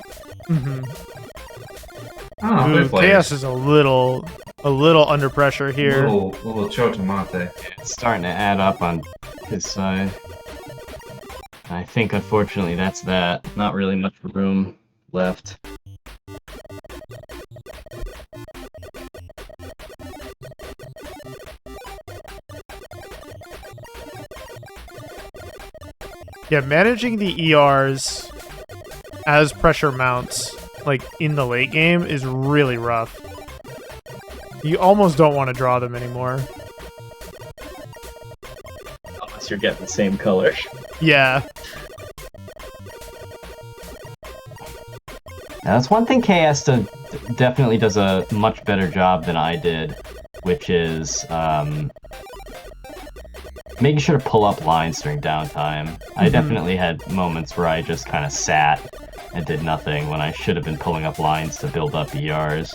Oh, Ooh, good players. KS is a little under pressure here. Little chotomate. It's starting to add up on his side. I think, unfortunately, that's that. Not really much room left. Yeah, managing the ERs as pressure mounts, like in the late game, is really rough. You almost don't want to draw them anymore. Unless you're getting the same color. Yeah. Now, that's one thing KS definitely does a much better job than I did, which is making sure to pull up lines during downtime. I definitely had moments where I just kind of sat and did nothing when I should have been pulling up lines to build up ERs.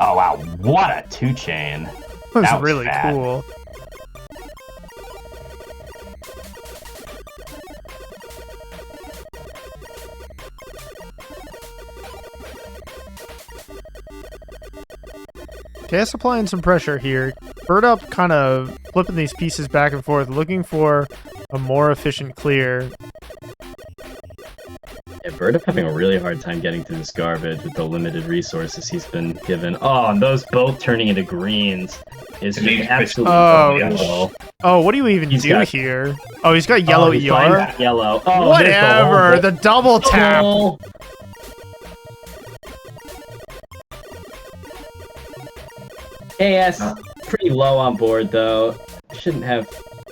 Oh wow, what a 2-chain! That's That was really fat. cool. KS applying some pressure here. Birdup kind of flipping these pieces back and forth, looking for a more efficient clear. Yeah, birdup having a really hard time getting through this garbage with the limited resources he's been given. Oh, and those both turning into greens is just absolutely Oh, oh, what do you even do here? Oh, he's got yellow he's ER? flying back yellow. Oh, Whatever, the double tap! Oh. AS pretty low on board though. Shouldn't have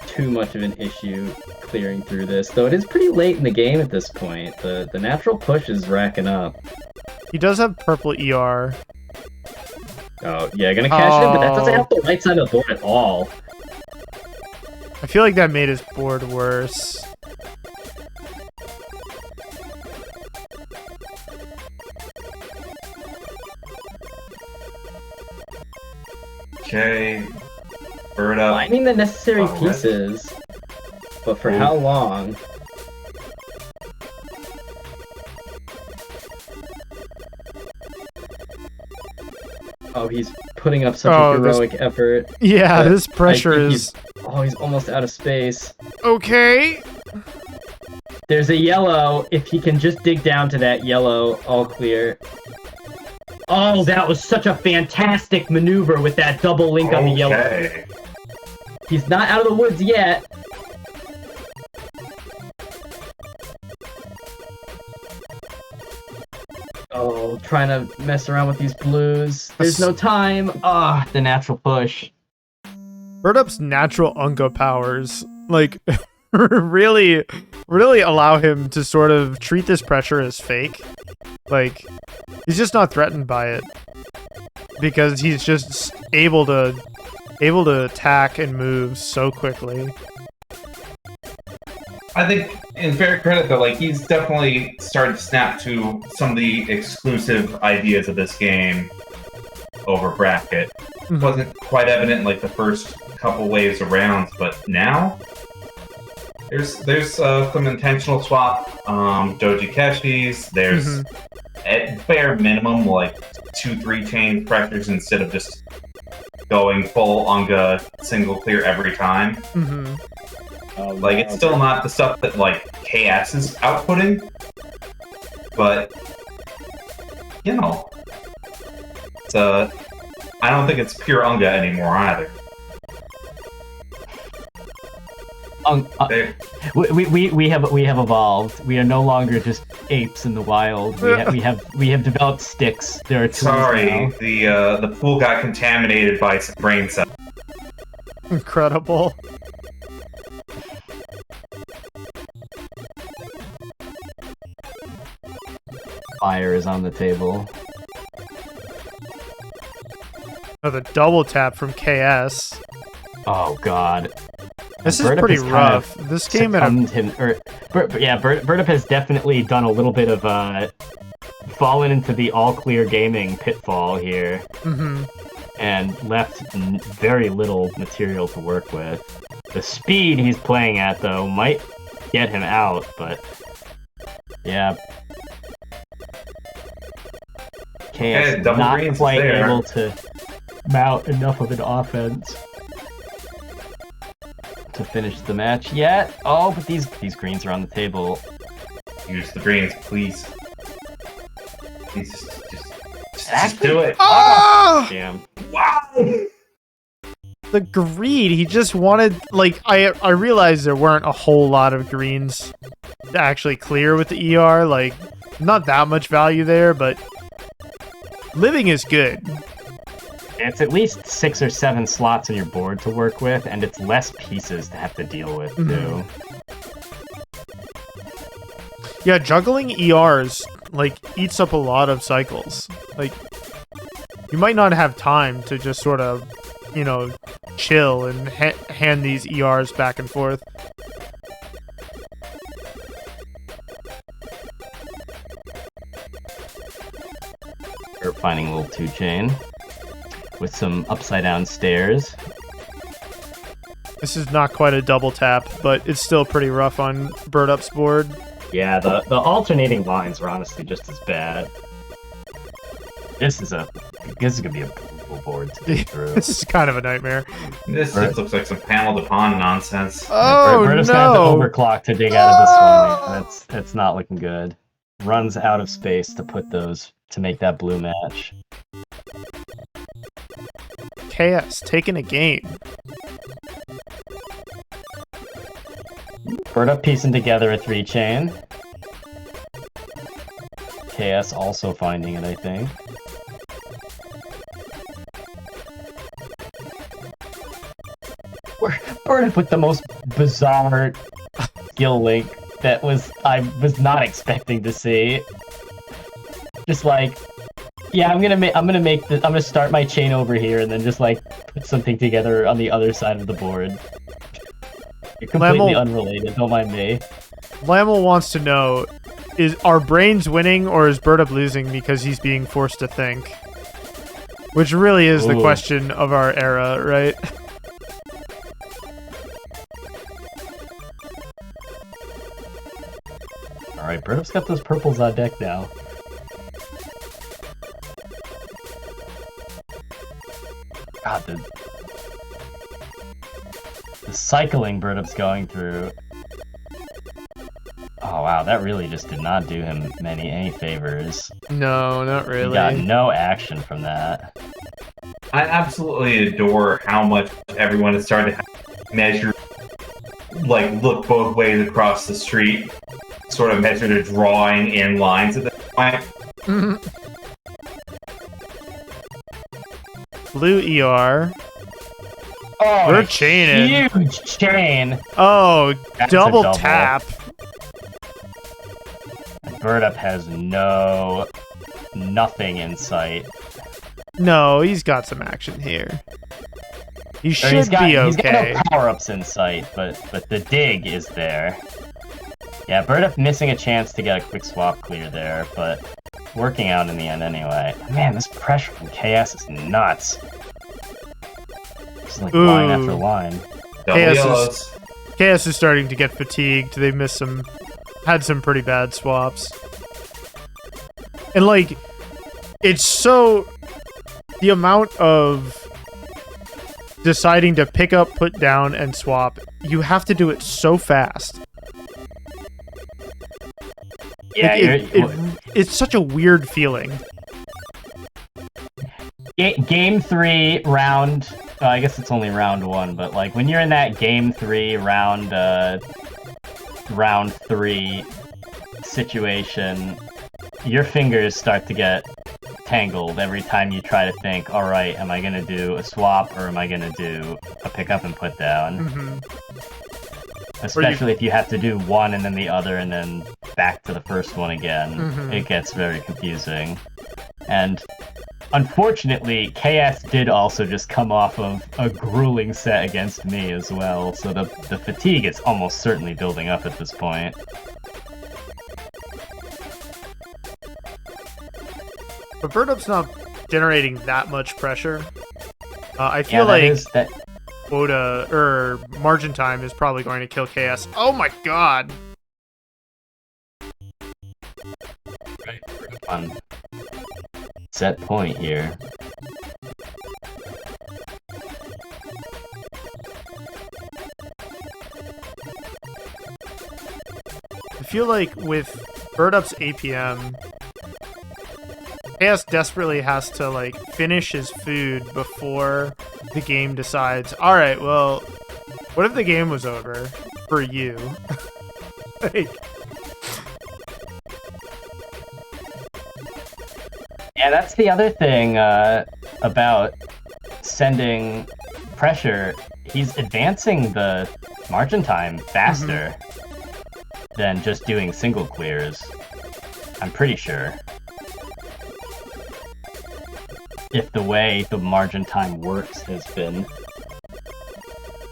too much of an issue clearing through this, though it is pretty late in the game at this point. The natural push is racking up. He does have purple ER. Oh yeah, gonna cash in, but that doesn't help the right side of the board at all. I feel like that made his board worse. Okay. Birdup. Finding the necessary pieces, but for how long? Oh, he's putting up such a heroic effort. Yeah, this pressure is... Oh, he's almost out of space. Okay. There's a yellow. If he can just dig down to that yellow, all clear. Oh, that was such a fantastic maneuver with that double link on the yellow. He's not out of the woods yet. Oh, trying to mess around with these blues. There's no time. Ah, the natural push. Birdup's natural Unga powers, like, really allow him to sort of treat this pressure as fake. Like, he's just not threatened by it. Because he's just able to attack and move so quickly. I think, in fair credit, though, like, he's definitely started to snap to some of the exclusive ideas of this game over bracket. It wasn't quite evident in, like, the first couple waves of rounds, but now there's some intentional swap doji keshis. There's at bare minimum like 2-3 chain pressures instead of just going full Unga single clear every time. Like, it's still not the stuff that, like, KS is outputting, but, you know, it's, I don't think it's pure Unga anymore either. We have evolved. We are no longer just apes in the wild. We have developed sticks. There are tools Sorry, now. the pool got contaminated by some brain cells. Incredible. Fire is on the table. Oh, the double tap from KS. Oh god. This is pretty rough. This game Birdup has definitely done a little bit of fallen into the all clear gaming pitfall here, and left very little material to work with. The speed he's playing at though might get him out, but Yeah. Yeah, KS double not greens is quite there. able to mount enough of an offense to finish the match yet. Oh, but these greens are on the table. Use the greens, please. Please, just Actually- do it. Ah! Damn. Wow! The greed, he just wanted, like, I realized there weren't a whole lot of greens to actually clear with the ER, like, not that much value there, but living is good. It's at least 6 or 7 slots on your board to work with, and it's less pieces to have to deal with, too. Yeah, juggling ERs, like, eats up a lot of cycles. Like, you might not have time to just sort of, you know, chill and hand these ERs back and forth. We're finding a little 2-chain with some upside down stairs. This is not quite a double tap, but it's still pretty rough on birdup's board. Yeah, the alternating lines are honestly just as bad. This is gonna be a brutal board to get through. This is kind of a nightmare. This just looks like some panel to pond nonsense. Oh, We're just gonna have to no! overclock to dig out of this one. That's not looking good. Runs out of space to put those to make that blue match. KS taking a game. Birdup piecing together a 3-chain. KS also finding it, I think. Birdup with the most bizarre skill link that I was not expecting to see. Just like, yeah, I'm gonna start my chain over here and then just like put something together on the other side of the board. You're completely unrelated, don't mind me. laml wants to know, are brains winning or is birdup losing because he's being forced to think? Which really is the question of our era, right? Alright, Birdup's got those purples on deck now. God, the cycling Birdup's going through. Oh wow, that really just did not do him any favors. No, not He really. got no action from that. I absolutely adore how much everyone has started to measure, like, look both ways across the street, sort of measure the drawing in lines at this point. Blue ER. Oh, We're chaining. huge chain! Oh, That's a double double. tap. Birdup has nothing in sight. No, he's got some action here. He Or should he's got, be He's got okay. no power-ups in sight, but the dig is there. Yeah, Birdup missing a chance to get a quick swap clear there, but working out in the end anyway. Man, this pressure from KS is nuts. Just like line after line. Double KS is- yellows. KS is starting to get fatigued. They've had some pretty bad swaps. And like, it's so, the amount of deciding to pick up, put down, and swap, you have to do it so fast. Yeah, It's such a weird feeling. Game 3, round... I guess it's only round 1, but like when you're in that Game 3, round 3 situation, your fingers start to get tangled every time you try to think, alright, am I going to do a swap or am I going to do a pick up and put down? Especially if you have to do one and then the other and then back to the first one again. It gets very confusing. And unfortunately, KS did also just come off of a grueling set against me as well, so the fatigue is almost certainly building up at this point. But birdup's not generating that much pressure. I feel like quota or margin time is probably going to kill KS. Oh my god! Fun set point here. I feel like with birdup's APM, Chaos desperately has to like finish his food before the game decides, all right, well, what if the game was over for you? Like, yeah, that's the other thing about sending pressure. He's advancing the margin time faster than just doing single clears. I'm pretty sure. If the way the margin time works has been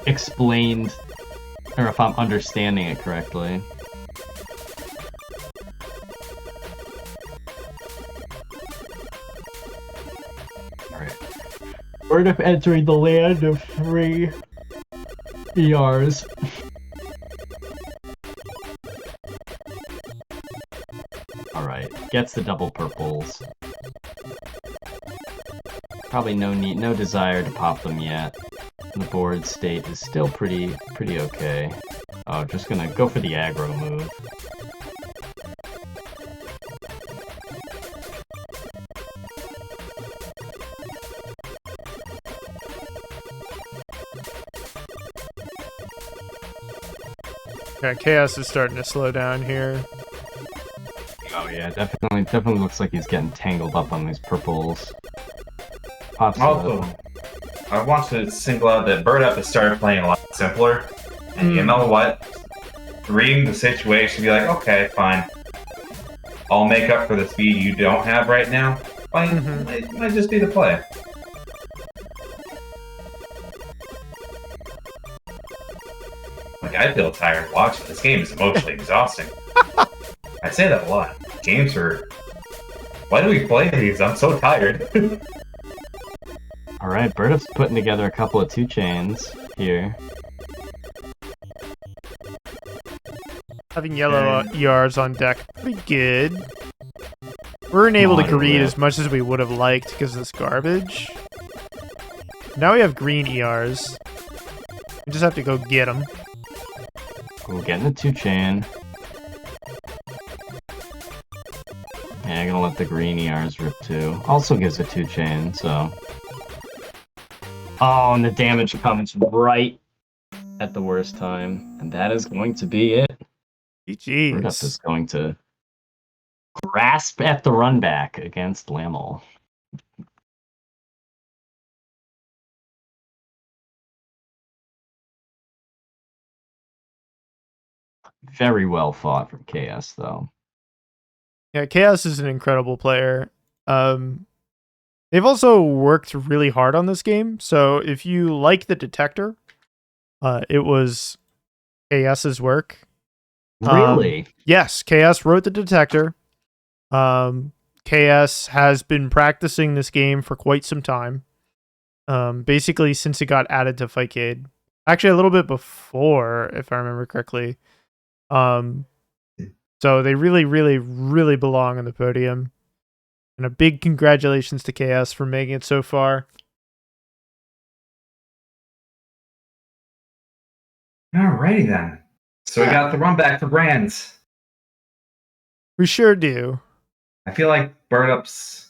explained, or if I'm understanding it correctly. Alright. Birdup entering the land of 3 ERs. Alright, gets the double purples. Probably no desire to pop them yet. The board state is still pretty okay. Oh, just gonna go for the aggro move. yeah, Chaos is starting to slow down here. Oh yeah, definitely looks like he's getting tangled up on these purples. Pops Also, I want to single out that birdup has started playing a lot simpler. And you know what? Reading the situation, be like, okay, fine. I'll make up for the speed you don't have right now. Might just be the play. Like, I feel tired watching. This game is emotionally exhausting. I say that a lot. Games are... Why do we play these? I'm so tired. Alright, birdup's putting together a couple of 2 chains here. Having yellow ERs on deck, pretty good. We weren't able to greed as much as we would have liked because of this garbage. Now we have green ERs. We just have to go get them. Cool, getting the 2 chain. Yeah, I'm gonna let the green ERs rip too. Also gives a 2 chain, so... Oh, and the damage comes right at the worst time. And that is going to be it. Birdup is going to grasp at the run back against laml. Very well fought from Chaos, though. Yeah, Chaos is an incredible player. They've also worked really hard on this game. So if you like the detector, it was KS's work. Really? Yes, KS wrote the detector. KS has been practicing this game for quite some time. Basically since it got added to Fightcade. Actually, a little bit before, if I remember correctly. So they really, really, really belong on the podium. And a big congratulations to KS for making it so far. Alrighty then. So we got the run back for brands. We sure do. I feel like birdup's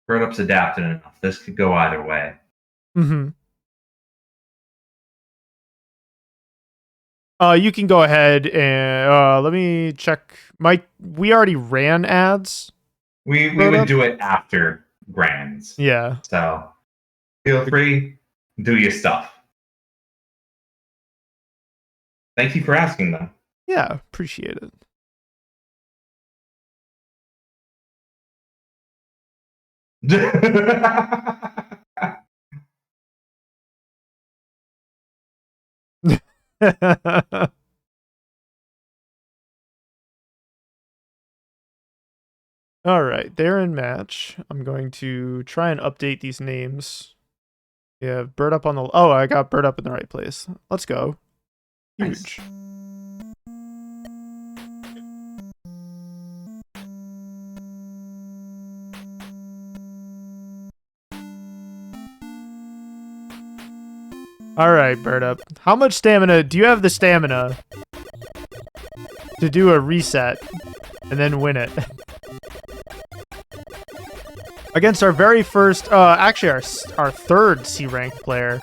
adapted enough. This could go either way. Mm-hmm. You can go ahead and let me check. We already ran ads. We would do it after grands. Yeah. So feel free, do your stuff. Thank you for asking, though. Yeah, appreciate it. All right, they're in match. I'm going to try and update these names. We have birdup on the... Oh, I got birdup in the right place. Let's go. Huge. Nice. All right, birdup. How much stamina do you have? The stamina to do a reset and then win it against our very first, actually our third C rank player.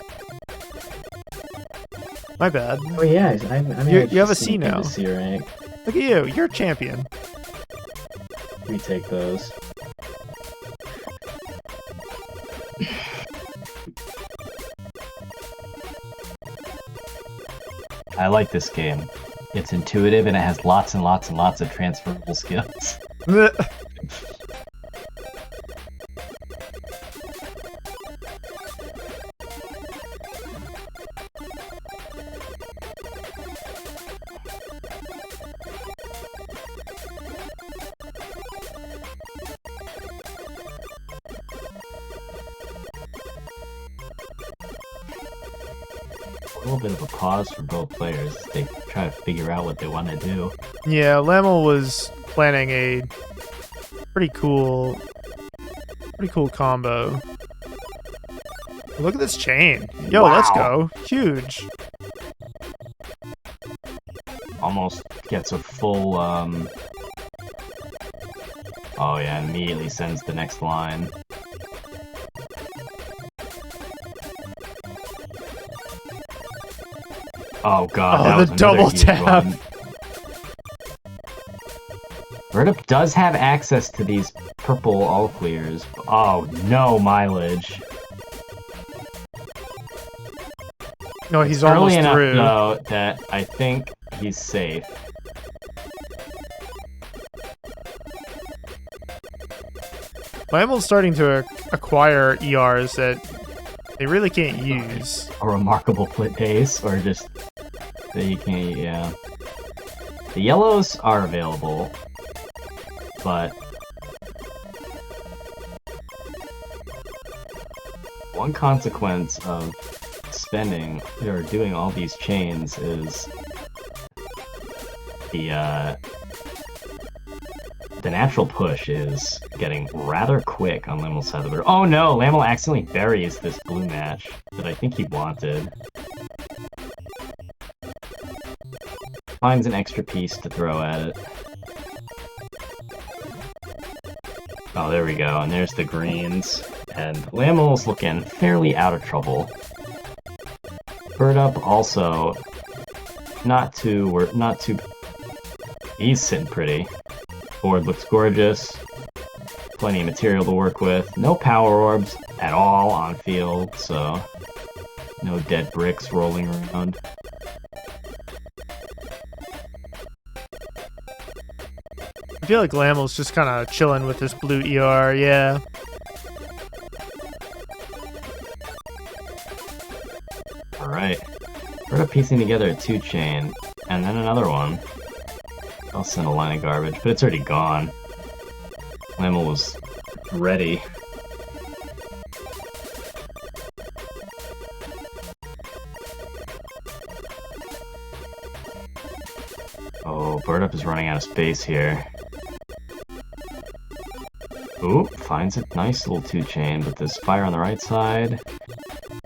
My bad. Oh yeah, I mean, You have a C now. C rank. Look at you. You're a champion. We take those. I like this game. It's intuitive and it has lots and lots and lots of transferable skills. A little bit of a pause for both players as they try to figure out what they want to do. Yeah, laml was planning a pretty cool combo. Look at this chain. Yo, Wow. Let's go. Huge. Almost gets a full, Oh yeah, immediately sends the next line. Oh god, that Oh, was the another double huge tap. one. birdup does have access to these purple all clears. Oh, no mileage. No, he's Early almost enough, through. though, that I think he's safe. laml's starting to acquire ERs that they really can't use. A remarkable flip pace, or just that you can't, yeah. The yellows are available, but one consequence of spending or doing all these chains is the natural push is getting rather quick on laml's side of the board. Oh no, laml accidentally buries this blue match that I think he wanted. Finds an extra piece to throw at it. Oh, there we go, and there's the greens. And laml's looking fairly out of trouble. birdup also not too. He's sitting pretty. Board looks gorgeous. Plenty of material to work with. No power orbs at all on field, so no dead bricks rolling around. I feel like laml's just kind of chilling with this blue ER, yeah. Alright. birdup piecing together a 2-chain, and then another one. I'll send a line of garbage, but it's already gone. laml was ready. Oh, birdup is running out of space here. Ooh, finds a nice little 2-chain, but this fire on the right side.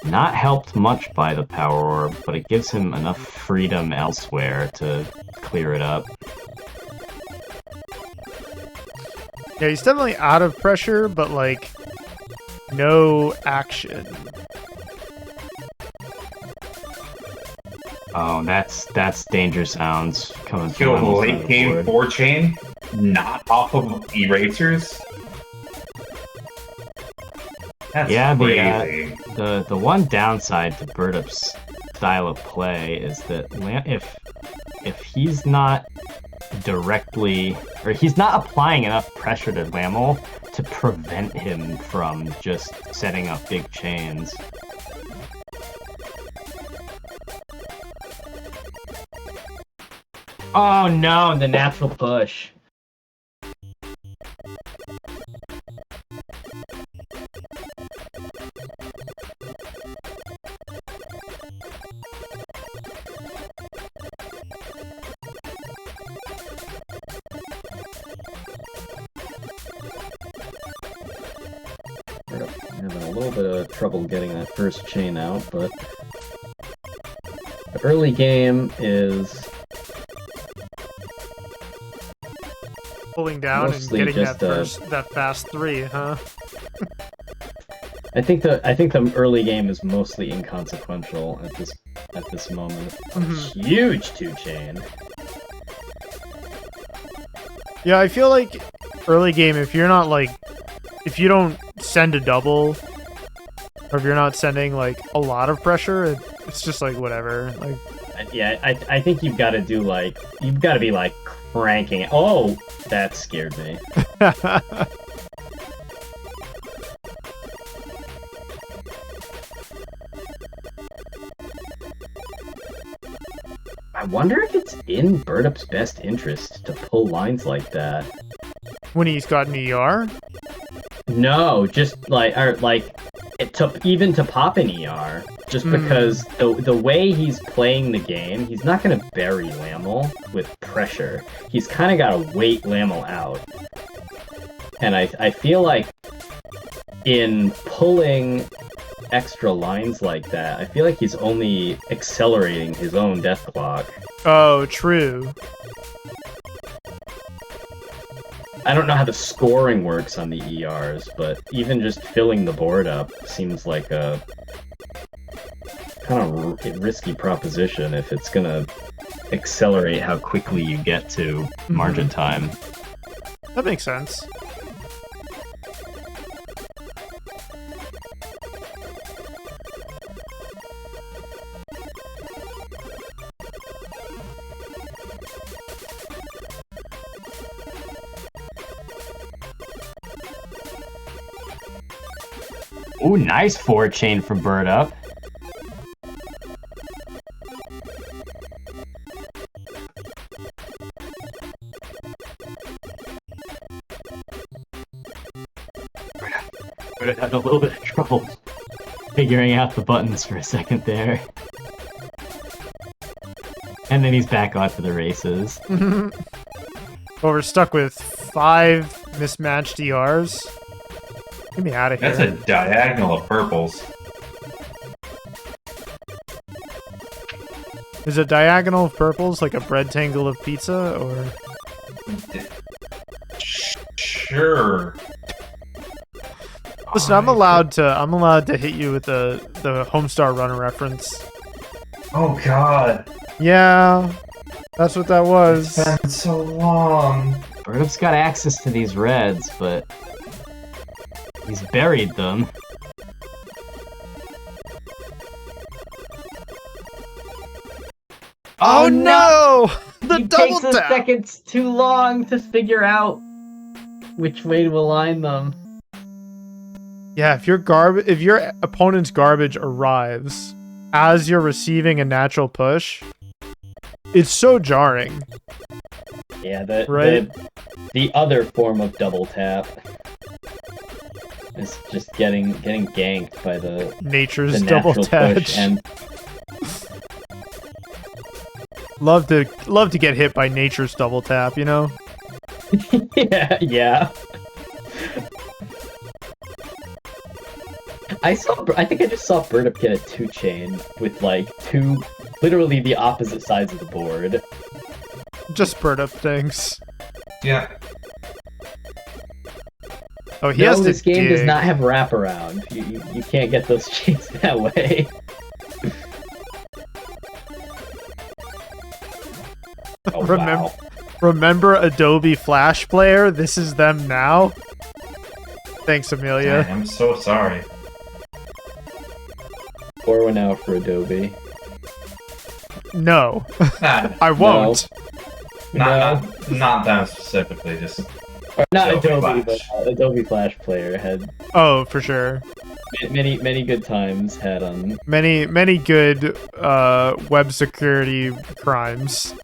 Not helped much by the power orb, but it gives him enough freedom elsewhere to clear it up. Yeah, he's definitely out of pressure, but like no action. Oh, that's danger sounds coming from Kill laml's side late of the game board. 4-chain, not off of erasers. That's Yeah, crazy. the one downside to birdup's style of play is that if he's not directly, or he's not applying enough pressure to laml to prevent him from just setting up big chains. Oh no, the natural push. Having a little bit of trouble getting that first chain out, but early game is Pulling down and mostly getting just that fast 3, huh? I think the early game is mostly inconsequential at this moment. Huge 2-chain. Yeah, I feel like early game, if you're not like, if you don't send a double, or if you're not sending like a lot of pressure, it's just like whatever. Like, yeah, I think you've got to do like, you've got to be like cranking. Oh, that scared me. I wonder if it's in birdup's best interest to pull lines like that. when he's got an ER? No, just like, or like, even to pop an ER, just because the way he's playing the game, he's not going to bury laml with pressure. He's kind of got to wait laml out. And I feel like in pulling extra lines like that, I feel like he's only accelerating his own death clock. Oh, true. I don't know how the scoring works on the ERs, but even just filling the board up seems like a kind of risky proposition if it's gonna accelerate how quickly you get to margin time. That makes sense. Ooh, nice forward chain from birdup. birdup had a little bit of trouble figuring out the buttons for a second there. And then he's back on to the races. Well, we're stuck with 5 mismatched ERs. Get me out of here. That's a diagonal of purples. Is a diagonal of purples like a rectangle of pizza, or? Sure. Listen, I'm allowed to hit you with the Homestar Runner reference. Oh God. Yeah, that's what that was. It's been so long. birdup's got access to these reds, but he's buried them. Oh no! The He double takes a tap. seconds too long to figure out which way to align them. Yeah, if your opponent's garbage arrives as you're receiving a natural push, it's so jarring. Yeah, Right? the other form of double tap is just getting ganked by the Nature's natural double tap. push, and Love to get hit by nature's double tap, you know? yeah. I think I just saw birdup get a 2-chain with like literally the opposite sides of the board. Just birdup things. Yeah. Oh, he has to this game does dig. not have wraparound. You can't get those chains that way. Oh, wow. Remember Adobe Flash Player? This is them now? Thanks, Amelia. I'm so sorry. Pour one out for Adobe. No, Not, I won't. not them specifically, just Or not Adobe Adobe, Flash. but Adobe Flash Player had Oh, for sure. many good times had on. Many good web security crimes.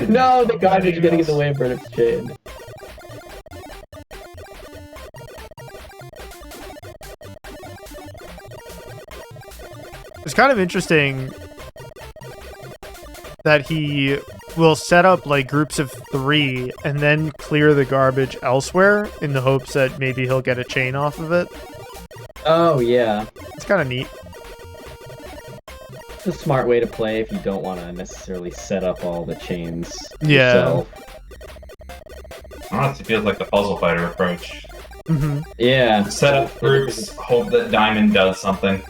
No, the garbage getting in the way of birdup's chain. It's kind of interesting that he will set up like groups of 3 and then clear the garbage elsewhere in the hopes that maybe he'll get a chain off of it. Oh yeah. It's kind of neat. It's a smart way to play if you don't want to necessarily set up all the chains Yeah. yourself. Honestly, feels like the puzzle fighter approach. Mm-hmm. Yeah. Set up groups, hope that Diamond does something.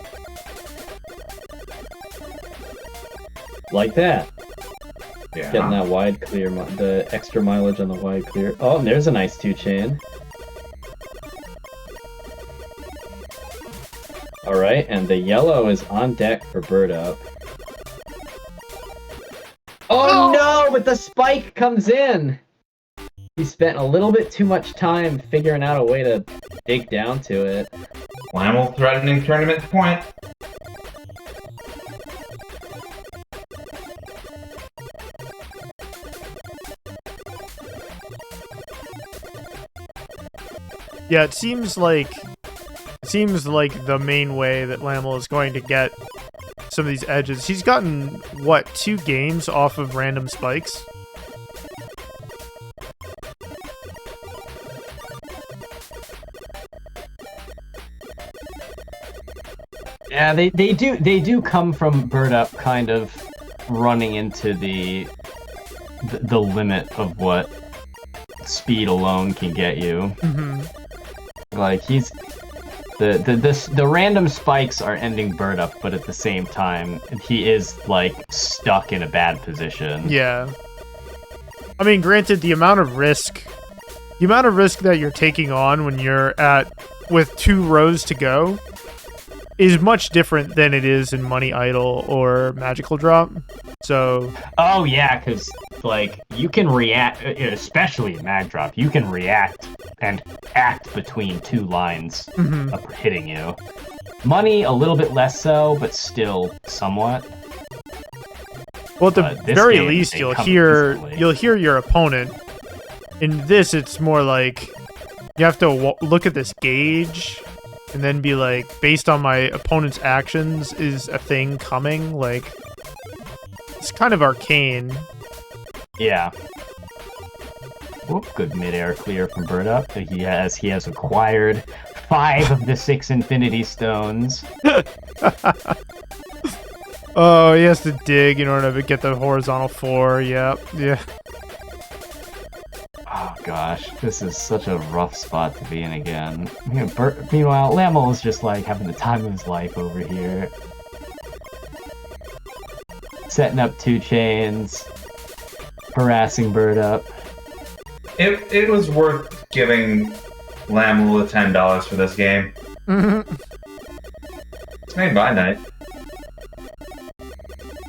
Like that. Yeah. Getting that wide clear, the extra mileage on the wide clear. Oh, and there's a nice 2-chain. Alright, and the yellow is on deck for birdup. Oh no, but the spike comes in! He spent a little bit too much time figuring out a way to dig down to it. laml threatening tournament point. Yeah, it seems like the main way that laml is going to get some of these edges. He's gotten what, 2 games off of random spikes? Yeah, they do come from birdup kind of running into the limit of what speed alone can get you. Mm-hmm. Like he's the random spikes are ending birdup, but at the same time he is like stuck in a bad position. Yeah. I mean, granted, the amount of risk that you're taking on when you're with 2 rows to go is much different than it is in Money Idol or Magical Drop. So. Oh yeah, because like you can react, especially in Mag Drop, you can react and act between 2 lines of hitting you. Money a little bit less so, but still somewhat. Well, at the very least, you'll hear your opponent. In this, it's more like you have to look at this gauge and then be like, based on my opponent's actions, is a thing coming? Like, it's kind of arcane. Yeah. Whoop, good mid-air clear from birdup. He has acquired 5 of the 6 Infinity Stones. Oh, he has to dig in order to get the horizontal 4. Yep. Yeah. Oh gosh, this is such a rough spot to be in again. Meanwhile, laml is just like having the time of his life over here. Setting up 2 chains, harassing birdup. It was worth giving laml the $10 for this game. It's made by night.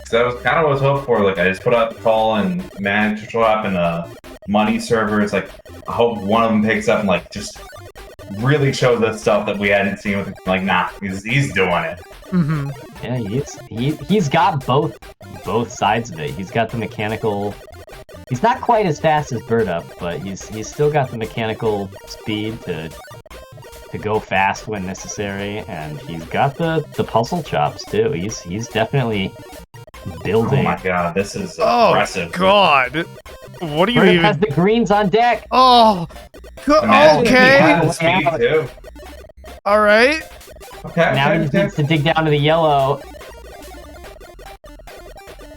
So that was kind of what I was hoping for. Like, I just put out the call and managed to show up in a money server. It's like, I hope one of them picks up and like just really shows us stuff that we hadn't seen with him. Like, nah, he's doing it. Yeah, he's got both sides of it. He's got the mechanical. He's not quite as fast as birdup, but he's still got the mechanical speed to go fast when necessary, and he's got the puzzle chops too. He's definitely building. Oh my god, this is impressive. Oh god, what do you even? Has the greens on deck. Oh, okay. Speed too. All right. Okay. Now he just needs to dig down to the yellow.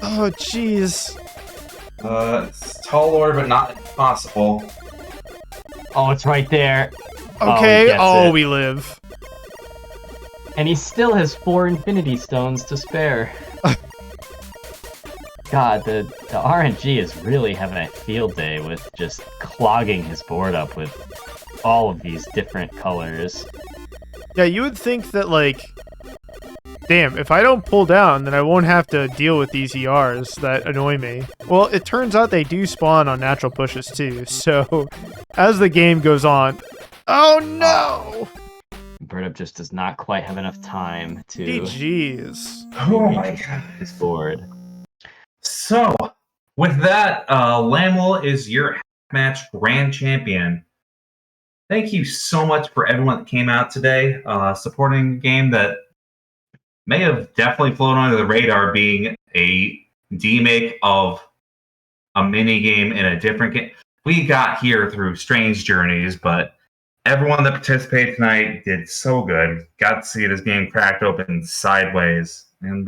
Oh jeez. It's tall order, but not impossible. Oh, it's right there. Okay. Oh, we live. And he still has 4 Infinity Stones to spare. God, the RNG is really having a field day with just clogging his board up with all of these different colors. Yeah, you would think that, like, damn, if I don't pull down, then I won't have to deal with these ERs that annoy me. Well, it turns out they do spawn on natural pushes too, so as the game goes on... Oh no! birdup just does not quite have enough time to... Jeez. Oh my god. His board. So, with that, laml is your match grand champion. Thank you so much for everyone that came out today, supporting a game that may have definitely flown under the radar, being a demake of a mini game in a different game. We got here through strange journeys, but everyone that participated tonight did so good. Got to see this game cracked open sideways, and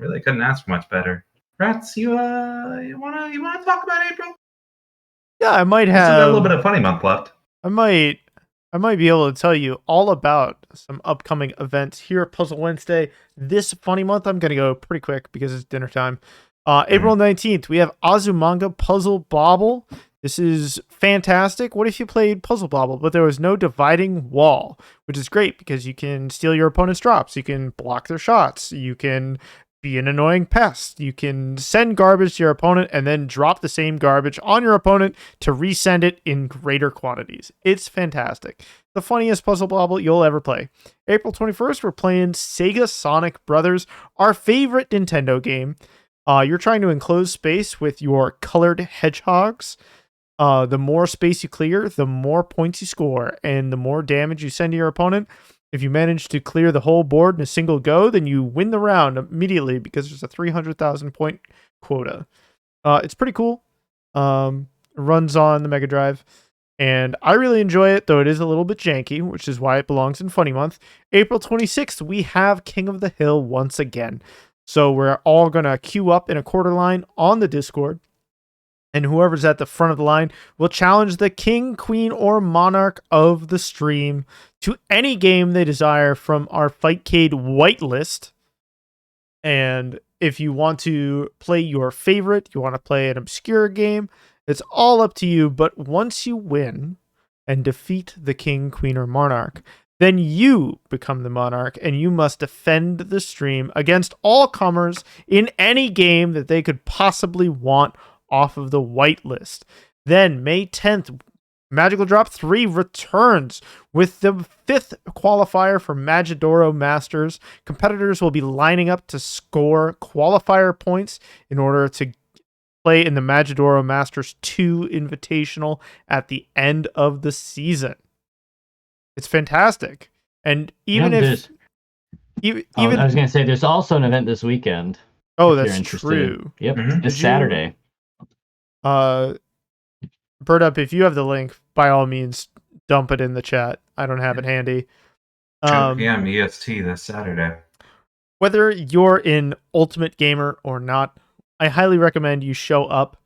Really couldn't ask for much better. Ratttz, you wanna talk about April? Yeah, I might We still got a little have. bit of funny month left. I might be able to tell you all about some upcoming events here at Puzzle Wednesday this funny month. I'm gonna go pretty quick because it's dinner time. April 19th, we have Azumanga Puzzle Bobble. This is fantastic. What if you played Puzzle Bobble, but there was no dividing wall, which is great because you can steal your opponent's drops, you can block their shots, you can be an annoying pest, you can send garbage to your opponent and then drop the same garbage on your opponent to resend it in greater quantities. It's fantastic. The funniest Puzzle Bobble you'll ever play. April 21st, we're playing Sega Sonic Brothers, our favorite Nintendo game. You're trying to enclose space with your colored hedgehogs. The more space you clear, the more points you score, and the more damage you send to your opponent. If you manage to clear the whole board in a single go, then you win the round immediately because there's a 300,000 point quota. It's pretty cool. Runs on the Mega Drive, and I really enjoy it, though it is a little bit janky, which is why it belongs in Funny Month. April 26th, we have King of the Hill once again. So we're all going to queue up in a quarter line on the Discord, and whoever's at the front of the line will challenge the king, queen, or monarch of the stream to any game they desire from our Fightcade whitelist. And if you want to play your favorite, you want to play an obscure game, it's all up to you. But once you win and defeat the king, queen, or monarch, then you become the monarch and you must defend the stream against all comers in any game that they could possibly want off of the whitelist. Then May 10th, Magical Drop 3 returns with the 5th qualifier for Magidoro Masters. Competitors will be lining up to score qualifier points in order to play in the Magidoro Masters 2 Invitational at the end of the season. It's fantastic. And even I if... was going to say, there's also an event this weekend. Oh, if you're that's interested. true. Yep, Mhm. this Saturday. Birdup, if you have the link, by all means, dump it in the chat. I don't have it handy. 2 p.m. EST this Saturday. Whether you're in Ultimate Gamer or not, I highly recommend you show up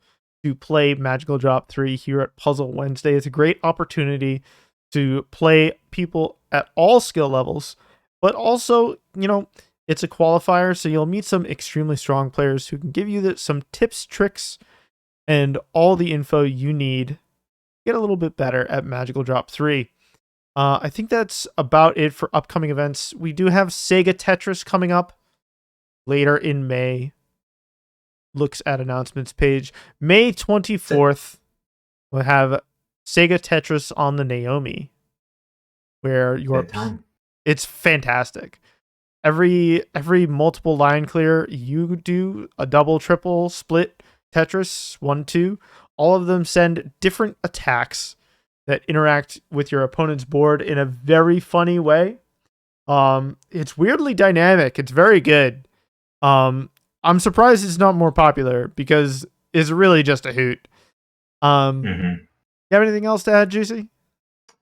to play Magical Drop 3 here at Puzzle Wednesday. It's a great opportunity to play people at all skill levels, but also, it's a qualifier, so you'll meet some extremely strong players who can give you some tips, tricks, and all the info you need to get a little bit better at Magical Drop 3. I think that's about it for upcoming events. We do have Sega Tetris coming up later in May. Looks at announcements page. May 24th, we'll have Sega Tetris on the Naomi, where it's fantastic. Every multiple line clear, you do a double, triple, split Tetris 1, 2. All of them send different attacks that interact with your opponent's board in a very funny way. It's weirdly dynamic. It's very good. I'm surprised it's not more popular because it's really just a hoot. You have anything else to add, Juicey?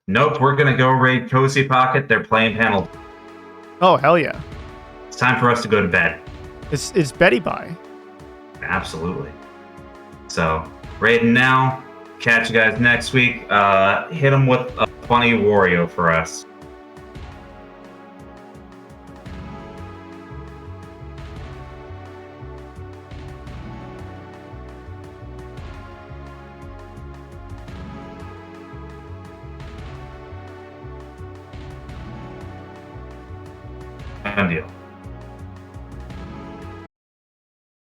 Nope, we're gonna go raid Cozy Pocket. They're playing panel. Oh, hell yeah. It's time for us to go to bed. It's Betty Bye. Absolutely. So, raiding now. Catch you guys next week. Hit them with a funny Wario for us. Done deal.